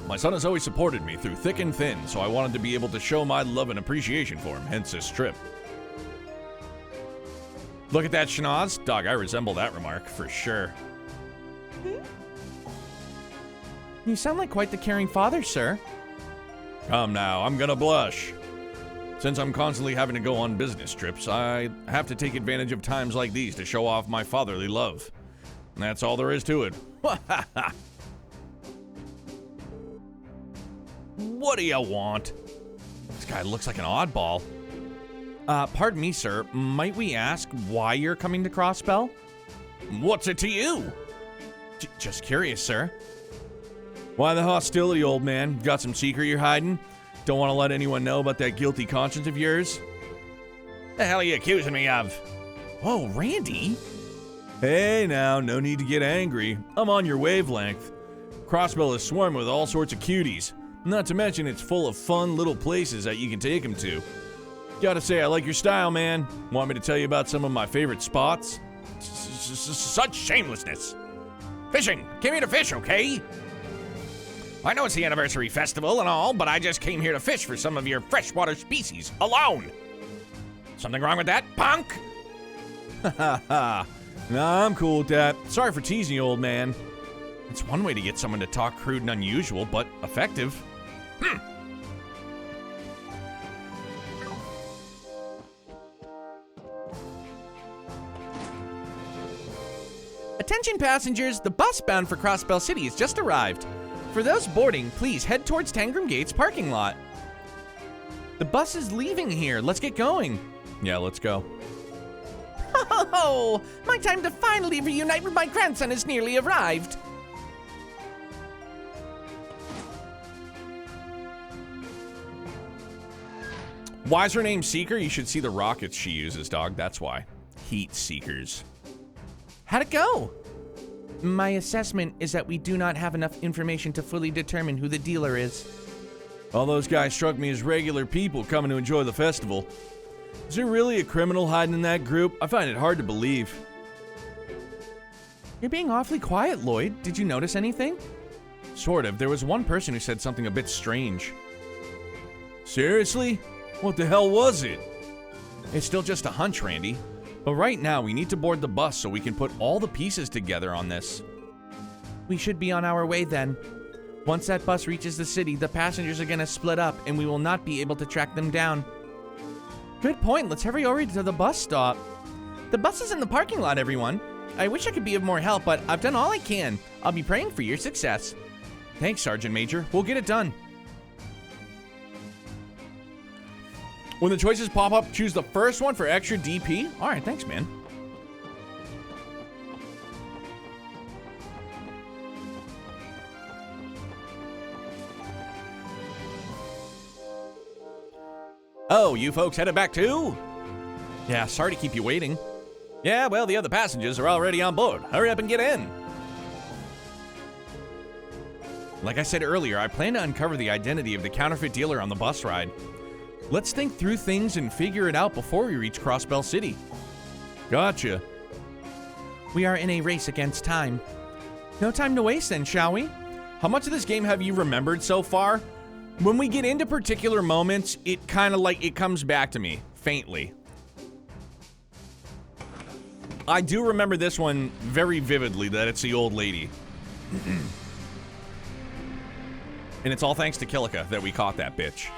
My son has always supported me through thick and thin, so I wanted to be able to show my love and appreciation for him, hence this trip. Look at that schnoz. Dog, I resemble that remark, for sure.
You sound like quite the caring father, sir.
Come now, I'm gonna blush. Since I'm constantly having to go on business trips, I have to take advantage of times like these to show off my fatherly love. And that's all there is to it. What do you want? This guy looks like an oddball.
Pardon me, sir. Might we ask why you're coming to Crossbell?
What's it to you?
Just curious, sir.
Why the hostility, old man? Got some secret you're hiding? Don't want to let anyone know about that guilty conscience of yours? The hell are you accusing me of?
Whoa, Randy?
Hey now, no need to get angry. I'm on your wavelength. Crossbell is swarming with all sorts of cuties. Not to mention it's full of fun little places that you can take them to. Gotta say, I like your style, man. Want me to tell you about some of my favorite spots? Such shamelessness. Fishing. Came here to fish, okay? I know it's the anniversary festival and all, but I just came here to fish for some of your freshwater species, alone. Something wrong with that, punk? Nah, I'm cool with that. Sorry for teasing you, old man. It's one way to get someone to talk crude and unusual, but effective.
Attention passengers, the bus bound for Crossbell City has just arrived. For those boarding, please head towards Tangram Gates parking lot. The bus is leaving here. Let's get going.
Yeah, let's go.
Oh, my time to finally reunite with my grandson has nearly arrived.
Why is her name Seeker? You should see the rockets she uses, dog. That's why. Heat Seekers.
How'd it go? My assessment is that we do not have enough information to fully determine who the dealer is.
All those guys struck me as regular people coming to enjoy the festival. Is there really a criminal hiding in that group? I find it hard to believe.
You're being awfully quiet, Lloyd. Did you notice anything?
Sort of. There was one person who said something a bit strange. Seriously? What the hell was it? It's still just a hunch, Randy. But right now, we need to board the bus so we can put all the pieces together on this.
We should be on our way then. Once that bus reaches the city, the passengers are gonna split up and we will not be able to track them down. Good point. Let's hurry over to the bus stop. The bus is in the parking lot, everyone. I wish I could be of more help, but I've done all I can. I'll be praying for your success.
Thanks, Sergeant Major. We'll get it done. When the choices pop up, choose the first one for extra DP. All right, thanks, man. Oh, you folks headed back too? Yeah, sorry to keep you waiting. Yeah, well, the other passengers are already on board. Hurry up and get in. Like I said earlier, I plan to uncover the identity of the counterfeit dealer on the bus ride. Let's think through things and figure it out before we reach Crossbell City. Gotcha.
We are in a race against time. No time to waste then, shall we?
How much of this game have you remembered so far? When we get into particular moments, it kind of like, it comes back to me, faintly. I do remember this one very vividly, that it's the old lady. And it's all thanks to Kilika that we caught that bitch.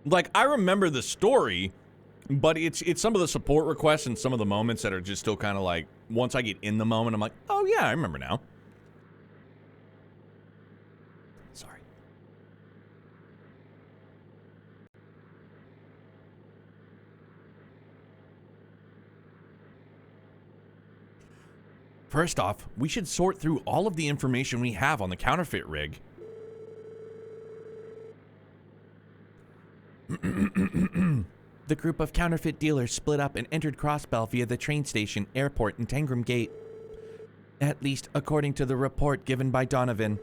Like, I remember the story, but it's some of the support requests and some of the moments that are just still kind of like, once I get in the moment, I'm like, oh yeah, I remember now. Sorry. First off, we should sort through all of the information we have on the counterfeit rig.
The group of counterfeit dealers split up and entered Crossbell via the train station, airport, and Tangram Gate. At least according to the report given by Donovan.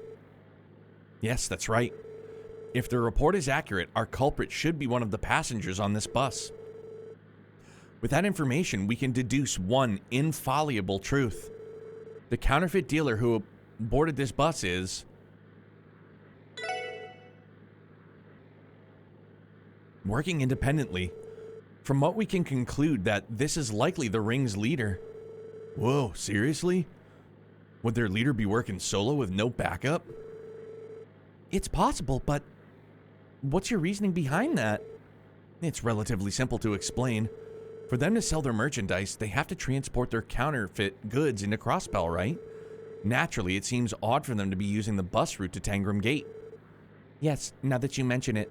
Yes, that's right. If the report is accurate, our culprit should be one of the passengers on this bus. With that information, we can deduce one infallible truth. The counterfeit dealer who boarded this bus is...
working independently. From what we can conclude that this is likely the ring's leader. Whoa, seriously? Would their leader be working solo with no backup? It's possible, but what's your reasoning behind that? It's relatively simple to explain. For them to sell their merchandise, they have to transport their counterfeit goods into Crossbell, right? Naturally, it seems odd for them to be using the bus route to Tangram Gate. Yes, now that you mention it.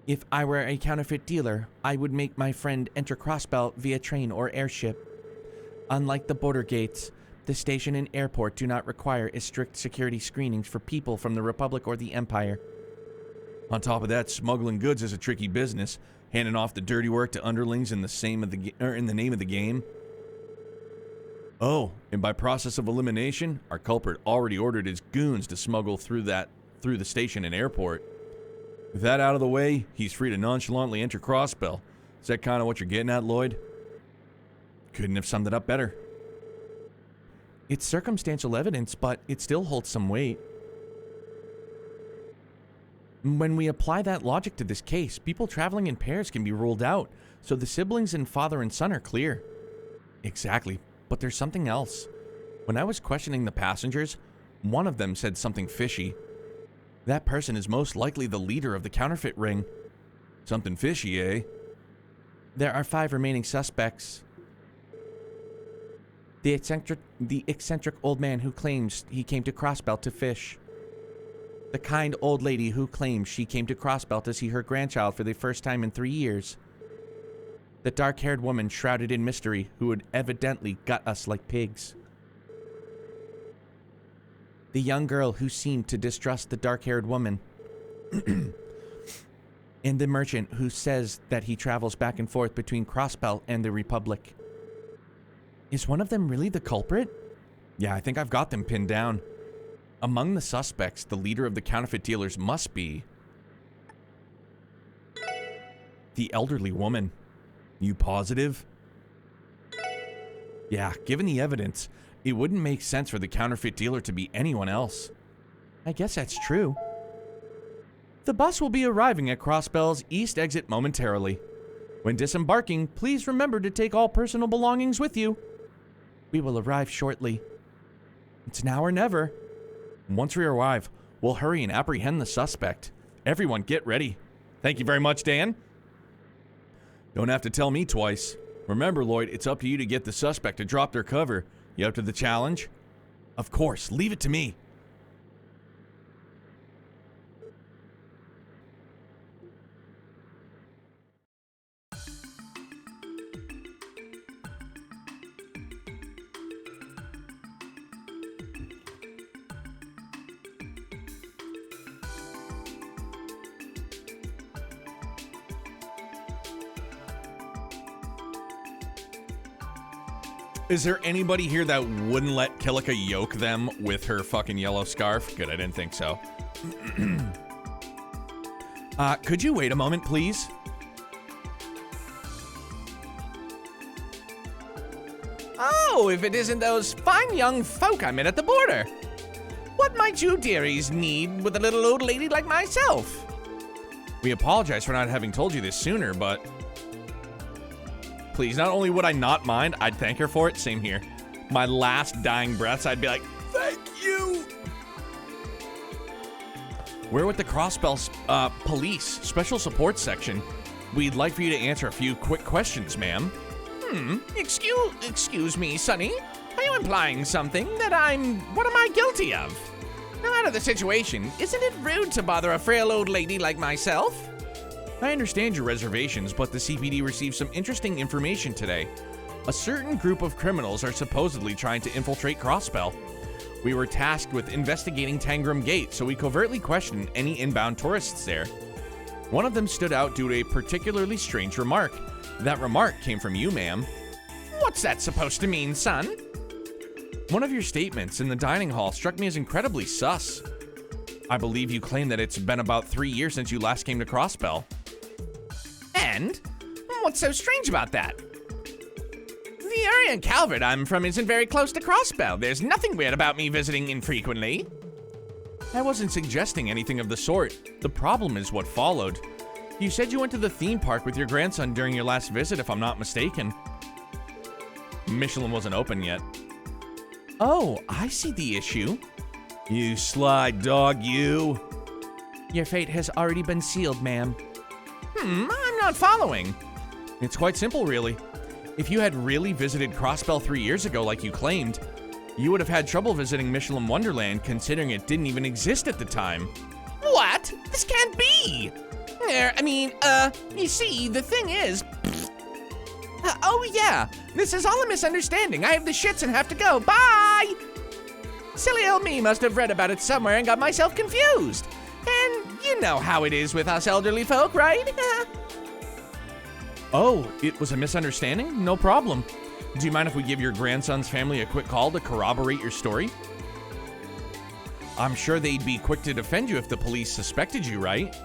If I were a counterfeit dealer, I would make my friend enter Crossbell via train or airship. Unlike the border gates, the station and airport do not require as strict security screenings for people from the Republic or the Empire. On top of that, smuggling goods is a tricky business, handing off the dirty work to underlings in the name of the game. Oh, and by process of elimination, our culprit already ordered his goons to smuggle through the station and airport. With that out of the way, he's free to nonchalantly enter Crossbell. Is that kind of what you're getting at, Lloyd? Couldn't have summed it up better. It's circumstantial evidence, but it still holds some weight. When we apply that logic to this case, people traveling in pairs can be ruled out, so the siblings and father and son are clear. Exactly, but there's something else. When I was questioning the passengers, one of them said something fishy. That person is most likely the leader of the counterfeit ring. Something fishy, eh? There are 5 remaining suspects. The eccentric old man who claims he came to Crossbell to fish. The kind old lady who claims she came to Crossbell to see her grandchild for the first time in 3 years. The dark-haired woman shrouded in mystery who would evidently gut us like pigs. The young girl who seemed to distrust the dark-haired woman. And the merchant who says that he travels back and forth between Crossbell and the Republic. Is one of them really the culprit? Yeah, I think I've got them pinned down. Among the suspects, the leader of the counterfeit dealers must be the elderly woman. You positive? Yeah, given the evidence, it wouldn't make sense for the counterfeit dealer to be anyone else. I guess that's true. The bus will be arriving at Crossbell's east exit momentarily. When disembarking, please remember to take all personal belongings with you. We will arrive shortly. It's now or never. Once we arrive, we'll hurry and apprehend the suspect. Everyone get ready. Thank you very much, Dan. Don't have to tell me twice. Remember, Lloyd, it's up to you to get the suspect to drop their cover. You up to the challenge? Of course, leave it to me. Is there anybody here that wouldn't let Kilika yoke them with her fucking yellow scarf? Good, I didn't think so. Could you wait a moment, please? Oh, if it isn't those fine young folk I met at the border. What might you dearies need with a little old lady like myself? We apologize for not having told you this sooner, but... Please, not only would I not mind, I'd thank her for it. Same here. My last dying breaths, I'd be like, thank you. We're with the Crossbell Police Special Support Section. We'd like for you to answer a few quick questions, ma'am. Excuse me, Sonny. Are you implying something that what am I guilty of? Now, out of the situation, isn't it rude to bother a frail old lady like myself? I understand your reservations, but the CPD received some interesting information today. A certain group of criminals are supposedly trying to infiltrate Crossbell. We were tasked with investigating Tangram Gate, so we covertly questioned any inbound tourists there. One of them stood out due to a particularly strange remark. That remark came from you, ma'am. What's that supposed to mean, son? One of your statements in the dining hall struck me as incredibly sus. I believe you claim that it's been about 3 years since you last came to Crossbell. And? What's so strange about that? The area in Calvert I'm from isn't very close to Crossbell. There's nothing weird about me visiting infrequently. I wasn't suggesting anything of the sort. The problem is what followed. You said you went to the theme park with your grandson during your last visit, if I'm not mistaken. Michelin wasn't open yet. Oh, I see the issue.
You sly dog, you.
Your fate has already been sealed, ma'am. I'm not following. It's quite simple, really. If you had really visited Crossbell 3 years ago like you claimed, you would have had trouble visiting Michelin Wonderland considering it didn't even exist at the time. What? This can't be! You see, the thing is... oh yeah, this is all a misunderstanding. I have the shits and have to go. Bye! Silly old me must have read about it somewhere and got myself confused. And you know how it is with us elderly folk, right? Oh, it was a misunderstanding? No problem. Do you mind if we give your grandson's family a quick call to corroborate your story? I'm sure they'd be quick to defend you if the police suspected you, right?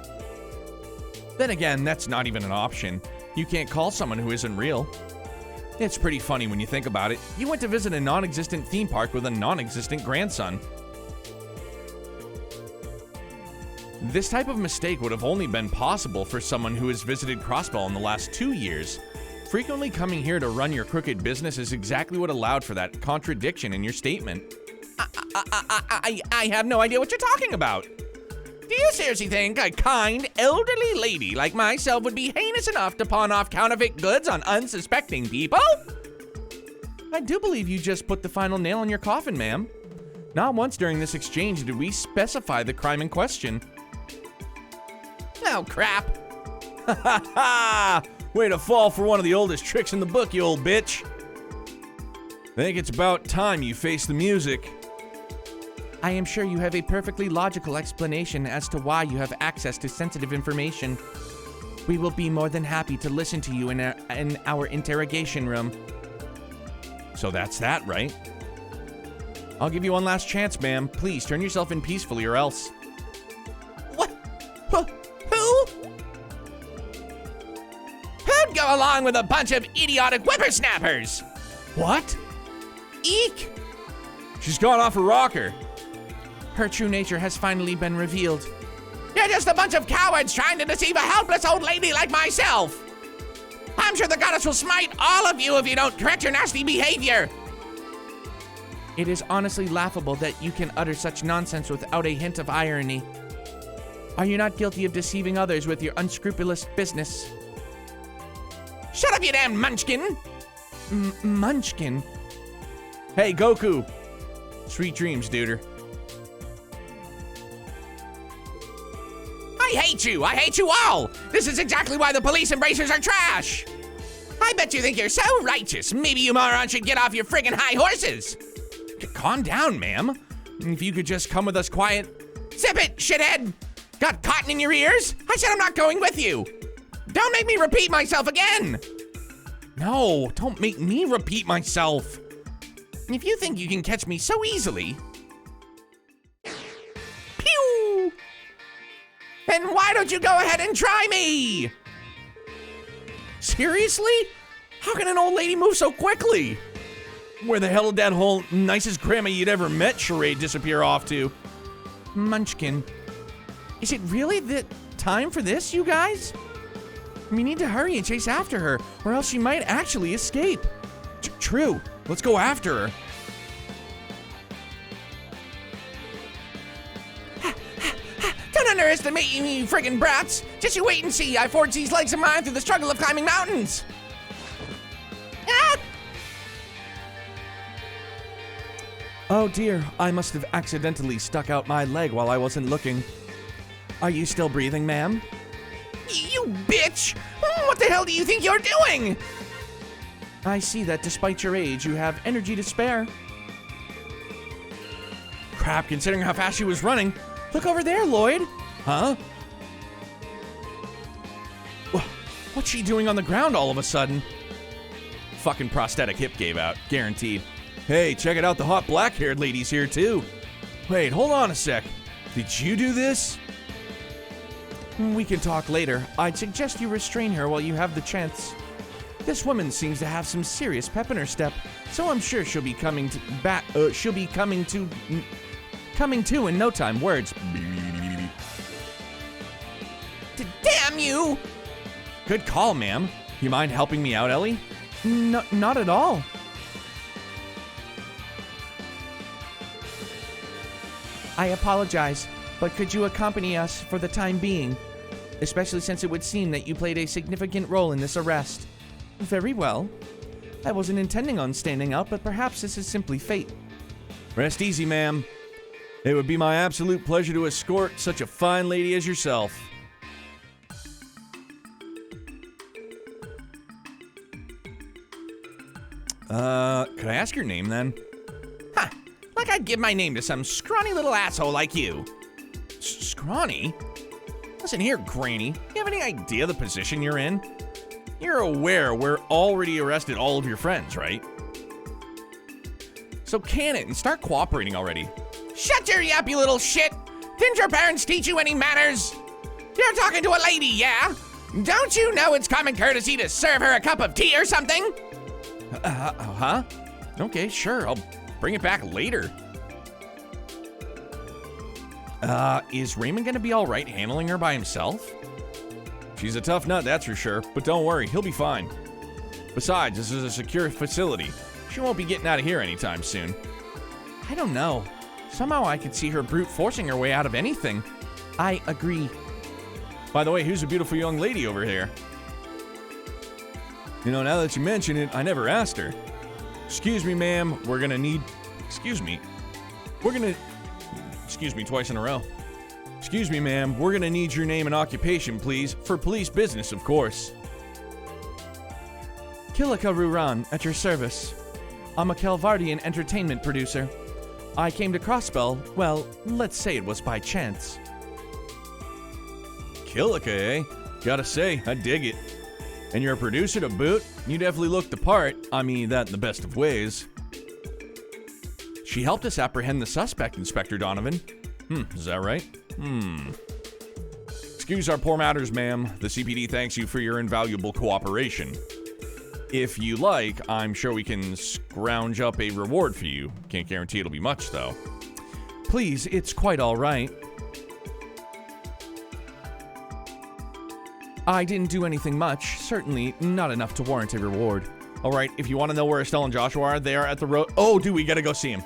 Then again, that's not even an option. You can't call someone who isn't real. It's pretty funny when you think about it. You went to visit a non-existent theme park with a non-existent grandson. This type of mistake would have only been possible for someone who has visited Crossbell in the last 2 years. Frequently coming here to run your crooked business is exactly what allowed for that contradiction in your statement. I have no idea what you're talking about. Do you seriously think a kind, elderly lady like myself would be heinous enough to pawn off counterfeit goods on unsuspecting people? I do believe you just put the final nail in your coffin, ma'am. Not once during this exchange did we specify the crime in question. Oh, crap. Ha ha ha! Way to fall for one of the oldest tricks in the book, you old bitch. Think it's about time you face the music. I am sure you have a perfectly logical explanation as to why you have access to sensitive information. We will be more than happy to listen to you in our interrogation room. So that's that, right? I'll give you one last chance, ma'am. Please turn yourself in peacefully or else. What? Who? Who'd go along with a bunch of idiotic whippersnappers? What? Eek! She's gone off her rocker. Her true nature has finally been revealed. You're just a bunch of cowards trying to deceive a helpless old lady like myself. I'm sure the goddess will smite all of you if you don't correct your nasty behavior. It is honestly laughable that you can utter such nonsense without a hint of irony. Are you not guilty of deceiving others with your unscrupulous business? Shut up, you damn munchkin! Munchkin? Hey, Goku. Sweet dreams, duder. I hate you! I hate you all! This is exactly why the police embracers are trash! I bet you think you're so righteous. Maybe you morons should get off your friggin' high horses. Calm down, ma'am. If you could just come with us quiet. Zip it, shithead! Got cotton in your ears? I said I'm not going with you. Don't make me repeat myself again. No, don't make me repeat myself. If you think you can catch me so easily. Pew! Then why don't you go ahead and try me? Seriously? How can an old lady move so quickly? Where the hell did that whole nicest grandma you'd ever met charade disappear off to? Munchkin. Is it really the time for this, you guys? We need to hurry and chase after her, or else she might actually escape. True. Let's go after her. Don't underestimate me, you friggin' brats. Just you wait and see. I forged these legs of mine through the struggle of climbing mountains. Ah! Oh dear, I must have accidentally stuck out my leg while I wasn't looking. Are you still breathing, ma'am? You bitch! What the hell do you think you're doing? I see that despite your age, you have energy to spare. Crap, considering how fast she was running. Look over there, Lloyd. Huh? What's she doing on the ground all of a sudden? Fucking prosthetic hip gave out, guaranteed. Hey, check it out, the hot black-haired lady's here too. Wait, hold on a sec. Did you do this? We can talk later. I'd suggest you restrain her while you have the chance. This woman seems to have some serious pep in her step, so I'm sure she'll be coming to in no time. Words. Damn you! Good call, ma'am. You mind helping me out, Ellie? No, not at all. I apologize, but could you accompany us for the time being? Especially since it would seem that you played a significant role in this arrest. Very well. I wasn't intending on standing out, but perhaps this is simply fate.
Rest easy, ma'am. It would be my absolute pleasure to escort such a fine lady as yourself. Could I ask your name then?
Ha! Like I'd give my name to some scrawny little asshole like you.
Scrawny? Listen here, Granny. You have any idea the position you're in? You're aware we're already arrested all of your friends, right? So can it and start cooperating already.
Shut your yappy little shit! Didn't your parents teach you any manners? You're talking to a lady, yeah? Don't you know it's common courtesy to serve her a cup of tea or something?
Huh? Okay, sure. I'll bring it back later. Is Raymond gonna be all right handling her by himself? She's a tough nut, that's for sure, but don't worry, he'll be fine. Besides, this is a secure facility. She won't be getting out of here anytime soon.
I don't know. Somehow I could see her brute forcing her way out of anything. I agree.
By the way, who's a beautiful young lady over here? You know, now that you mention it, I never asked her. Excuse me, ma'am, we're gonna need... Excuse me twice in a row. Excuse me, ma'am, we're gonna need your name and occupation, please. For police business, of course.
Kilika Ruran, at your service. I'm a Calvardian entertainment producer. I came to Crossbell, well, let's say it was by chance.
Kilika, eh? Gotta say, I dig it. And you're a producer to boot? You definitely look the part. I mean that in the best of ways.
She helped us apprehend the suspect, Inspector Donovan.
Is that right? Excuse our poor matters, ma'am. The CPD thanks you for your invaluable cooperation. If you like, I'm sure we can scrounge up a reward for you. Can't guarantee it'll be much, though.
Please, it's quite all right. I didn't do anything much. Certainly not enough to warrant a reward.
All right, if you want to know where Estelle and Joshua are, they are at the road. Oh, dude, we gotta go see him.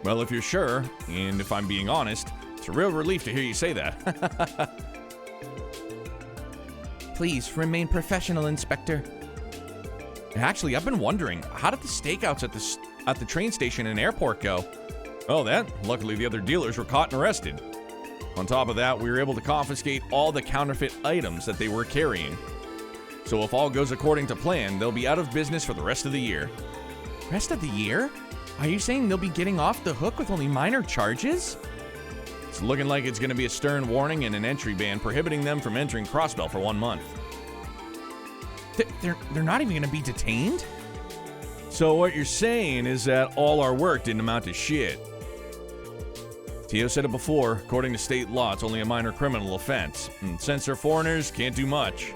Well, if you're sure, and if I'm being honest, it's a real relief to hear you say that.
Please, remain professional, Inspector.
Actually, I've been wondering, how did the stakeouts at the train station and airport go? Oh, luckily the other dealers were caught and arrested. On top of that, we were able to confiscate all the counterfeit items that they were carrying. So if all goes according to plan, they'll be out of business for the rest of the year.
Rest of the year? Are you saying they'll be getting off the hook with only minor charges?
It's looking like it's going to be a stern warning and an entry ban prohibiting them from entering Crossbell for 1 month.
They're not even going to be detained?
So what you're saying is that all our work didn't amount to shit. Tio said it before, according to state law, it's only a minor criminal offense. And since they're foreigners, can't do much.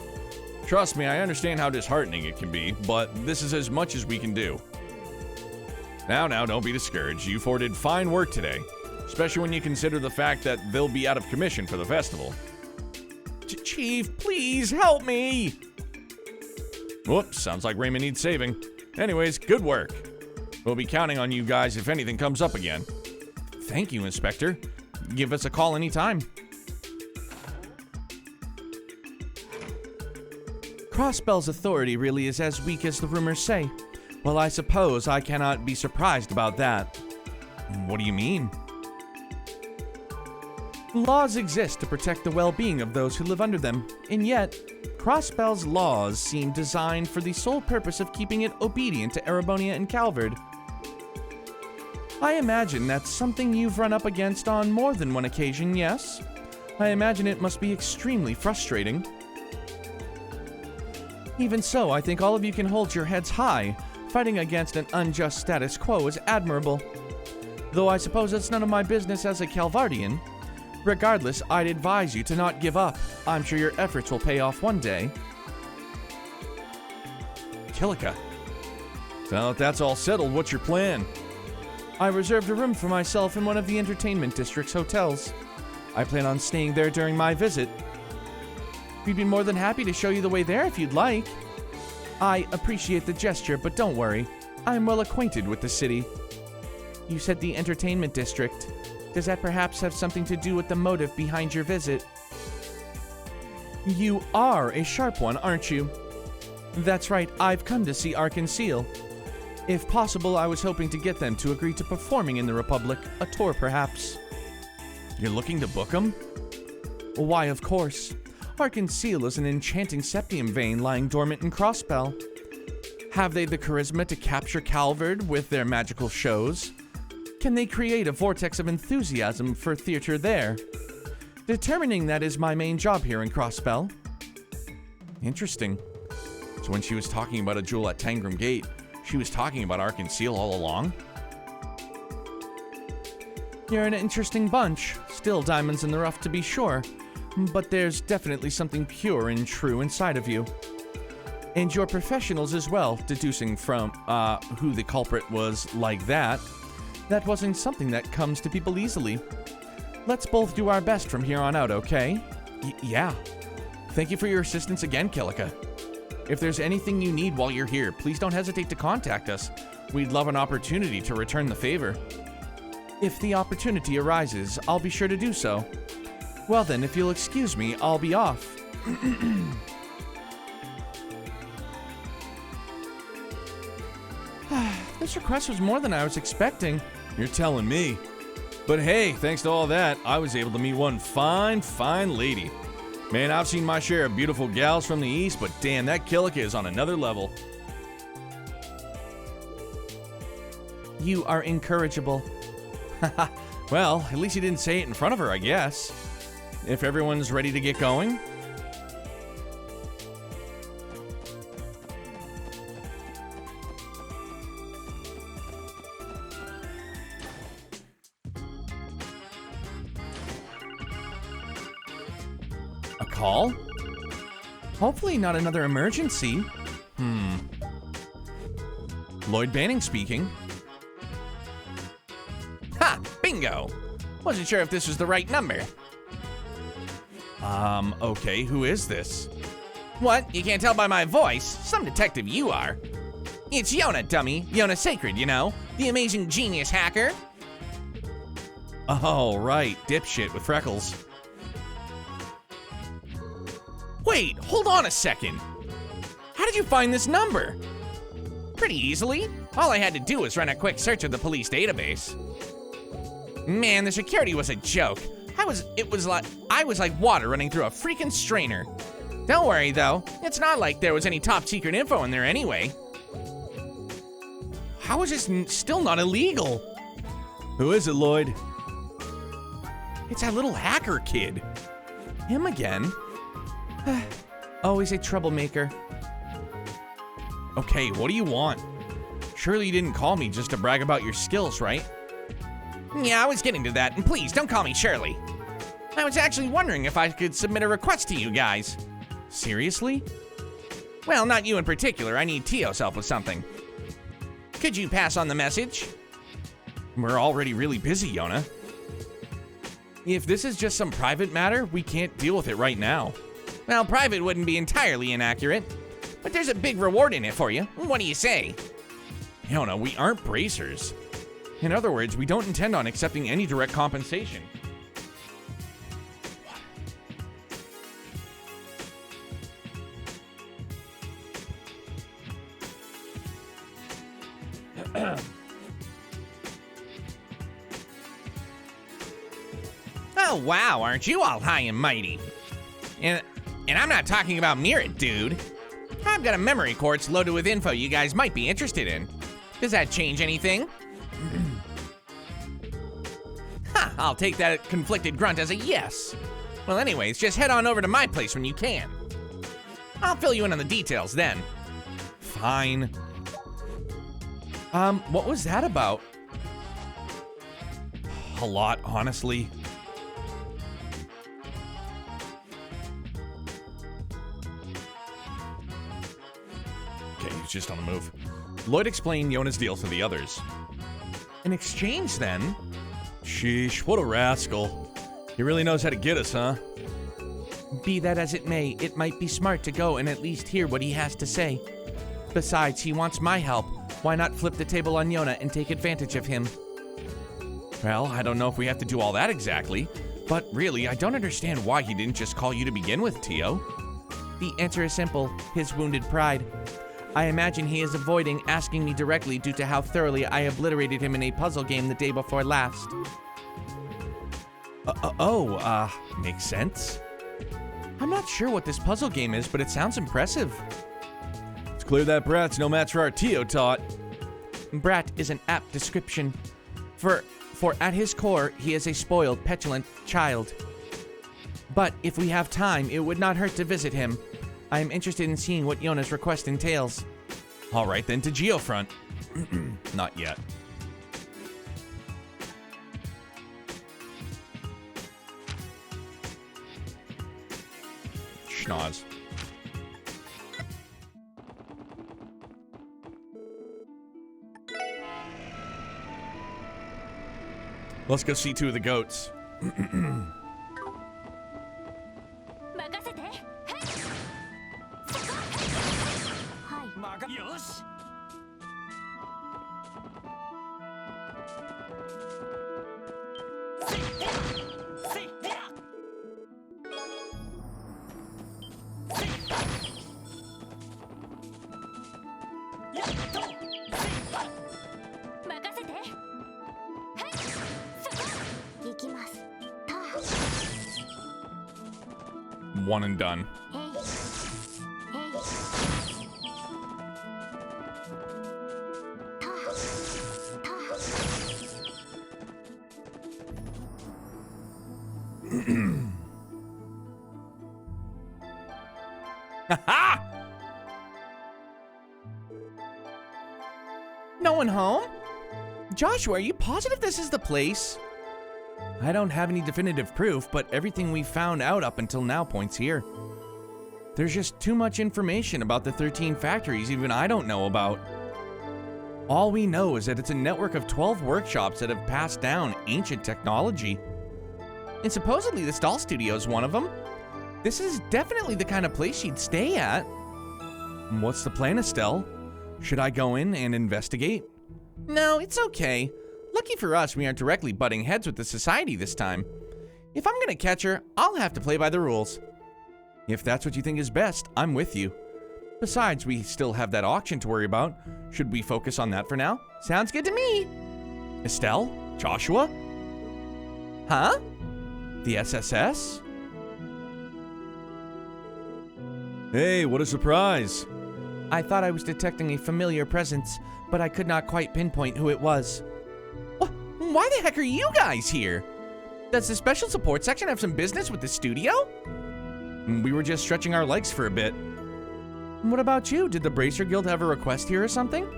Trust me, I understand how disheartening it can be, but this is as much as we can do. Now, don't be discouraged. You four did fine work today. Especially when you consider the fact that they'll be out of commission for the festival.
Chief, please help me!
Whoops, sounds like Raymond needs saving. Anyways, good work. We'll be counting on you guys if anything comes up again.
Thank you, Inspector. Give us a call anytime. Crossbell's authority really is as weak as the rumors say. Well, I suppose I cannot be surprised about that.
What do you mean?
Laws exist to protect the well-being of those who live under them, and yet, Crossbell's laws seem designed for the sole purpose of keeping it obedient to Erebonia and Calvard. I imagine that's something you've run up against on more than one occasion, yes? I imagine it must be extremely frustrating. Even so, I think all of you can hold your heads high. Fighting against an unjust status quo is admirable. Though I suppose it's none of my business as a Calvardian. Regardless, I'd advise you to not give up. I'm sure your efforts will pay off one day.
Kilika. So if that's all settled, what's your plan?
I reserved a room for myself in one of the entertainment district's hotels. I plan on staying there during my visit. We'd be more than happy to show you the way there if you'd like. I appreciate the gesture, but don't worry. I'm well acquainted with the city. You said the entertainment district. Does that perhaps have something to do with the motive behind your visit? You are a sharp one, aren't you? That's right, I've come to see Ark-en-Ciel. If possible, I was hoping to get them to agree to performing in the Republic, a tour perhaps.
You're looking to book them?
Why, of course. Ark-en-Ciel is an enchanting septium vein lying dormant in Crossbell. Have they the charisma to capture Calvard with their magical shows? Can they create a vortex of enthusiasm for theater there? Determining that is my main job here in Crossbell.
Interesting. So when she was talking about a jewel at Tangram Gate, she was talking about Ark-en-Ciel all along?
You're an interesting bunch. Still diamonds in the rough to be sure. But there's definitely something pure and true inside of you. And you're professionals as well, deducing from, who the culprit was like that. That wasn't something that comes to people easily. Let's both do our best from here on out, okay?
Yeah. Thank you for your assistance again, Kilika. If there's anything you need while you're here, please don't hesitate to contact us. We'd love an opportunity to return the favor.
If the opportunity arises, I'll be sure to do so. Well then, if you'll excuse me, I'll be off. This request was more than I was expecting.
You're telling me. But hey, thanks to all that, I was able to meet one fine lady. Man, I've seen my share of beautiful gals from the east, but damn, that Kilika is on another level.
You are incorrigible.
Well, at least you didn't say it in front of her, I guess. If everyone's ready to get going. A call?
Hopefully not another emergency.
Lloyd Banning speaking.
Ha! Bingo! Wasn't sure if this was the right number.
Okay, who is this?
What? You can't tell by my voice? Some detective you are. It's Yona, dummy. Yona Sacred, you know? The amazing genius hacker.
Oh, right, dipshit with freckles.
Wait, hold on a second. How did you find this number? Pretty easily. All I had to do was run a quick search of the police database. Man, the security was a joke. I was like water running through a freaking strainer. Don't worry though, it's not like there was any top secret info in there anyway. How is this still not illegal?
Who is it, Lloyd?
It's that little hacker kid.
Him again? Always a troublemaker.
Okay, what do you want? Surely you didn't call me just to brag about your skills, right?
Yeah, I was getting to that, and please don't call me Shirley. I was actually wondering if I could submit a request to you guys.
Seriously?
Well, not you in particular. I need Tio's help with something. Could you pass on the message?
We're already really busy, Yona. If this is just some private matter, we can't deal with it right now.
Well, private wouldn't be entirely inaccurate, but there's a big reward in it for you. What do you say?
Yona, we aren't bracers. In other words, we don't intend on accepting any direct compensation.
Oh, wow, aren't you all high and mighty? And I'm not talking about Mirror, dude. I've got a memory quartz loaded with info you guys might be interested in. Does that change anything? Ha, I'll take that conflicted grunt as a yes. Well, anyways, just head on over to my place when you can. I'll fill you in on the details then.
Fine.
What was that about?
A lot, honestly. Okay, he's just on the move. Lloyd explained Yona's deal to the others.
An exchange then?
Sheesh, what a rascal. He really knows how to get us, huh?
Be that as it may, it might be smart to go and at least hear what he has to say. Besides, he wants my help. Why not flip the table on Yona and take advantage of him?
Well, I don't know if we have to do all that exactly, but really, I don't understand why he didn't just call you to begin with, Tio.
The answer is simple, his wounded pride. I imagine he is avoiding asking me directly due to how thoroughly I obliterated him in a puzzle game the day before last.
Makes sense.
I'm not sure what this puzzle game is, but it sounds impressive.
It's clear that Brat's no match for our Tio tot.
Brat is an apt description. For at his core, he is a spoiled, petulant child. But if we have time, it would not hurt to visit him. I am interested in seeing what Yona's request entails.
All right, then to Geofront. Not yet. Schnoz.
Let's go see two of the goats.
任せてはいはいよし 任せてはいそこ行きますた
One and done.
えいえいた
No one home? Joshua, are you positive this is the place? I don't have any definitive proof, but everything we've found out up until now points here. There's just too much information about the 13 factories even I don't know about. All we know is that it's a network of 12 workshops that have passed down ancient technology. And supposedly this doll studio is one of them. This is definitely the kind of place she'd stay at. What's the plan, Estelle? Should I go in and investigate? No, it's okay. Lucky for us, we aren't directly butting heads with the society this time. If I'm gonna catch her, I'll have to play by the rules. If that's what you think is best, I'm with you. Besides, we still have that auction to worry about. Should we focus on that for now? Sounds good to me. Estelle? Joshua? Huh? The SSS?
Hey, what a surprise.
I thought I was detecting a familiar presence, but I could not quite pinpoint who it was. Why the heck are you guys here? Does the special support section have some business with the studio?
We were just stretching our legs for a bit.
What about you? Did the Bracer Guild have a request here or something?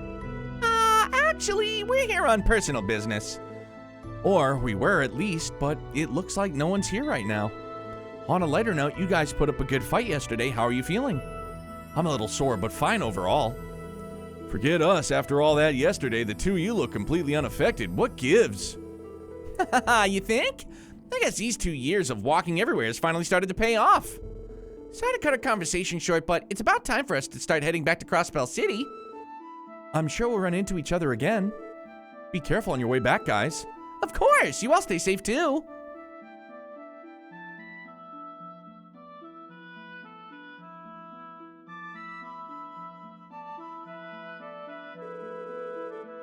Actually, we're here on personal business. Or we were at least, but it looks like no one's here right now. On a lighter note, you guys put up a good fight yesterday. How are you feeling?
I'm a little sore, but fine overall. Forget us. After all that yesterday, the two of you look completely unaffected. What gives?
You think? I guess these 2 years of walking everywhere has finally started to pay off. Sorry to cut our conversation short, but it's about time for us to start heading back to Crosspell City. I'm sure we'll run into each other again. Be careful on your way back, guys. Of course! You all stay safe too.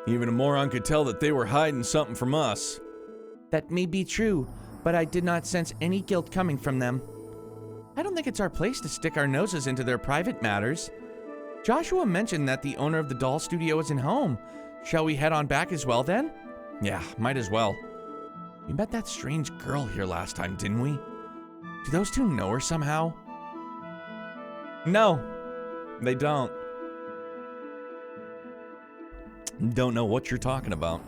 Even a moron could tell that they were hiding something from us.
That may be true, but I did not sense any guilt coming from them. I don't think it's our place to stick our noses into their private matters. Joshua mentioned that the owner of the doll studio isn't home. Shall we head on back as well then?
Yeah, might as well.
We met that strange girl here last time, didn't we? Do those two know her somehow?
No, they don't. Don't know what you're talking about,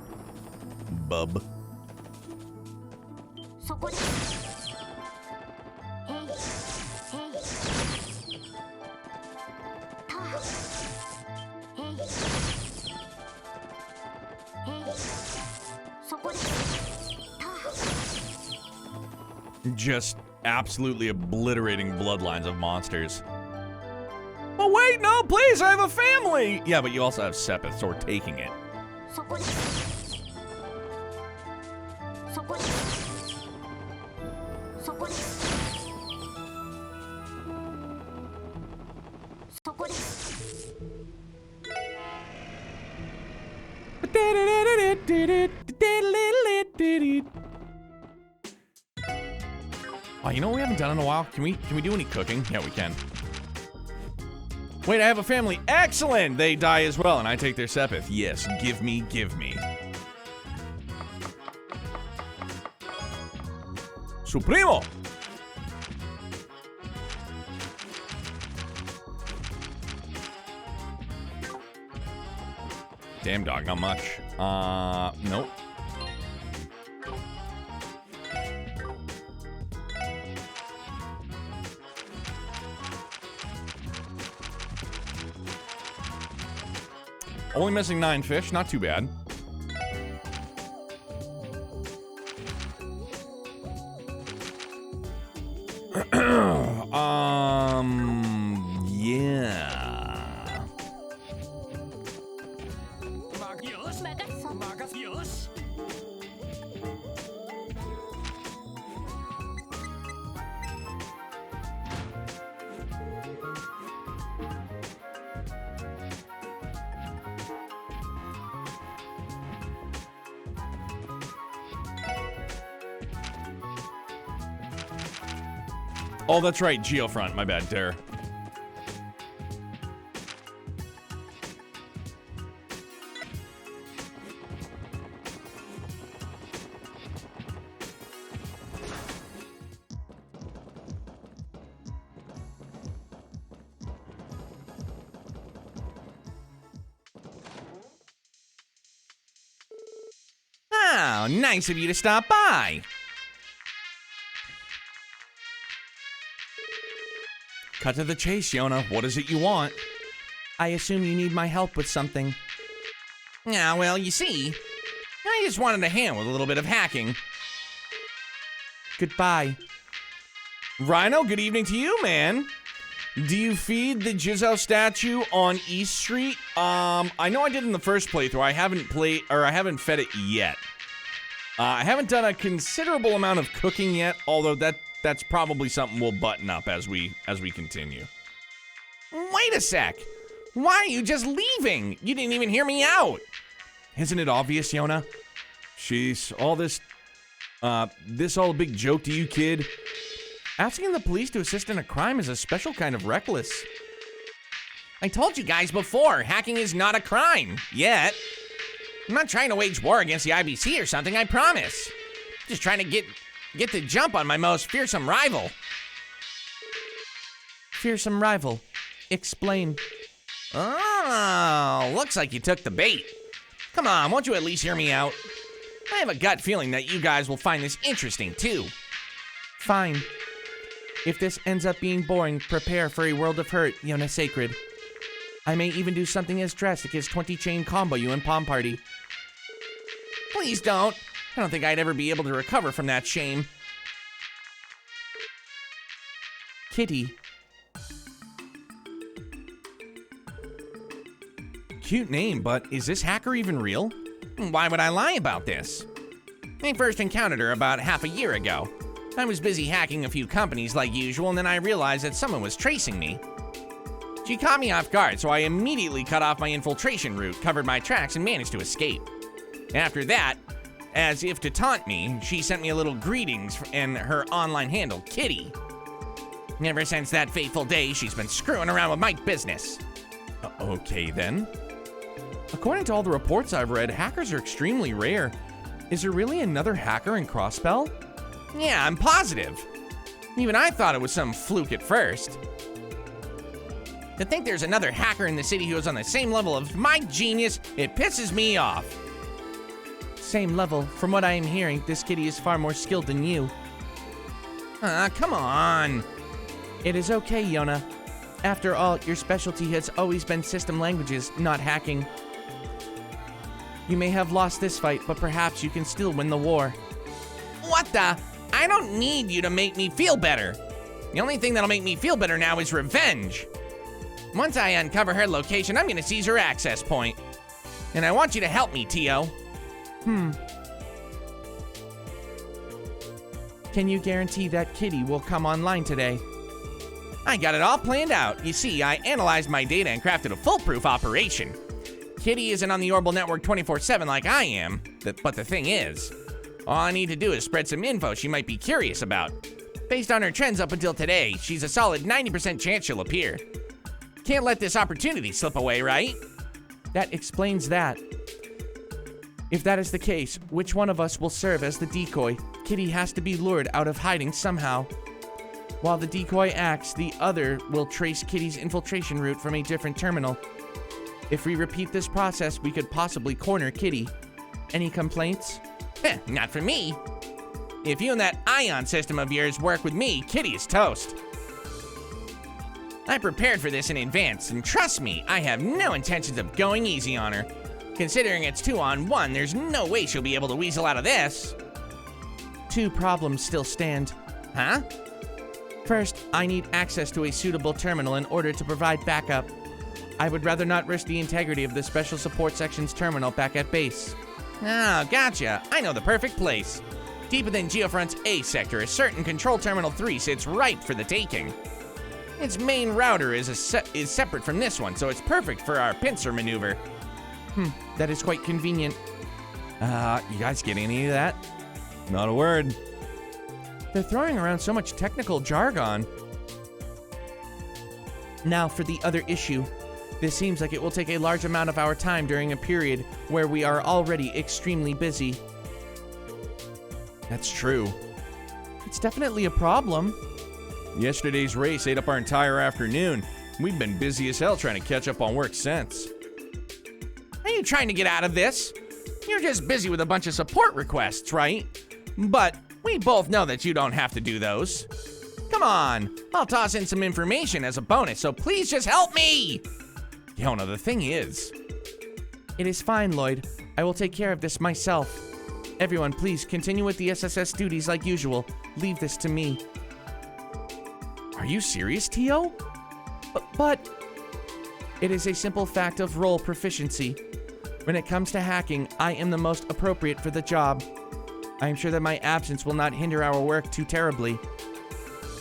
bub.
そこですえいえいたえいそこですた
Just absolutely obliterating bloodlines of monsters. Oh wait, no, please, I have a family! Yeah, but you also have Sepith, so we're taking it.
そこですそこですそこですそこです
Oh, you know what we haven't done in a while? Can we do any cooking? Yeah, we can. Wait, I have a family. Excellent! They die as well, and I take their Sepith. Yes, give me, give me. Supremo! Damn dog, not much. Nope. Only missing 9 fish, not too bad. Yeah.
任せよし
Oh, that's right, Geofront. My bad, Dare.
Oh, nice of you to stop by.
Cut to the chase, Yona. What is it you want?
I assume you need my help with something.
Ah, well, you see, I just wanted a hand with a little bit of hacking.
Goodbye.
Rhino, good evening to you, man. Do you feed the Jizo statue on East Street? I know I did in the first playthrough. I haven't fed it yet. I haven't done a considerable amount of cooking yet, although that's probably something we'll button up as we continue.
Wait a sec. Why are you just leaving? You didn't even hear me out.
Isn't it obvious, Yona? Jeez, all this all a big joke to you, kid?
Asking the police to assist in a crime is a special kind of reckless.
I told you guys before, hacking is not a crime. Yet. I'm not trying to wage war against the IBC or something, I promise. Just trying to get the jump on my most fearsome rival.
Fearsome rival. Explain.
Oh, looks like you took the bait. Come on, won't you at least hear me out? I have a gut feeling that you guys will find this interesting, too.
Fine. If this ends up being boring, prepare for a world of hurt, Yona Sacred. I may even do something as drastic as 20-chain combo you and Palm Party.
Please don't. I don't think I'd ever be able to recover from that shame.
Kitty.
Cute name, but is this hacker even real?
Why would I lie about this? I first encountered her about half a year ago. I was busy hacking a few companies like usual, and then I realized that someone was tracing me. She caught me off guard, so I immediately cut off my infiltration route, covered my tracks, and managed to escape. After that, as if to taunt me, she sent me a little greetings and her online handle, Kitty. Ever since that fateful day, she's been screwing around with my business.
Okay, then.
According to all the reports I've read, hackers are extremely rare. Is there really another hacker in Crosspell?
Yeah, I'm positive. Even I thought it was some fluke at first. To think there's another hacker in the city who is on the same level of my genius, it pisses me off.
Same level. From what I am hearing, this kitty is far more skilled than you.
Come on.
It is okay, Yona. After all, your specialty has always been system languages, not hacking. You may have lost this fight, but perhaps you can still win the war.
What the? I don't need you to make me feel better. The only thing that'll make me feel better now is revenge. Once I uncover her location, I'm gonna seize her access point. And I want you to help me, Tio.
Can you guarantee that Kitty will come online today?
I got it all planned out. You see, I analyzed my data and crafted a foolproof operation. Kitty isn't on the Orbital Network 24/7 like I am, but the thing is, all I need to do is spread some info she might be curious about. Based on her trends up until today, she's a solid 90% chance she'll appear. Can't let this opportunity slip away, right?
That explains that. If that is the case, which one of us will serve as the decoy? Kitty has to be lured out of hiding somehow. While the decoy acts, the other will trace Kitty's infiltration route from a different terminal. If we repeat this process, we could possibly corner Kitty. Any complaints?
Not for me. If you and that ion system of yours work with me, Kitty is toast. I prepared for this in advance, and trust me, I have no intentions of going easy on her. Considering it's 2-on-1, there's no way she'll be able to weasel out of this.
2 problems still stand.
Huh?
First, I need access to a suitable terminal in order to provide backup. I would rather not risk the integrity of the Special Support Section's terminal back at base.
Oh, gotcha. I know the perfect place. Deep within Geofront's A sector, a certain Control Terminal 3 sits ripe for the taking. Its main router is separate from this one, so it's perfect for our pincer maneuver.
That is quite convenient.
You guys get any of that? Not a word.
They're throwing around so much technical jargon. Now for the other issue. This seems like it will take a large amount of our time during a period where we are already extremely busy.
That's true.
It's definitely a problem.
Yesterday's race ate up our entire afternoon. We've been busy as hell trying to catch up on work since.
Are you trying to get out of this? You're just busy with a bunch of support requests, right? But we both know that you don't have to do those. Come on, I'll toss in some information as a bonus, so please just help me!
Yo, no, the thing is...
It is fine, Lloyd. I will take care of this myself. Everyone, please continue with the SSS duties like usual. Leave this to me.
Are you serious, Tio?
But it is a simple fact of role proficiency. When it comes to hacking, I am the most appropriate for the job. I am sure that my absence will not hinder our work too terribly.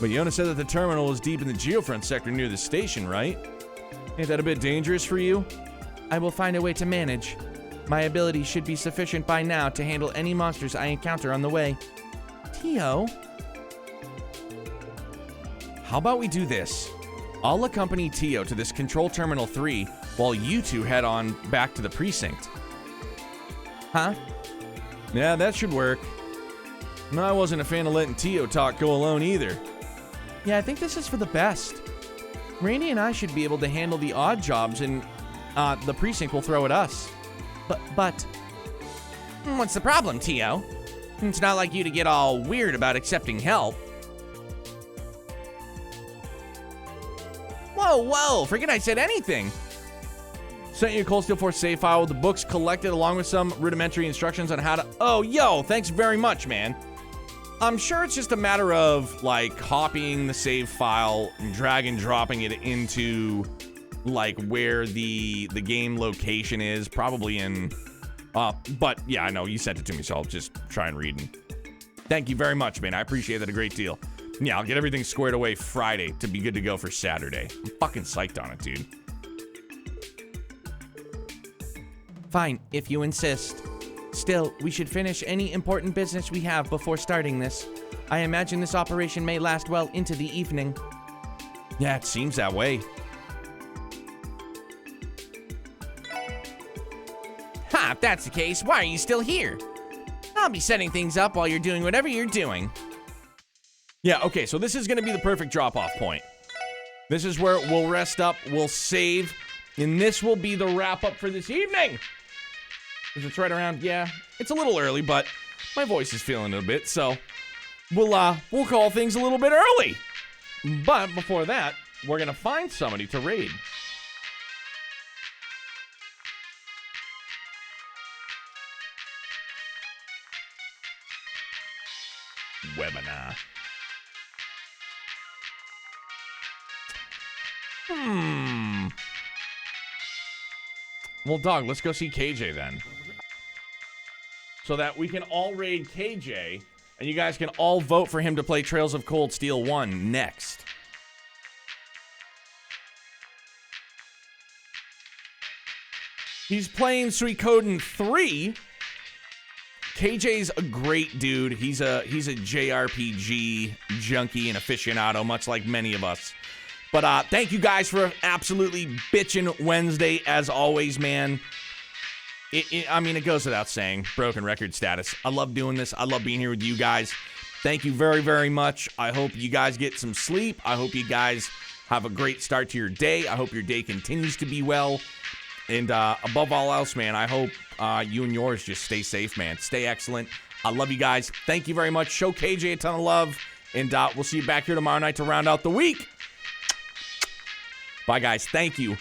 But Yona said that the terminal is deep in the Geofront sector near the station, right? Ain't that a bit dangerous for you?
I will find a way to manage. My ability should be sufficient by now to handle any monsters I encounter on the way. Tio?
How about we do this? I'll accompany Tio to this Control Terminal 3 while you two head on back to the precinct.
Huh?
Yeah, that should work. No, I wasn't a fan of letting Tio talk go alone either.
Yeah, I think this is for the best. Randy and I should be able to handle the odd jobs, and the precinct will throw at us. But
What's the problem, Tio? It's not like you to get all weird about accepting help. Whoa, forget I said anything.
Sent you a Cold Steel Force save file with the books collected along with some rudimentary instructions on how to... Oh, yo, thanks very much, man. I'm sure it's just a matter of, like, copying the save file and drag and dropping it into, like, where the game location is, probably in... but, yeah, I know, you sent it to me, so I'll just try and read. And thank you very much, man. I appreciate that a great deal. Yeah, I'll get everything squared away Friday to be good to go for Saturday. I'm fucking psyched on it, dude.
fine, if you insist. Still, we should finish any important business we have before starting this. I imagine this operation may last well into the evening.
Yeah, it seems that way.
Ha, if that's the case, why are you still here? I'll be setting things up while you're doing whatever you're doing.
Yeah, okay, so this is gonna be the perfect drop-off point. This is where we'll rest up, we'll save, and this will be the wrap-up for this evening. Because it's right around, yeah, it's a little early, but my voice is feeling it a bit, so we'll call things a little bit early. But before that, we're gonna find somebody to raid. webinar. Well, dog, let's go see KJ then. So that we can all raid KJ, and you guys can all vote for him to play Trails of Cold Steel 1 next. He's playing Suikoden 3. KJ's a great dude. He's a JRPG junkie and aficionado, much like many of us. But thank you guys for absolutely bitchin' Wednesday, as always, man. I mean, it goes without saying, broken record status. I love doing this. I love being here with you guys. Thank you very, very much. I hope you guys get some sleep. I hope you guys have a great start to your day. I hope your day continues to be well. And above all else, man, I hope you and yours just stay safe, man. Stay excellent. I love you guys. Thank you very much. Show KJ a ton of love. And we'll see you back here tomorrow night to round out the week. Bye, guys. Thank you.